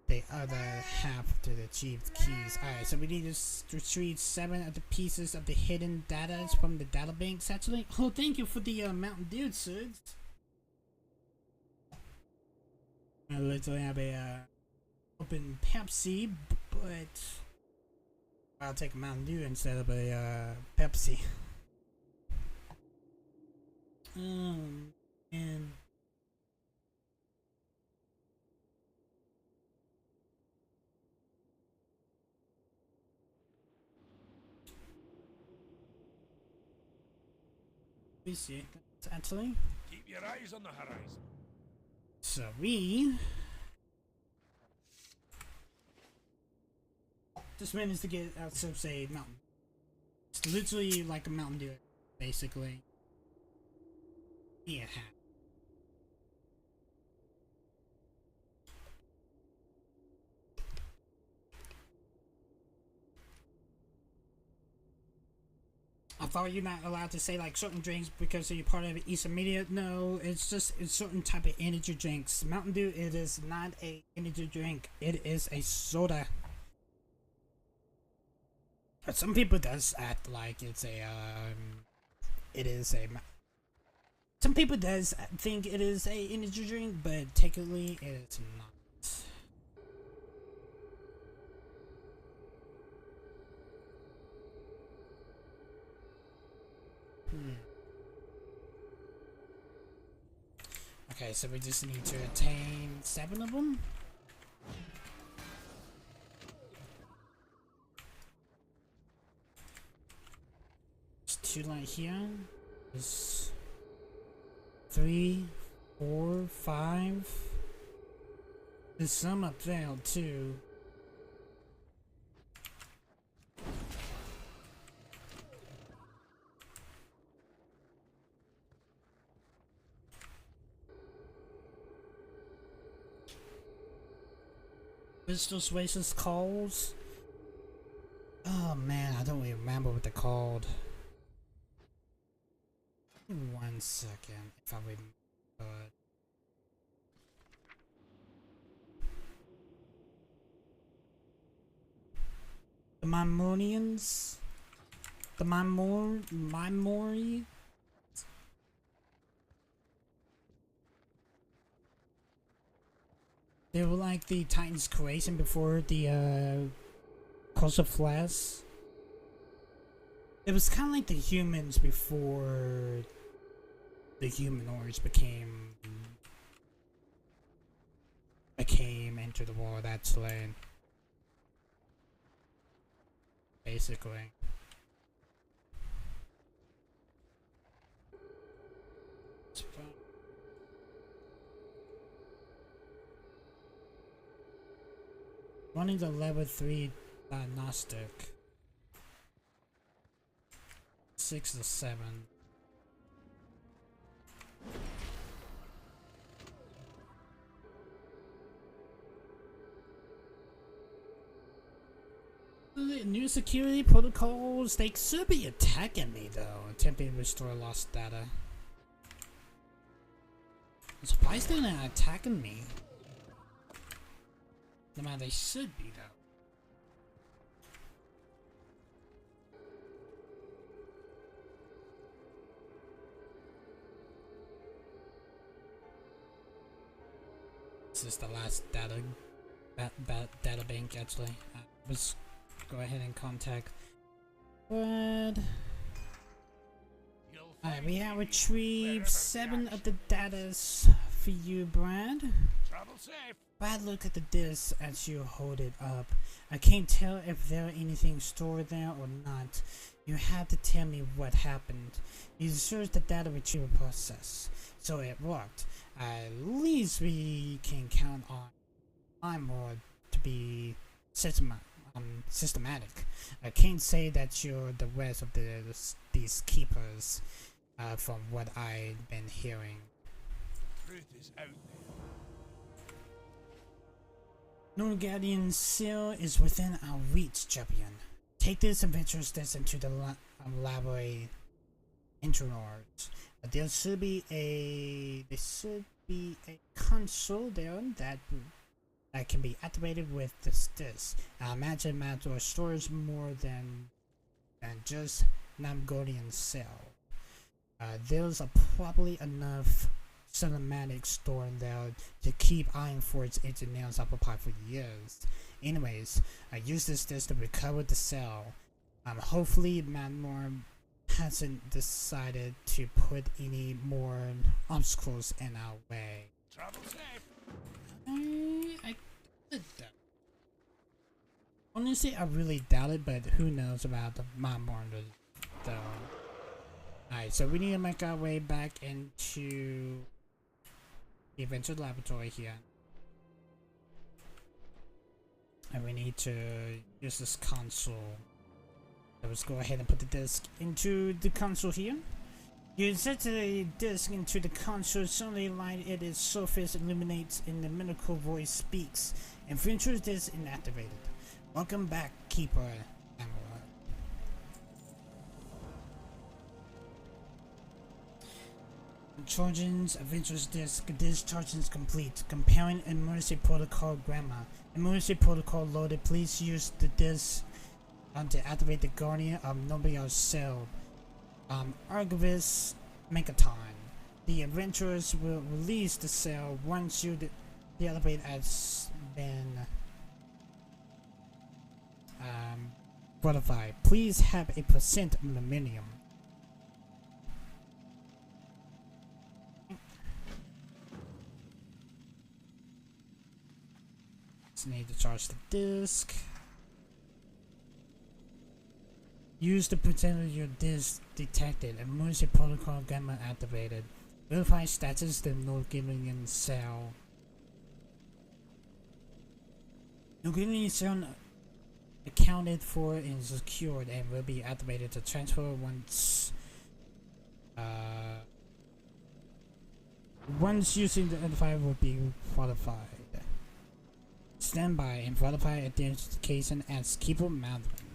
the other half to the achieved keys. Alright, so we need to retrieve 7 of the pieces of the hidden data from the databanks actually. Oh, thank you for the Mountain Dew, Suds. I literally have a open Pepsi, but I'll take a Mountain Dew instead of a Pepsi. And we see actually. Keep your eyes on the horizon. So we just managed to get ourselves a mountain. It's literally like a Mountain Dew, basically. Yeah. I thought you're not allowed to say like certain drinks because you're part of Eastern Media. No, it's certain type of energy drinks. Mountain Dew, it is not a energy drink. It is a soda. But some people does act like it's a it is a. Some people does think it is a energy drink, but technically it is not. Okay, so we just need to attain 7 of them. There's 2 right here. There's 3, 4, 5. There's some up there too. Crystal Races calls. Oh man, I don't even remember what they're called. 1 second, if I remember. The Mimorians? The Mimori? They were like the Titans creation before the Course of Flash. It was kind of like the humans before the humanoids became into the world, actually. Basically. It's fun. Running the level 3 diagnostic. 6 to 7. New security protocols. They should be attacking me though, attempting to restore lost data. I'm surprised they're not attacking me. No matter, they should be though. This is the last data bank actually. Let's go ahead and contact Brad. Alright, we have retrieved 7 of the datas for you, Brad. Travel safe. Brad, look at the disc as you hold it up. I can't tell if there anything stored there or not. You have to tell me what happened. It ensures the data retrieval process. So it worked. At least we can count on more to be systematic. I can't say that you're the rest of these keepers, from what I've been hearing. Truth is out there. Norgannon seal is within our reach, champion. Take this adventurous disc into the laboratory interwards. There should be a console there that can be activated with this disc. I imagine Matador stores more than just Norgannon cell. There's probably enough cinematic stored there to keep Ironforge engineers occupied for years. Anyways, I use this disc to recover the cell. Hopefully Matador hasn't decided to put any more obstacles in our way. Travel safe. I did that. Honestly, I really doubt it, but who knows about the Mimorians though. Alright, so we need to make our way back into the Adventure Laboratory here. And we need to use this console. So let's go ahead and put the disc into the console here. You insert the disc into the console, suddenly light at its surface illuminates and the medical voice speaks. Adventure disc inactivated. Welcome back, Keeper. Trojans, Adventurous Disc, discharging complete. Comparing Emergency Protocol Grammar. Emergency Protocol loaded. Please use the disc to activate the Guardian of Nobia's cell. Archivist Megaton. The adventurers will release the cell once the elevator has been fortified. Please have a % aluminium. Need to charge the disc. Use the percentage of your disc detected. Emergency protocol gamma activated. Verify status the Norgannon cell. Norgannon cell accounted for and secured and will be activated to transfer once using the identifier will be fortified. Stand by and verify identification as Keeper Mandarin.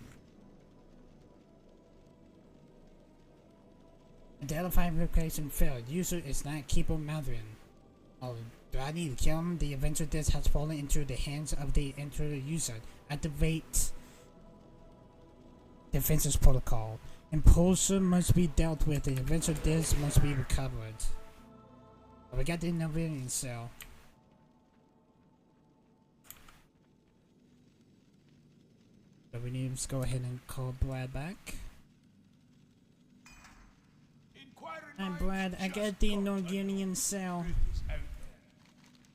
Identify verification failed. User is not Keeper Mandarin. Oh, do I need to kill him? The adventure disc has fallen into the hands of the intruder user. Activate Defenses protocol. Impulsor must be dealt with. The adventure disc must be recovered. Oh, we got the Norgannon cell. So we need to go ahead and call Brad back. Hi Brad, I got the Norgannon cell.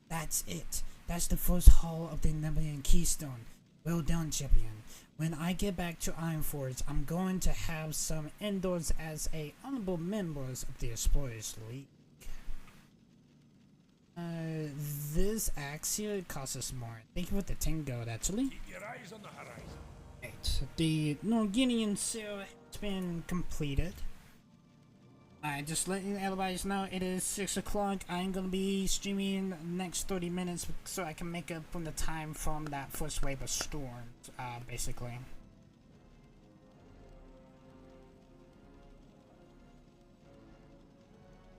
That's it. That's the first haul of the Norgannon Keystone. Well done, champion. When I get back to Ironforge, I'm going to have some indoors as a honorable members of the Explorers League. This axe here costs us more. Thank you for the 10 gold, actually. Keep your eyes on the horizon. Right, the Norgannon cell has been completed. Alright, just letting everybody know it is 6 o'clock. I'm gonna be streaming the next 30 minutes so I can make up from the time from that first wave of storms, basically.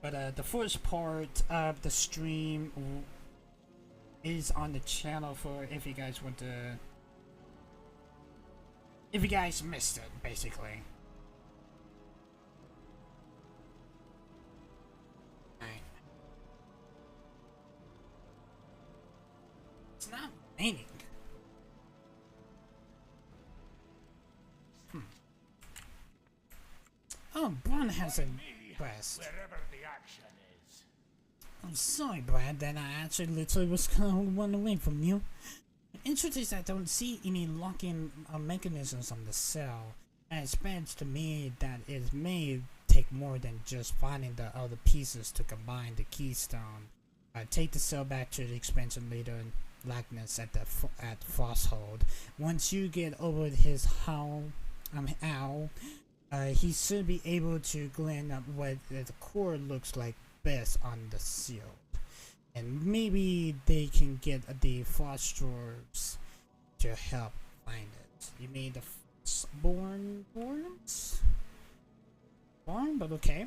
But the first part of the stream is on the channel for if you guys want to... If you guys missed it, basically. It's not raining. Oh, Brun has a quest. Wherever the action is. I'm sorry, Brad, that I actually literally was gonna run away from you. Interesting is I don't see any locking mechanisms on the cell. And it spreads to me that it may take more than just finding the other pieces to combine the keystone. Take the cell back to the expansion leader Lagnus at Frosthold. Once you get over his owl, he should be able to glean up what the core looks like best on the seal. And maybe they can get the Frostdwarves to help find it. You mean the Borns? Born, but okay.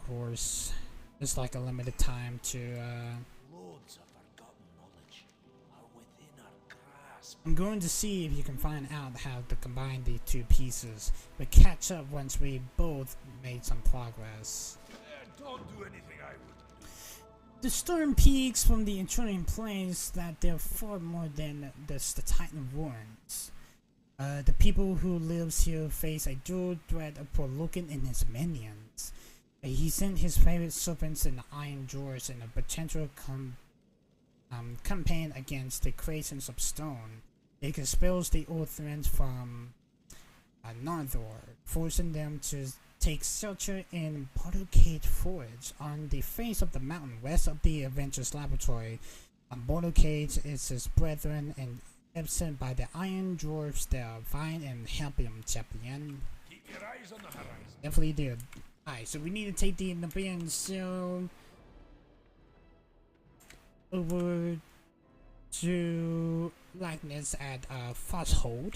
Of course, it's like a limited time to Loads of forgotten knowledge are within our grasp. I'm going to see if you can find out how to combine the two pieces, but catch up once we both made some progress. Don't do anything I would. The storm peaks from the intruding plains that they're far more than just the Titan ruins. The people who lives here face a dual threat for looking in his minions. He sent his favorite serpents and the iron drawers in a potential campaign against the creations of stone. It expels the Orthrans from Northor, forcing them to take shelter in Bartocade Forge on the face of the mountain west of the Avengers Laboratory. Bartocade is his brethren and absent by the iron dwarfs that find and help him, champion. Keep your eyes on the horizon. Definitely did. Alright, so we need to take the Norgannon cell over to Lagnus at Frosthold.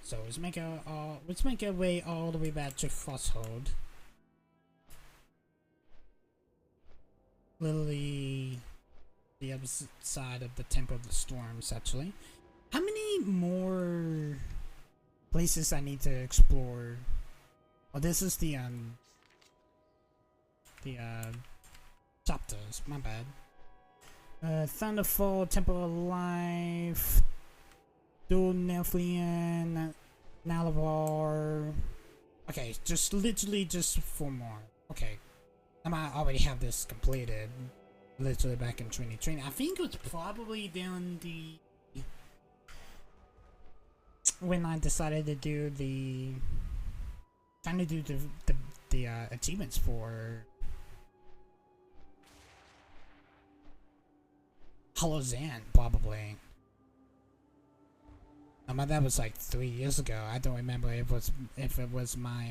So let's make our way all the way back to Frosthold. Literally the other side of the Temple of the Storms, actually. How many more places I need to explore? Oh, this is the chapters, my bad. Thunderfall, Temple of Life, Dual Nephian, Nalavar. Okay, just literally just 4 more. Okay, I might already have this completed. Literally back in 2020. I think it was probably down the when I decided to do the trying to do the achievements for Hollow Zan, probably. That was like 3 years ago. I don't remember if it was my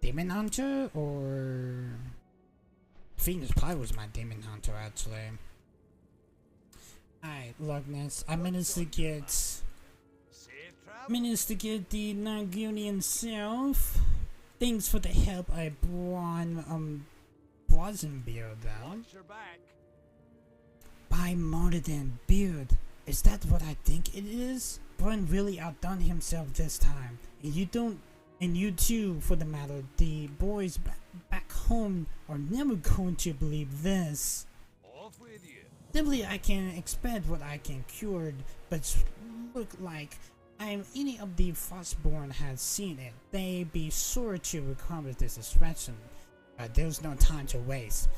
Demon Hunter or I think it probably was my Demon Hunter actually. Alright, Lagnus, I managed to get the Norgannon self. Thanks for the help I brought frozen beard though. Watch your back. By Martin Beard. Is that what I think it is? Brian really outdone himself this time. And you too, for the matter. The boys back home are never going to believe this. Off with you. Simply I can expect what I can cure, but look like any of the Frostborn has seen it. They be sure to recover this expression. There's no time to waste.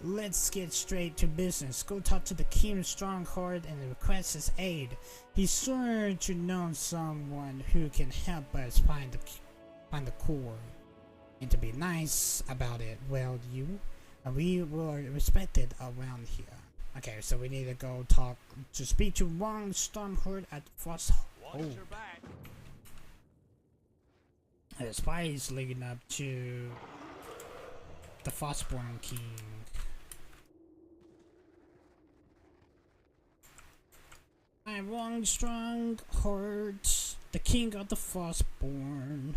Let's get straight to business. Go talk to the King of Strongheart and request his aid. He's sure to know someone who can help us find the core. And to be nice about it, well, we were respected around here. Okay, so we need to go talk to speak to one Stormheart at Frost. Watch your back. The spies leading up to the Frostborn King. I wrong strong heart, the king of the Frostborn.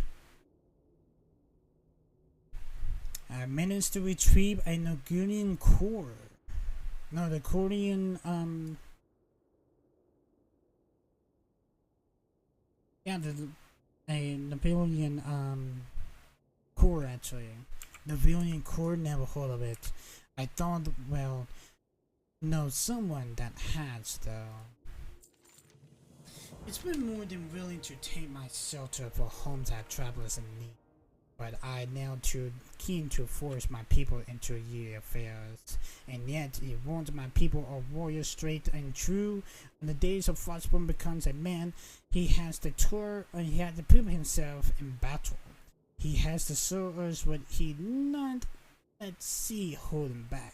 I managed to retrieve a Norgannon core. No, the Norgannon, yeah, a Napoleon, core actually. Napoleon core, never heard of it. I thought, well, know someone that has though. It's been more than willing to take my shelter for homes that travelers in need. But I now too keen to force my people into your affairs, and yet it wants my people are warriors straight and true. In the days of Frostborn becomes a man, he has to prove himself in battle. He has to show us what he not at sea holding back.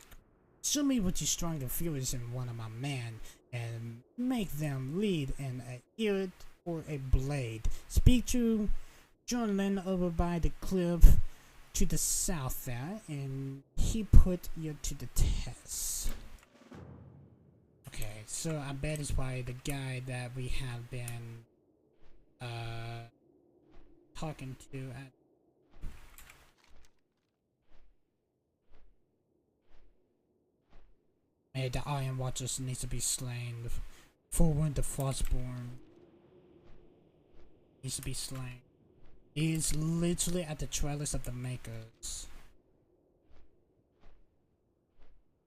Show me what you strong and furious in one of my men, and make them lead in a ear or a blade. Speak to John Lynn over by the cliff to the south there, and he put you to the test. Okay, so I bet it's probably the guy that we have been talking to at the Iron Watchers needs to be slain. Forward the Frostborn needs to be slain. He is literally at the trailers of the makers.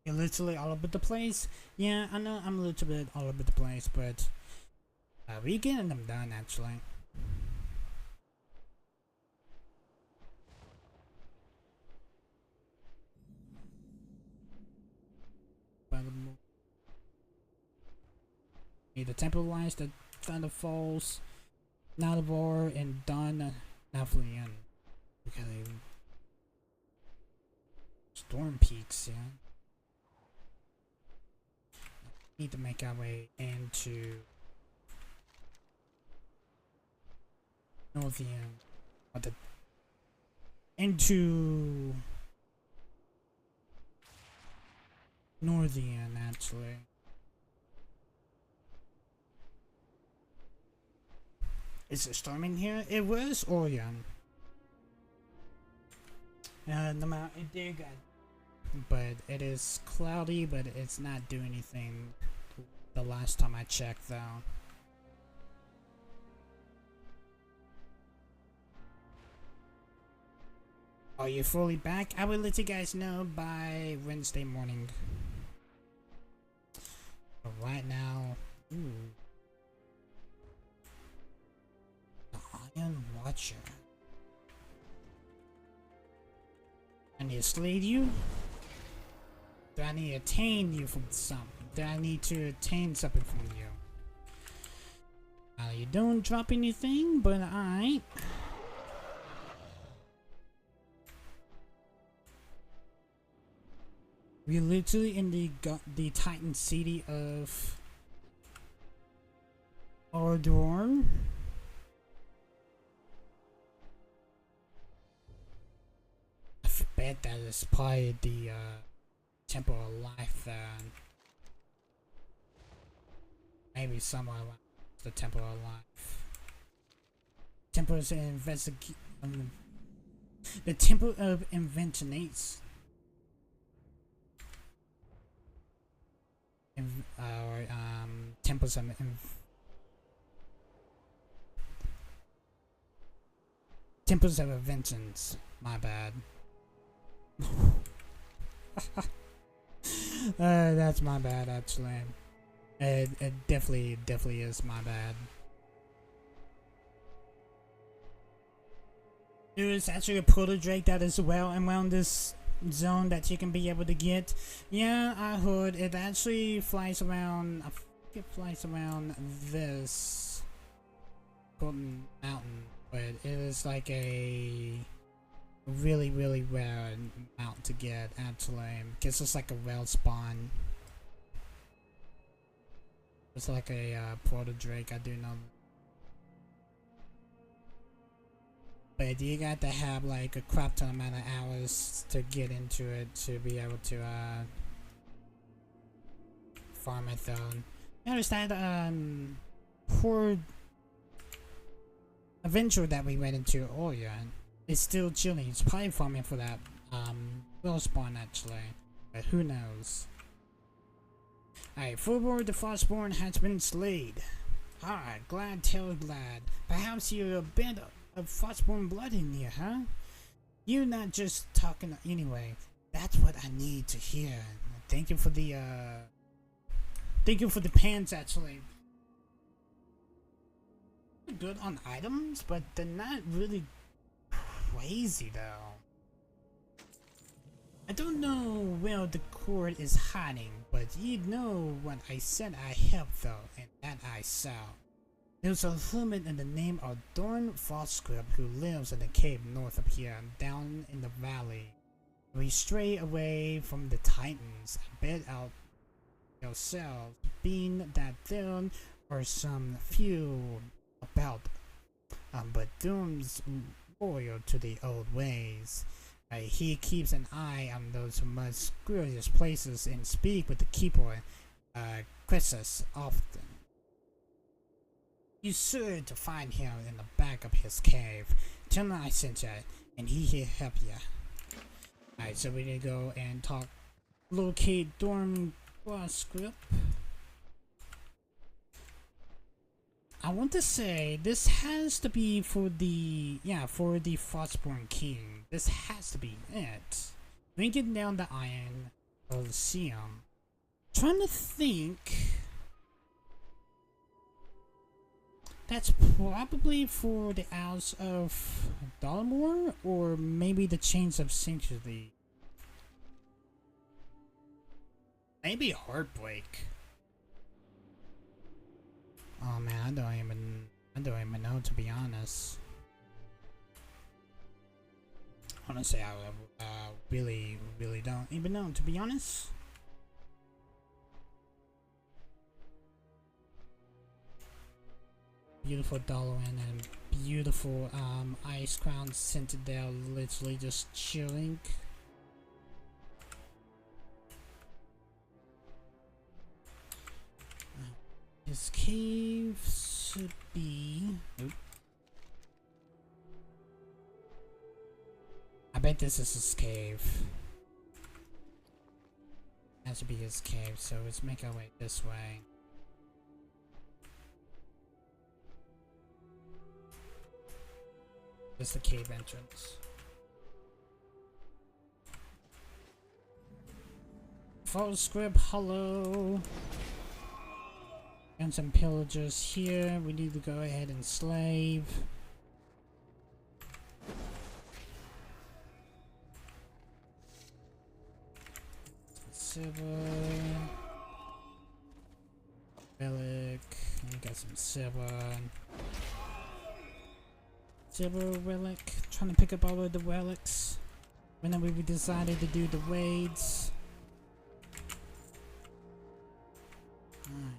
You're literally all over the place. Yeah, I know I'm a little bit all over the place, but we getting them done actually. The Temple Rise, the Thunder Falls, Nalvar, and Don Navlian. Okay, Storm Peaks, yeah. Need to make our way into Northian, into Northian actually. Is it storming here? It was Orion. The mountain did get, but it is cloudy, but it's not doing anything the last time I checked though. Are you fully back? I will let you guys know by Wednesday morning. But right now, ooh. Iron Watcher. I need to slay you? Do I need to attain you from something? Do I need to attain something from you? You don't drop anything, but I... We're literally in the Titan city of Ardorn. I bet that is probably the Temple of Life then. Maybe somewhere around the Temple of Life. Temples investigate. The Temple of Inventionates. temples of temples of vengeance. My bad. That's my bad actually. It definitely is my bad. There's actually a proto drake that is well around this zone that you can be able to get. Yeah, I heard it actually flies around. I think it flies around this golden mountain, but it is like a really rare mount to get actually, because it's like a whale spawn. It's like a proto drake, I do know. But you got to have like a crap ton amount of hours to get into it to be able to farm it though. I understand poor adventure that we went into earlier is still chilling. It's probably farming for that will spawn actually. But who knows? Alright, forward, the Frostborn has been slayed. Alright, glad tell glad. Perhaps you're a bit of Frostborn blood in here, huh? You're not just talking anyway. That's what I need to hear. Thank you for the pants actually. Good on items, but they're not really crazy though. I don't know where the cord is hiding, but you know what I said I helped though, and that I saw. There's a hermit in the name of Dorn Frostgrip who lives in a cave north of here, down in the valley. We stray away from the Titans, bet out yourselves, being that there are some few about, but Doom's loyal to the old ways. He keeps an eye on those mysterious places and speak with the keeper, Chrysus, often. You sure to find him in the back of his cave. Tell him I sent you, and he'll help you. Alright, so we need to go and talk. Locate Dorm script. I want to say this has to be for the Frostborn King. This has to be it. Bringing down the Iron Coliseum. Trying to think. That's probably for the Isles of Dolmore, or maybe the Chains of Sanctity. Maybe Heartbreak. Oh man, I don't even know, to be honest. Honestly, I really don't even know, to be honest. Beautiful Doloran and beautiful Ice Crown Citadel, literally just chilling. His cave should be. Nope. I bet this is his cave. Has to be his cave, so let's make our way this way. This is the cave entrance. False script, hello. And some pillagers here. We need to go ahead and slave. Silver. Relic. We got some silver. Silver relic. Trying to pick up all of the relics. Whenever we decided to do the raids. Alright.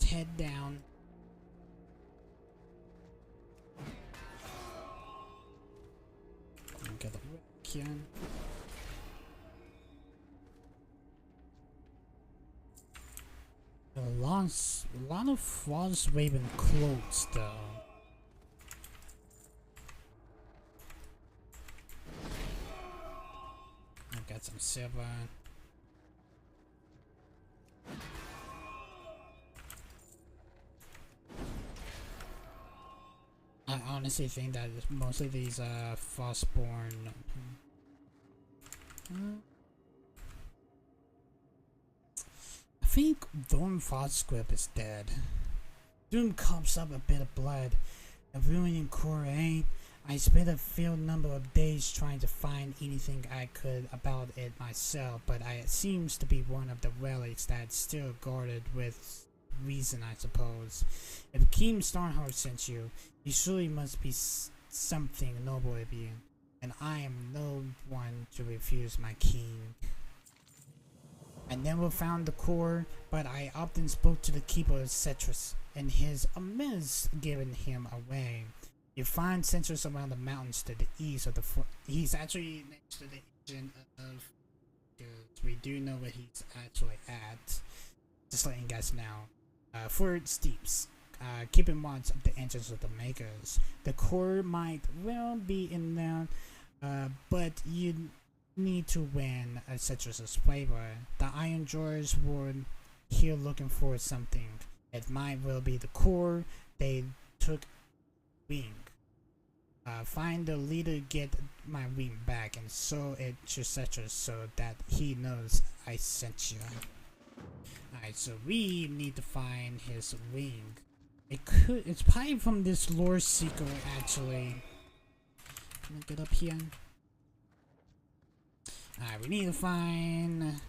Head down. Get the relic here. A lot of Frost Raven clothes though. I've got some silver. I honestly think that most of these Frostborn. I think Thorn Frostsquip is dead. Doom coughs up a bit of blood. A ruining core, eh? I spent a fair number of days trying to find anything I could about it myself, but it seems to be one of the relics that's still guarded with reason, I suppose. If King Starheart sent you, he surely must be something noble of you, and I am no one to refuse my king. I never found the core, but I often spoke to the keeper of Cetrus, and his amiss given him away. You find Cetrus around the mountains to the east of the he's actually next to the engine of, because we do know where he's actually at. Just letting you guys know. Fort Steeps. Keep in watch of the entrance of the makers. The core might well be in there, but you need to win a Citrus's flavor. The Iron Drawers were here looking for something. It might well be the core they took wing. Find the leader, get my wing back, and show it to Citrus so that he knows I sent you. Alright, so we need to find his wing. It's probably from this lore seeker, actually. Can I get up here? Alright, we need to find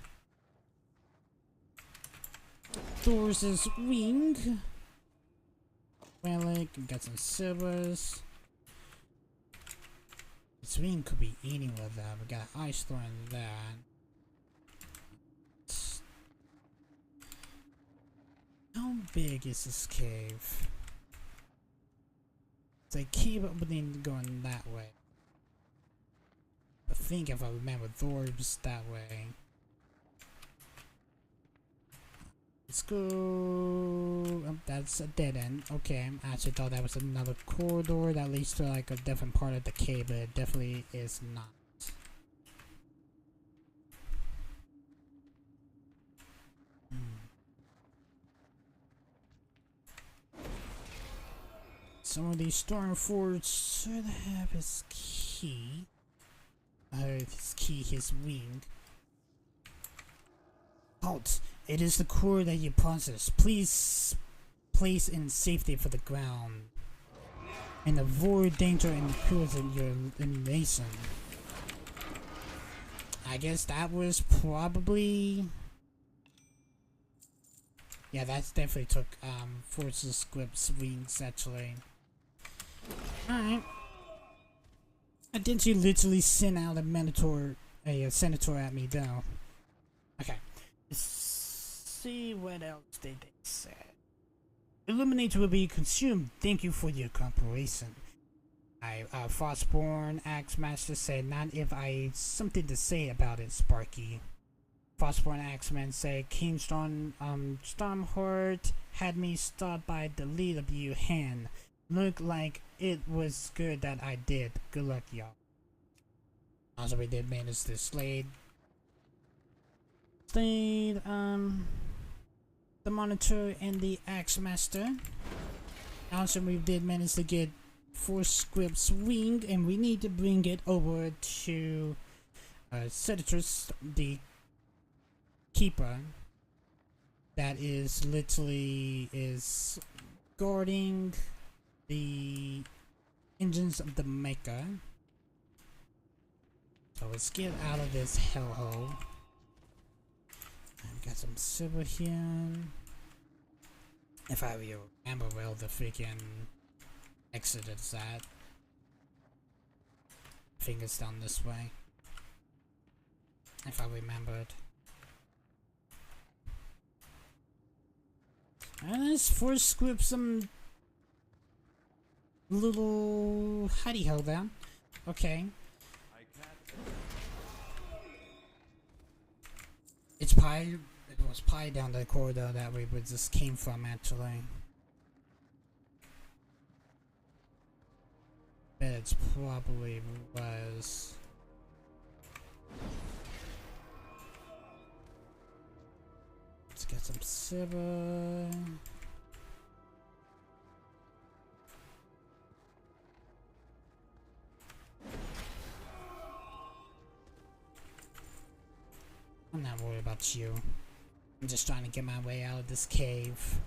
Thor's wing. Relic, got some silvers. This wing could be anywhere though. We got an ice thorn there. How big is this cave? It's a cave opening going that way. I think if I remember, Thor's that way. Let's go. Oh, that's a dead end. Okay, I actually thought that was another corridor that leads to like a different part of the cave, but it definitely is not. Some of these storm forts should have his key. His wing. Halt! It is the core that you possess. Please place in safety for the ground. And avoid danger in the pillars of your nation. I guess that was probably... Yeah, that's definitely took Force's Squib's wings, actually. Alright. I didn't you literally send out a senator at me though? Okay. Let's see what else they said. Illuminate will be consumed. Thank you for your cooperation. Frostborn Axemaster said, not if I something to say about it, Sparky. Frostborn Axeman said, King Stormheart had me stop by the lead of you hand. Looked like it was good that I did. Good luck, y'all. Also, we did manage the Slade, the Monitor, and the Axemaster. Also, we did manage to get Squib's wing, and we need to bring it over to Citrus, the Keeper. That is literally guarding the engines of the Maker. So let's get out of this hellhole. I've got some silver here. If I remember well, the freaking exit is at. I think it's down this way. If I remembered. And let's first squib some little hidey hole down. Okay. It was probably down the corridor that we just came from, actually. Bet it's probably was. Let's get some silver. got you. I'm just trying to get my way out of this cave.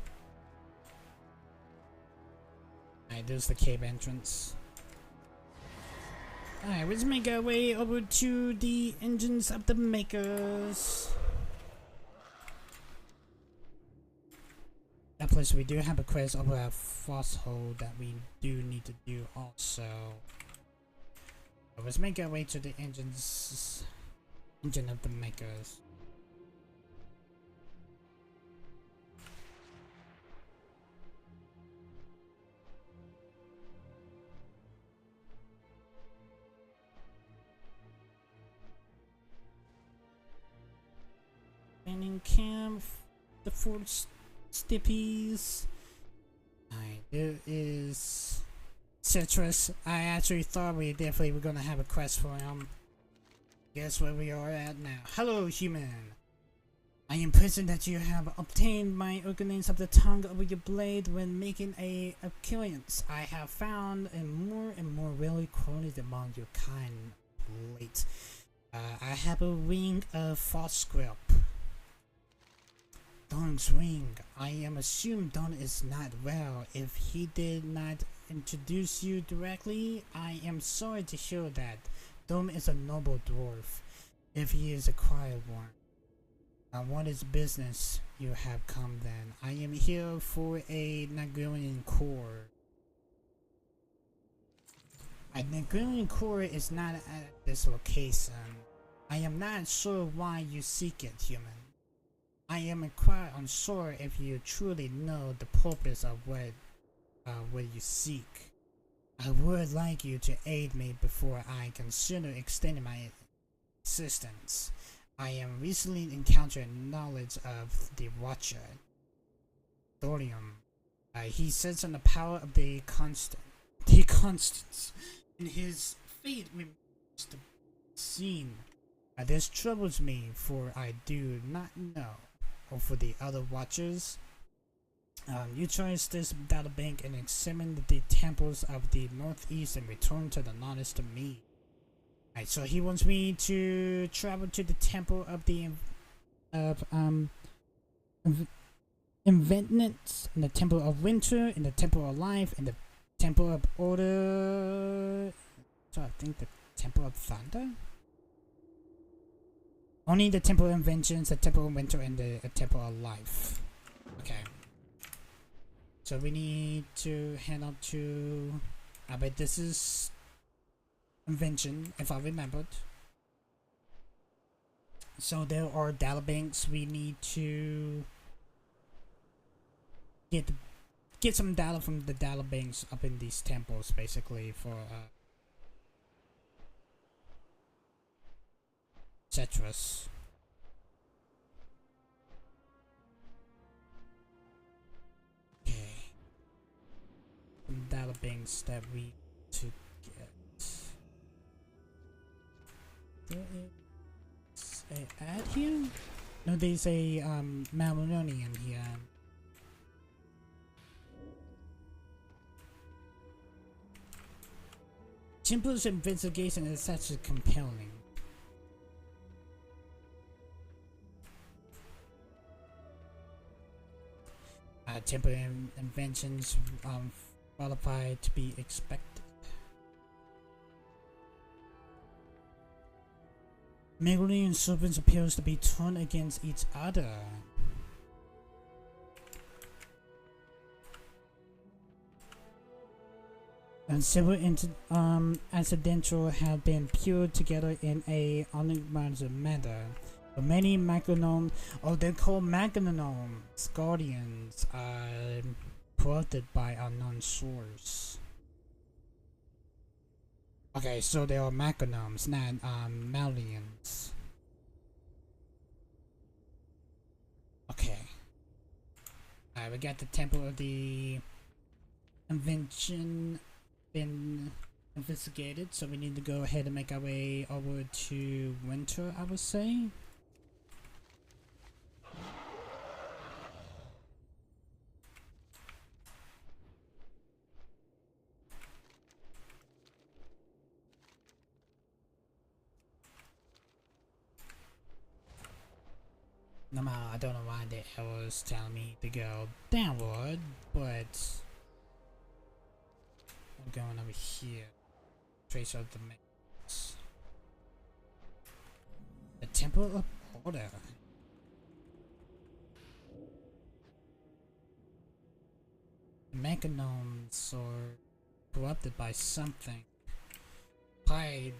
Alright, there's the cave entrance. Alright, let's make our way over to the engines of the makers. That place, we do have a quest over at Frosthold that we do need to do also. So let's make our way to the engine of the makers. Standing camp, the Fort Stippies. Alright, there is Citrus. I actually thought we definitely were gonna have a quest for him. Guess where we are at now. Hello, human. I am present that you have obtained my organs of the tongue over your blade when making a occurrence. I have found and more rarely quoted among your kind late. I have a ring of false grip. Don's ring. I am assumed Don is not well. If he did not introduce you directly, I am sorry to hear that. Don is a noble dwarf, if he is a quiet one. What is business you have come then? I am here for a Norgannon core. A Norgannon core is not at this location. I am not sure why you seek it, human. I am quite unsure if you truly know the purpose of what you seek. I would like you to aid me before I consider extending my assistance. I am recently encountered knowledge of the Watcher, Thorium. He sits on the power of the Constants, and his fate remains to be seen. This troubles me, for I do not know. Or for the other Watchers, you trace this data bank and examine the temples of the northeast and return to the knowledge to me. Alright, so he wants me to travel to the temple of the Inventness, and the temple of winter, and the temple of life, and the temple of order. So I think the temple of thunder. Only the Temple of Inventions, the Temple of Winter, and the Temple of Life. Okay. So we need to head up to... I bet this is... Invention, if I remembered. So there are data banks we need to... Get some data from the data banks up in these temples, basically, for... Citrus. Okay. Some data banks that we need to get. There is a ad here? No, there's a Malononian here. Temple's investigation is such a compelling. Temple inventions qualified to be expected. Megalian serpents appears to be turned against each other. And several accidental have been paired together in a unrecognized manner. But many Magnon, they're called Magnonomes, guardians, are corrupted by unknown source. Okay, so they are Magnonomes, not Malians. Okay. Alright, we got the Temple of the Invention been investigated, so we need to go ahead and make our way over to Winter, I would say. No matter, I don't know why the arrow is telling me to go downward, but I'm going over here. Trace out the maze. The Temple of Order. The Mechanomes are corrupted by something. By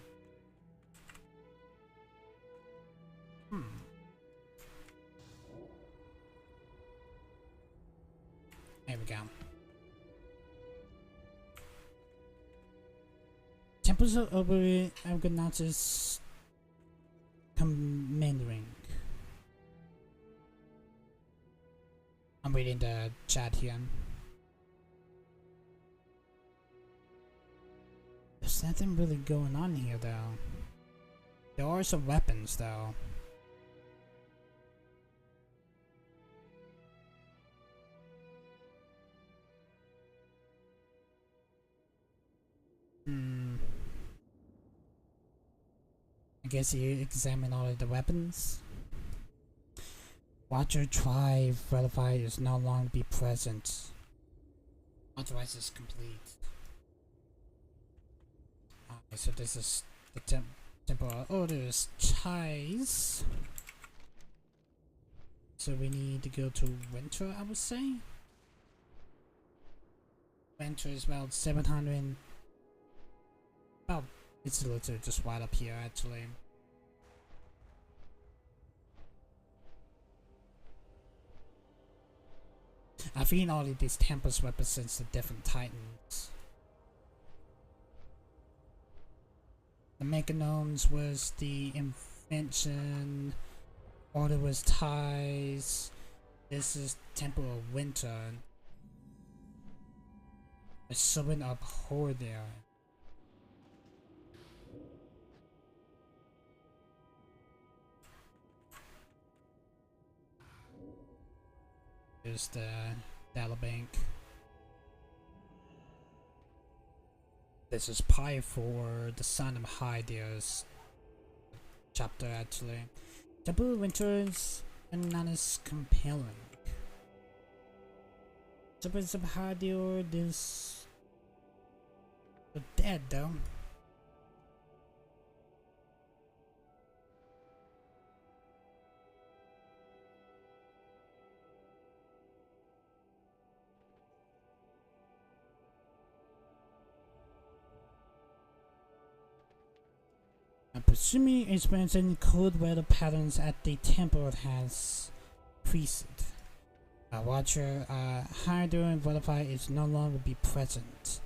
There we go. Temples of Argonauts commanding. I'm reading the chat here. There's nothing really going on here though. There are some weapons though. I guess you examine all of the weapons. Watcher try verify is no longer be present. Otherwise it's complete. Okay, so this is the Temple of Order's ties. So we need to go to Winter, I would say. Winter is about 700. Oh, it's literally just right up here actually. I think all of these temples represents the different titans. The Mechanomes was the invention. Order was ties. This is Temple of Winter. There's something up here there. Here's the data bank. This is pi for the Son of Hydea's chapter actually. Temple of Winters and none is compelling. Temples of Hydeor this are dead though. I'm presuming experiencing cold weather patterns at the temple has increased. Watcher, Hyder and Verify is no longer be present.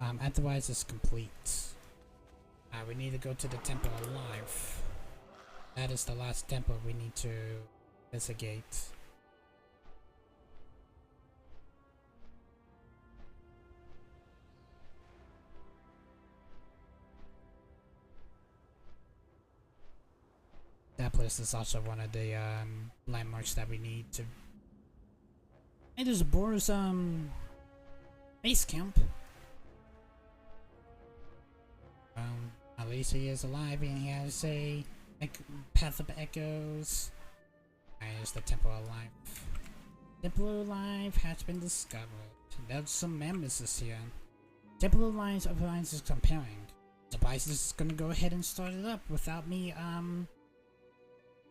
Otherwise it's complete. We need to go to the Temple alive. That is the last temple we need to investigate. That place is also one of the landmarks that we need to. It is Boar's base camp. At least he is alive and he has a path of echoes. There's the Temple of Life. Temple of Life has been discovered. There's some members here. Temple of Life appliance is comparing. Device is gonna go ahead and start it up without me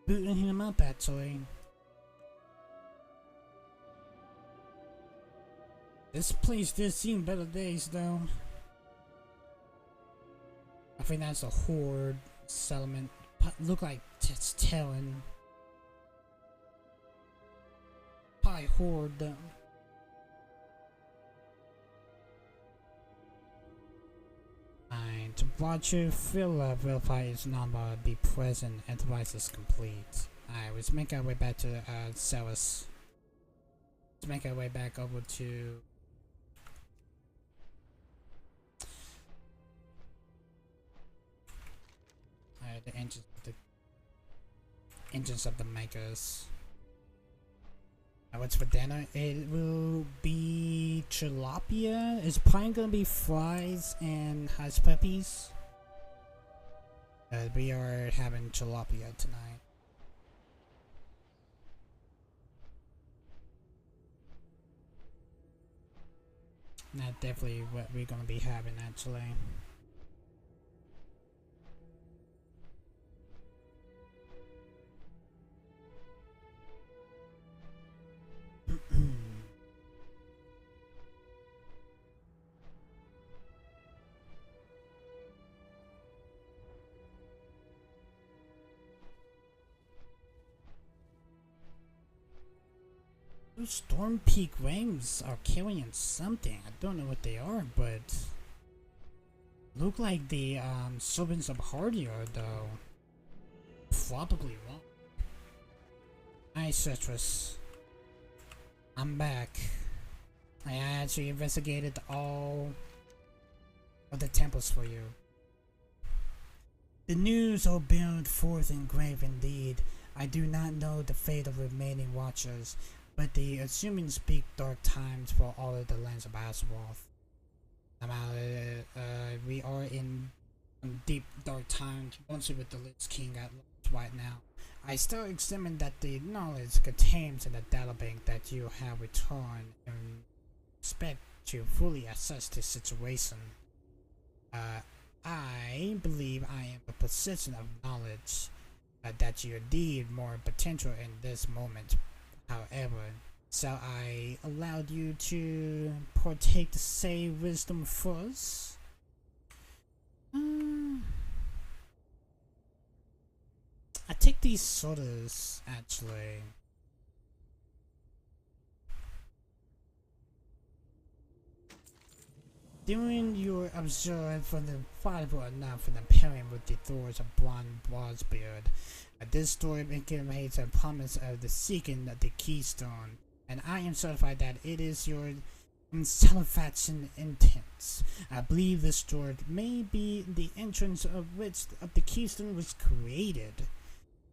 booting him up actually. This place did seem better days though. I think that's a horde settlement. Look like it's telling. Pie horde though. To Watcher Philip verify is number be present and device is complete. Alright, let's make our way back to Ceres. Let's make our way back over to the engines of the makers. What's for dinner? It will be tilapia. It's probably gonna be fries and hush puppies. We are having tilapia tonight. That's definitely what we're gonna be having actually. Those Storm Peak Rains are carrying something. I don't know what they are, but look like the servants of Hardy are though. Probably wrong. Hi, Citrus. I'm back. I actually investigated all of the temples for you. The news are billed forth in grave indeed. I do not know the fate of remaining watchers, but the assuming speak dark times for all of the lands of Azeroth. We are in deep dark times, mostly with the Lich King at large right now. I still examine that the knowledge contained in the databank that you have returned and expect to fully assess the situation. I believe I am a possession of knowledge that you indeed more potential in this moment. However, so I allowed you to partake the same wisdom first. I take these sodas actually. During your observe from the viable enough from the pairing with the Thors of Broadsbeard, this story indicates a promise of the seeking of the keystone, and I am certified that it is your satisfaction intents. I believe this story may be the entrance of which of the keystone was created.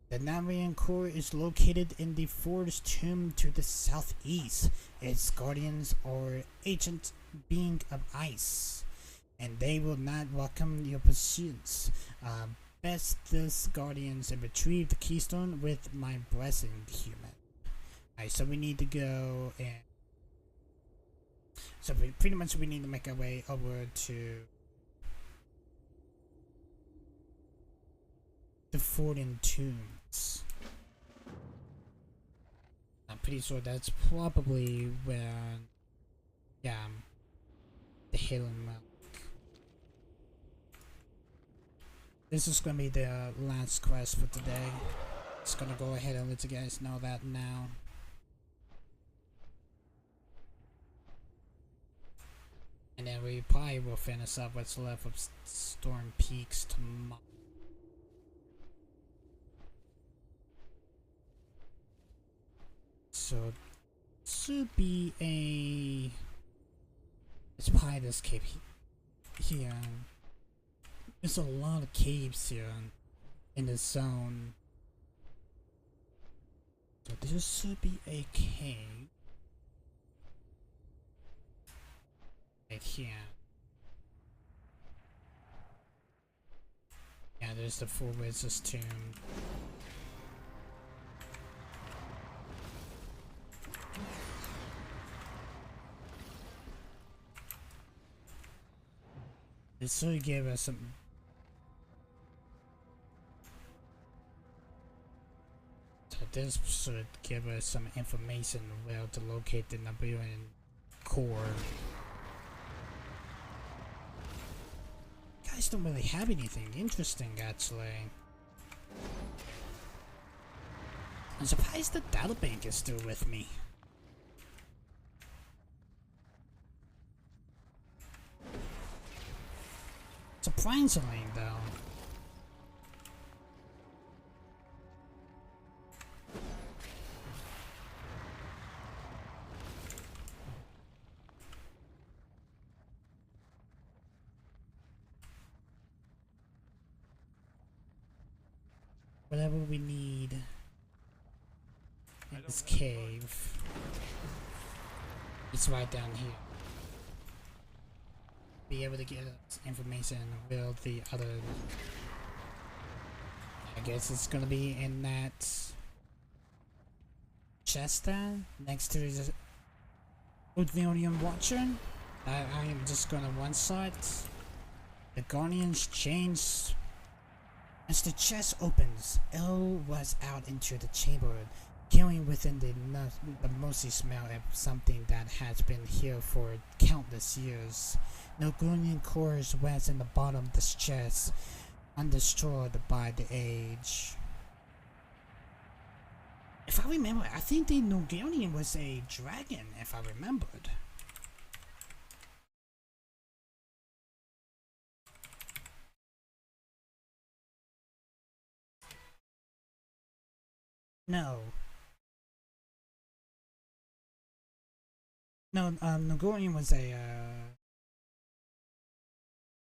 The Navarian core is located in the forest tomb to the southeast. Its guardians are ancient being of ice, and they will not welcome your pursuits. Best this guardians and retrieve the keystone with my blessing, human. Alright, so we need to go and so pretty much we need to make our way over to the Fortin Tombs. I'm pretty sure that's probably where, yeah, the Hidden Milk. This is gonna be the last quest for today. Just gonna go ahead and let you guys know that now. And then we probably will finish up what's left of Storm Peaks tomorrow. So, should be a... It's probably this cave here. There's a lot of caves here in the zone. So there should be a cave right here. Yeah, there's the Full Wizard's Tomb. This should give us some. So this should give us some information where to locate the Nabooian core. Guys don't really have anything interesting actually. I'm surprised the databank is still with me. Surprisingly, though. Whatever we need in this cave, it's right down here. Be able to get information with the other. I guess it's gonna be in that chest there next to the Udvilian Watcher. I am just gonna one shot. The Guardians change. As the chest opens, Elle was out into the chamber, carrying within the musty smell of something that has been here for countless years. Norgannon cores was in the bottom of this chest, undestroyed by the age. If I remember, I think the Norgannon was a dragon, if I remembered. No. No, Norgannon was a,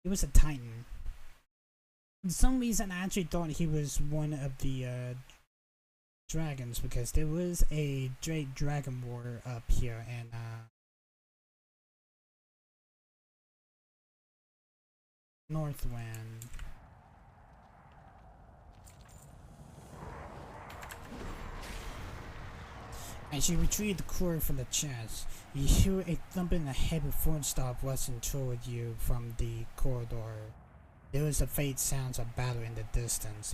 he was a titan. For some reason, I actually thought he was one of the, dragons, because there was a Drake Dragon War up here, and, Northwind. As you retrieve the core from the chest, you hear a thumping and a heavy footstep rushing toward you from the corridor. There is a faint sounds of battle in the distance.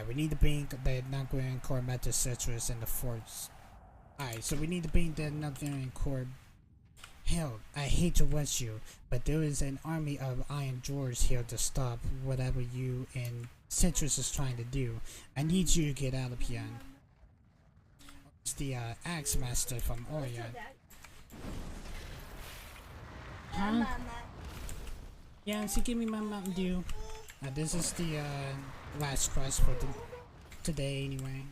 We need to bring the Norgannon core back to Citrus in the forts. So we need to bring the Norgannon core. Hell, I hate to rush you, but there is an army of Iron Dwarves here to stop whatever you and Citrus is trying to do. I need you to get out of here. It's the Axe Master from Orient. Huh? Yeah, so give me my Mountain Dew. This is the last quest for today anyway.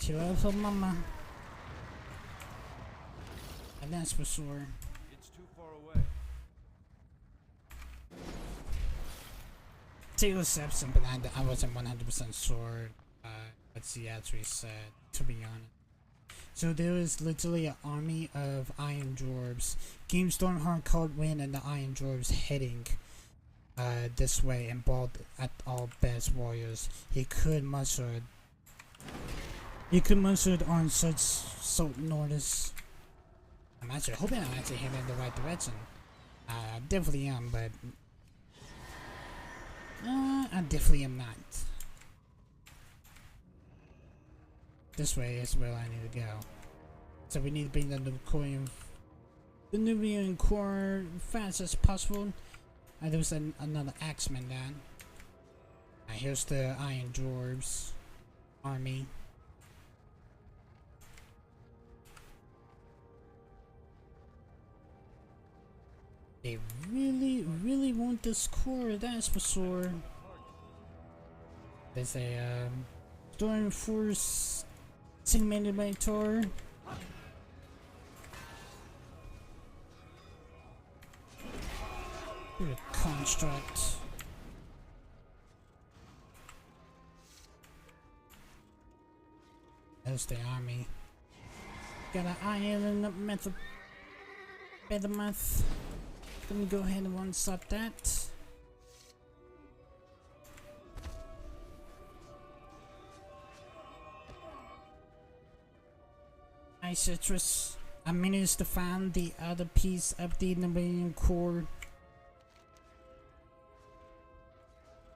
She loves her mama. And that's for sure. It's too far away. Taylor Sepson, but I wasn't 100% sure what she actually said, to be honest. So there is literally an army of Iron Dwarves. Game Stormheart called Wind and the Iron Dwarves heading this way, and bald at all best warriors. He could muster on such salt notice. I'm actually hoping I'm actually heading in the right direction. I definitely am, but I definitely am not. This way is where I need to go. So we need to bring the Nubian core fast as possible. There was another axeman down. Here's the Iron Dwarves army. They really want this core, that's for sure. There's a Storm Force Simulator. Construct. There's the army. Got an iron method. Better math. Let me go ahead and one stop that. Hi Citrus. I managed to find the other piece of the Norgannon core.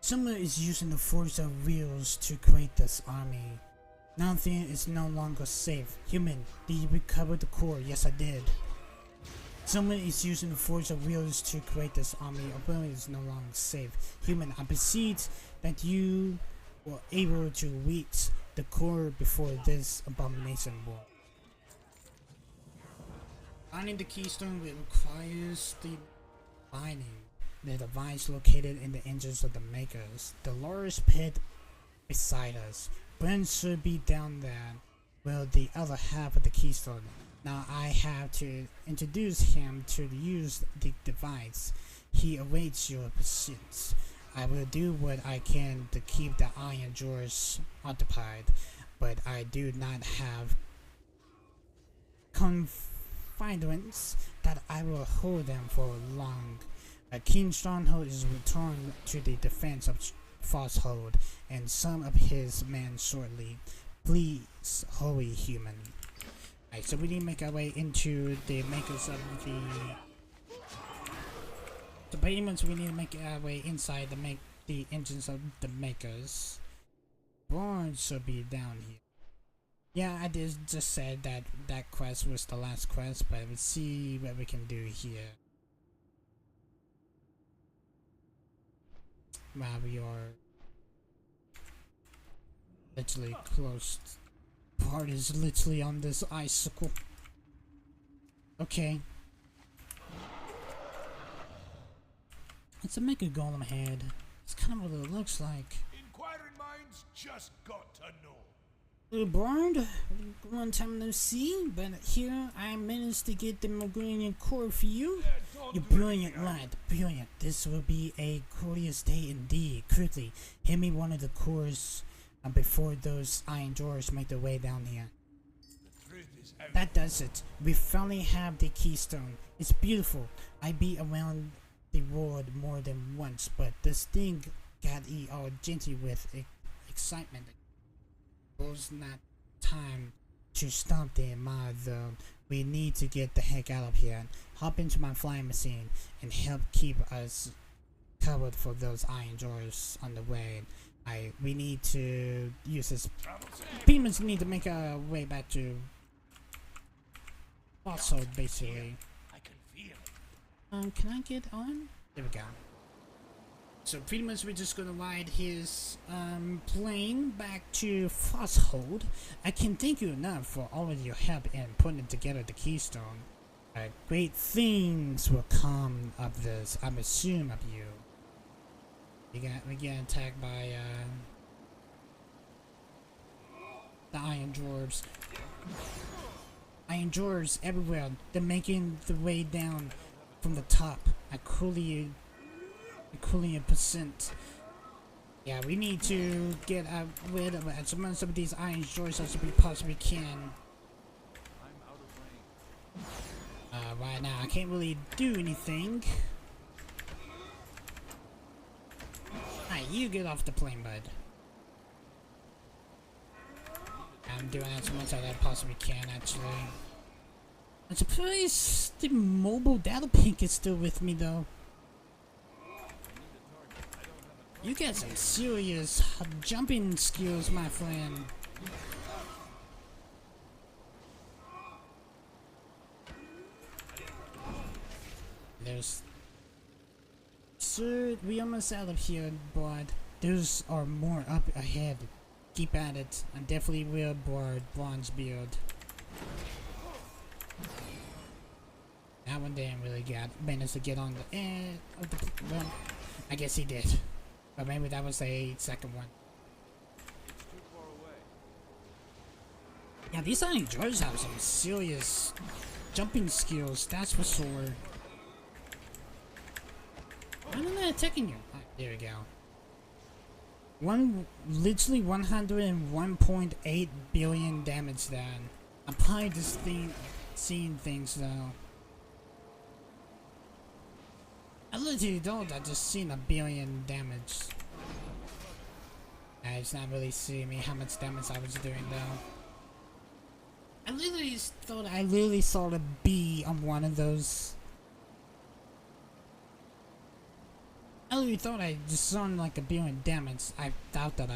Someone is using the force of wheels to create this army. Nothing is no longer safe. Human, did you recover the core? Yes, I did. Someone is using the force of wheels to create this army. Apparently, is no longer safe. Human, I beseech that you were able to reach the core before this abomination war. Finding the keystone requires the binding. The device located in the engines of the makers. The large pit beside us. Brent should be down there. Well, the other half of the keystone. Now I have to introduce him to use the device. He awaits your pursuits. I will do what I can to keep the Iron Dwarves occupied, but I do not have confidence that I will hold them for long. A King Stronghold is returned to the defense of Frosthold and some of his men shortly. Please, holy human. Alright, so we need to make our way into the makers of the... So pretty much we need to make our way inside the engines of the makers. Barns should be down here. Yeah, I did just said that that quest was the last quest, but let's see what we can do here. While we are literally close. Part is literally on this icicle. Okay. It's a mega golem head. It's kind of what it looks like. Inquiring minds just got to know. Little Barn, one time no see, but here I managed to get the Norgannon core for you. You're brilliant, lad, brilliant. This will be a glorious day indeed. Quickly, hit me one of the cores before those iron drawers make their way down here. The truth is out. That does it. We finally have the keystone. It's beautiful. I beat around the world more than once, but this thing got me all genty with excitement. It was not time to stop the mod though. We need to get the heck out of here. Hop into my flying machine and help keep us covered for those iron drawers on the way. We need to use this. Demons need to make our way back to also basically. I can feel it. Can I get on? There we go. So pretty much we're just gonna ride his plane back to Fosshold. I can thank you enough for all of your help in putting together the keystone. Great things will come of this, I'm assuming of you. We get attacked by the iron dwarves. Iron dwarves everywhere. They're making the way down from the top. A coolly percent. Yeah, we need to get rid of as much of these iron dwarves as we possibly can. Right now I can't really do anything. Alright, you get off the plane, bud. I'm doing as much as I possibly can, actually. I'm surprised the mobile data pink is still with me, though. You got some serious jumping skills, my friend. There's... Sir, we almost out of here, but there's are more up ahead. Keep at it. I definitely will board Bronzebeard. That one didn't really manage to get on the end of the... Well, I guess he did. But maybe that was a second one. Yeah, these iron dwarves have some serious jumping skills, that's for sure. Why am I attacking you? Ah, there we go. Literally 101.8 billion damage then. I'm probably just seeing things though. I literally don't, I just seen a billion damage. It's not really seeing me how much damage I was doing though. I literally saw a bee on one of those. I literally thought I just saw like a billion damage. I doubt that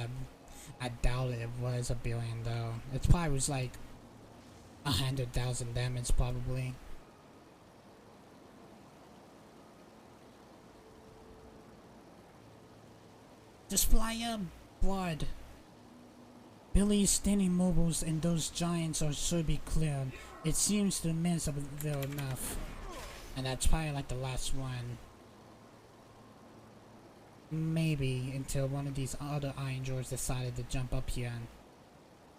I doubt it was a billion though. It probably was like 100,000 damage probably. Just fly up, blood. Billy's standing mobiles and those giants should be cleared. It seems the minutes of there enough. And that's probably like the last one. Maybe until one of these other iron dwarves decided to jump up here.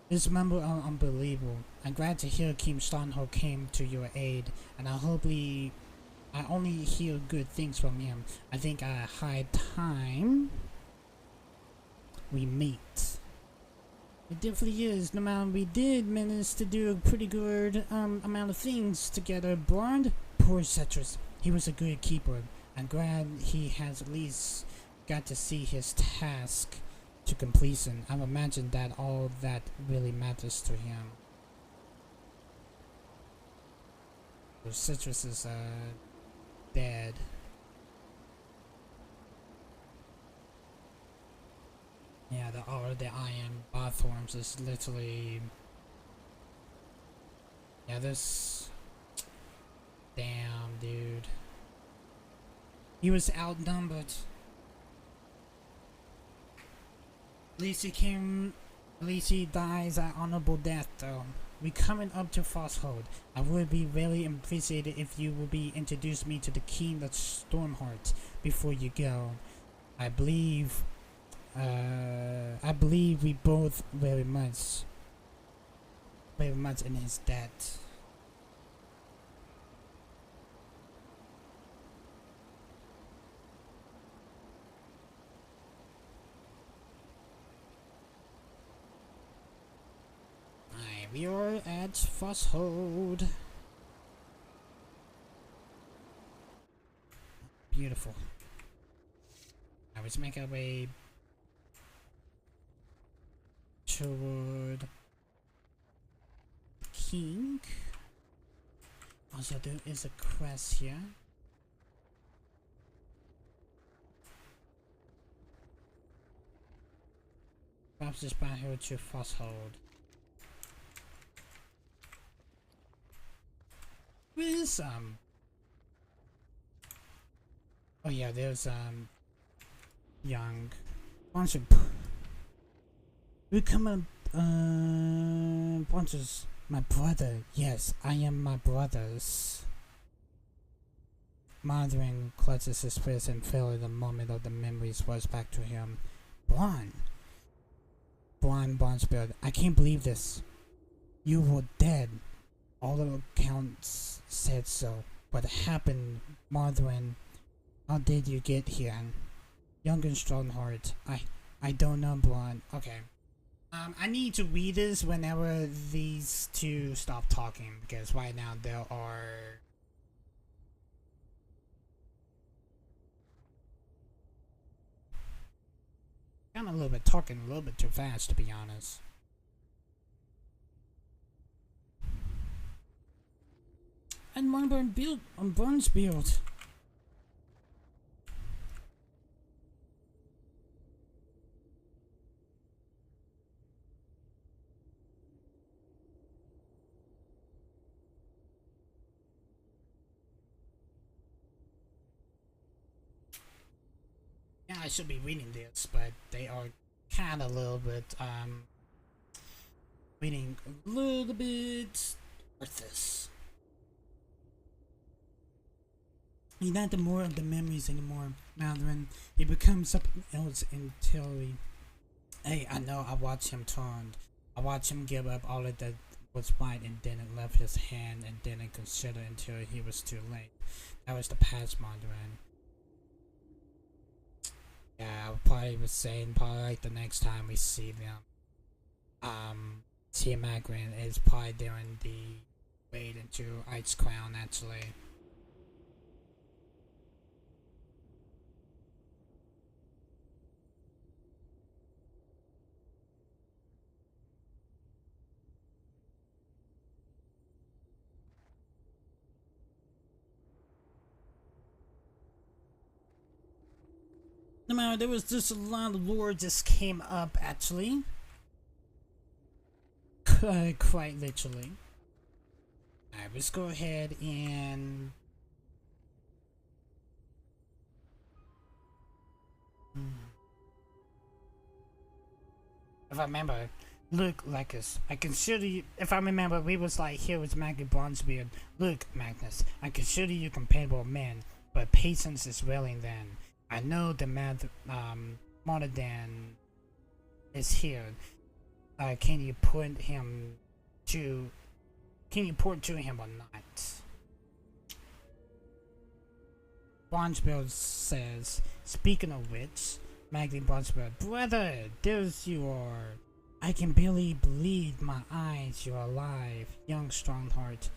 This member are unbelievable. I'm glad to hear King Stronghold came to your aid, and I only hear good things from him. I think high time we meet. It definitely is. No matter we did manage to do a pretty good amount of things together. Blonde, poor Cetrus. He was a good keeper. I'm glad he has at least got to see his task to completion. I imagine that all that really matters to him. So Citrus is dead. Yeah, all of the iron bathrooms is literally. Yeah, this. Damn, dude. He was outnumbered. At least he came. At least he dies an honorable death, though. We coming up to Frosthold. I would be very appreciated if you would be introduce me to the King of Stormheart before you go. I believe we both very much in his debt. We are at Frosthold. Beautiful. Now let's make our way toward King. Also, there is a quest here. Perhaps just by here to Frosthold. There's oh yeah, there's young bunch of we come up bunches my brother. Yes, I am my brother's. Mandarin clutches his fist and fell the moment of the memories was back to him. Blind Bondsfield, I can't believe this. You were dead. All the accounts said so. What happened, Martharin? How did you get here? Young and Strongheart. I don't know, Blonde. Okay. I need to read this whenever these two stop talking, because right now there are kind of talking a little bit too fast, to be honest. And Marburn built on Burns build. Yeah, I should be reading this, but they are kind of a little bit reading a little bit worthless. He's not the more of the memories anymore, Mandarin. He becomes something else entirely. Hey, I know, I watched him turn. I watched him give up all of that was right and didn't lift his hand and didn't consider until he was too late. That was the past, Mandarin. Yeah, I probably was saying probably like the next time we see them. Tia Magrin is probably doing the raid into Ice Crown actually. No matter, there was just a lot of lore just came up actually. Quite literally. Alright, let's go ahead and if I remember, look, Lacus, I consider you, if I remember, we was like, here was Maggie Bronzebeard. Look, Magnus, I consider you compatible men, but patience is willing then. I know the Monadan is here. Can you put to him or not? Bronzebeard says, speaking of which, Maggie Bronzebeard, brother, there's you are. I can barely believe my eyes, you're alive, young Strongheart.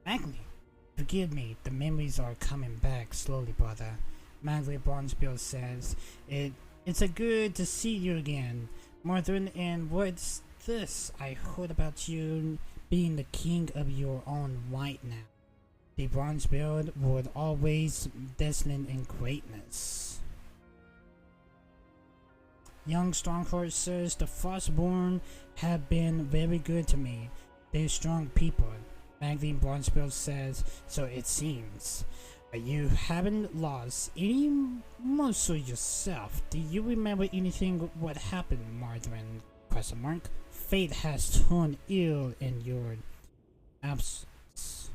Maggie, forgive me, the memories are coming back slowly, brother. Maggie Bronzebeard says, it's a good to see you again. Martharin, and what's this? I heard about you being the king of your own right now. The bronze build would always destined in greatness. Young Strongheart says the Frostborn have been very good to me. They're strong people. Magdalene Bronzebuild says, so it seems. You haven't lost any muscle yourself. Do you remember anything what happened, Margarine? Question mark. Fate has turned ill in your absence.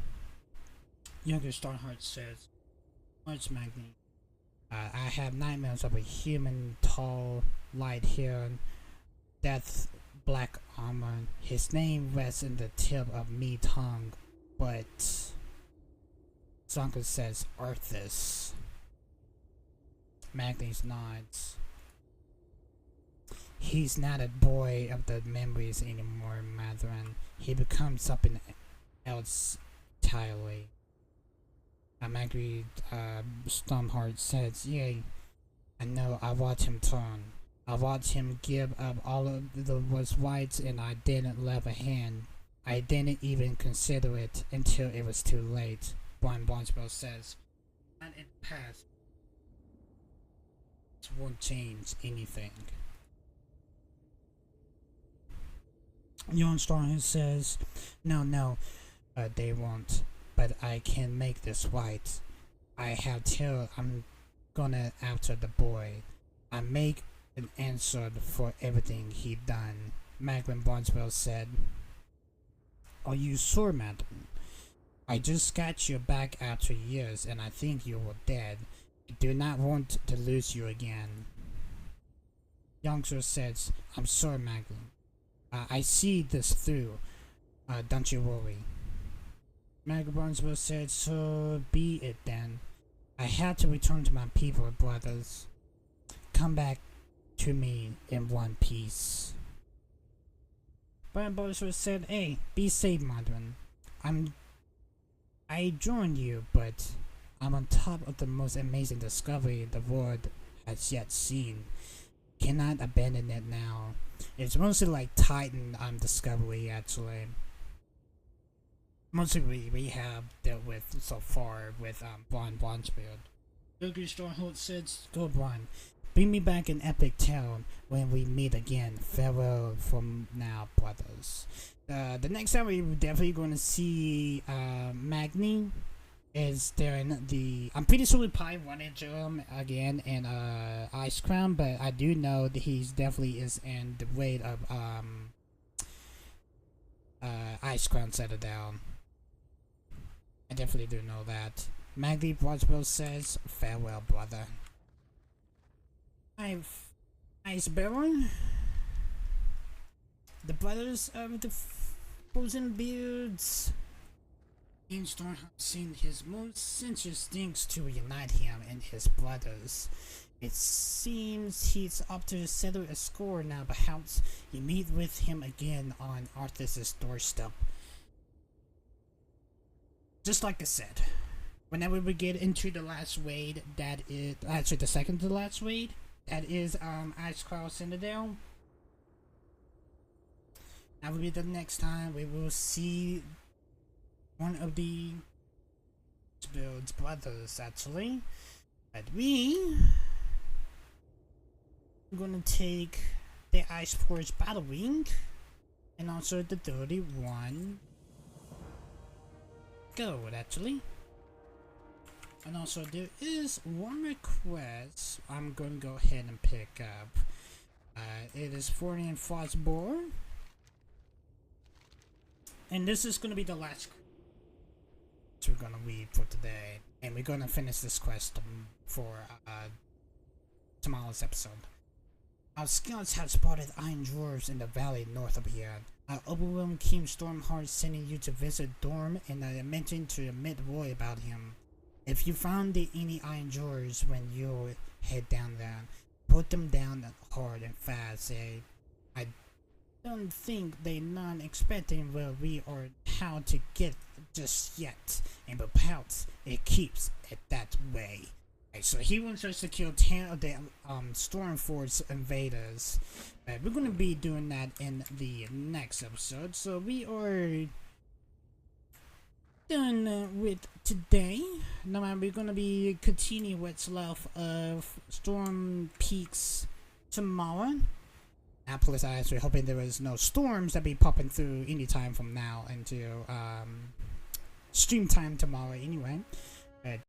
Younger Strongheart says, much Magdalene. I have nightmares of a human, tall, light hair, death black armor. His name rests in the tip of me tongue, but Zonka says Arthas. Magnus nods. He's not a boy of the memories anymore, Matherin. He becomes something else entirely. Magri Stormheart says, yay, I know. I watched him turn. I watched him give up all of the was rights, and I didn't lend a hand. I didn't even consider it until it was too late. Brian Bonswell says, not in the past. It won't change anything. Jon Strong says, no, they won't. But I can make this right. I have till I'm gonna after the boy. I make an answer for everything he done. Magdalene Bonswell said, are you sure, madam? I just got you back after years and I think you were dead. I do not want to lose you again. Youngster says, I'm sorry, Magdalene. I see this through. Don't you worry. Magdalene Bonswell said, so be it then. I had to return to my people, brothers. Come back to me in one piece. Brian Bonswell said, hey, be safe, Madron. I joined you, but I'm on top of the most amazing discovery the world has yet seen. Cannot abandon it now. It's mostly like Titan discovery, actually. Mostly we have dealt with so far with Brian Bonsfield. Yogi Stronghold says, go Brian, bring me back in Epic Town when we meet again. Farewell from now, brothers. The next time we're definitely going to see Magni is there in the... I'm pretty sure we probably run into him again in Ice Crown, but I do know that he's definitely is in the raid of Ice Crown Citadel. I definitely do know that. Maggie Broadsbill says, farewell, brother. Ice Baron. The brothers of the Frozen Beards. Ainstorm has seen his most instincts to reunite him and his brothers. It seems he's up to settle a score now. Perhaps you meet with him again on Arthur's doorstep. Just like I said, whenever we get into the last raid, that is actually the second to last raid, that is Ice Crown Citadel. That will be the next time we will see one of the Build's brothers, actually. But we are gonna take the Ice Forge Battle Ring and also the 31 gold, actually. And also there is one request I'm gonna go ahead and pick up. It is 40 in Frostborn. And this is gonna be the last we're gonna read for today, and we're gonna finish this quest for tomorrow's episode. Our scouts have spotted iron dwarves in the valley north of here. Our overwhelmed King Stormheart sending you to visit Dorm, and I mentioned to admit Roy about him. If you found any iron dwarves when you head down there, put them down hard and fast. I don't think they not expecting where we are how to get just yet, and perhaps it keeps it that way. Right, so he wants us to kill 10 of the Stormforce invaders. We're gonna be doing that in the next episode, so we are done with today. Now we're gonna be continuing what's left of Storm Peaks tomorrow. Plus, I was hoping there was no storms that be popping through anytime from now until stream time tomorrow anyway. But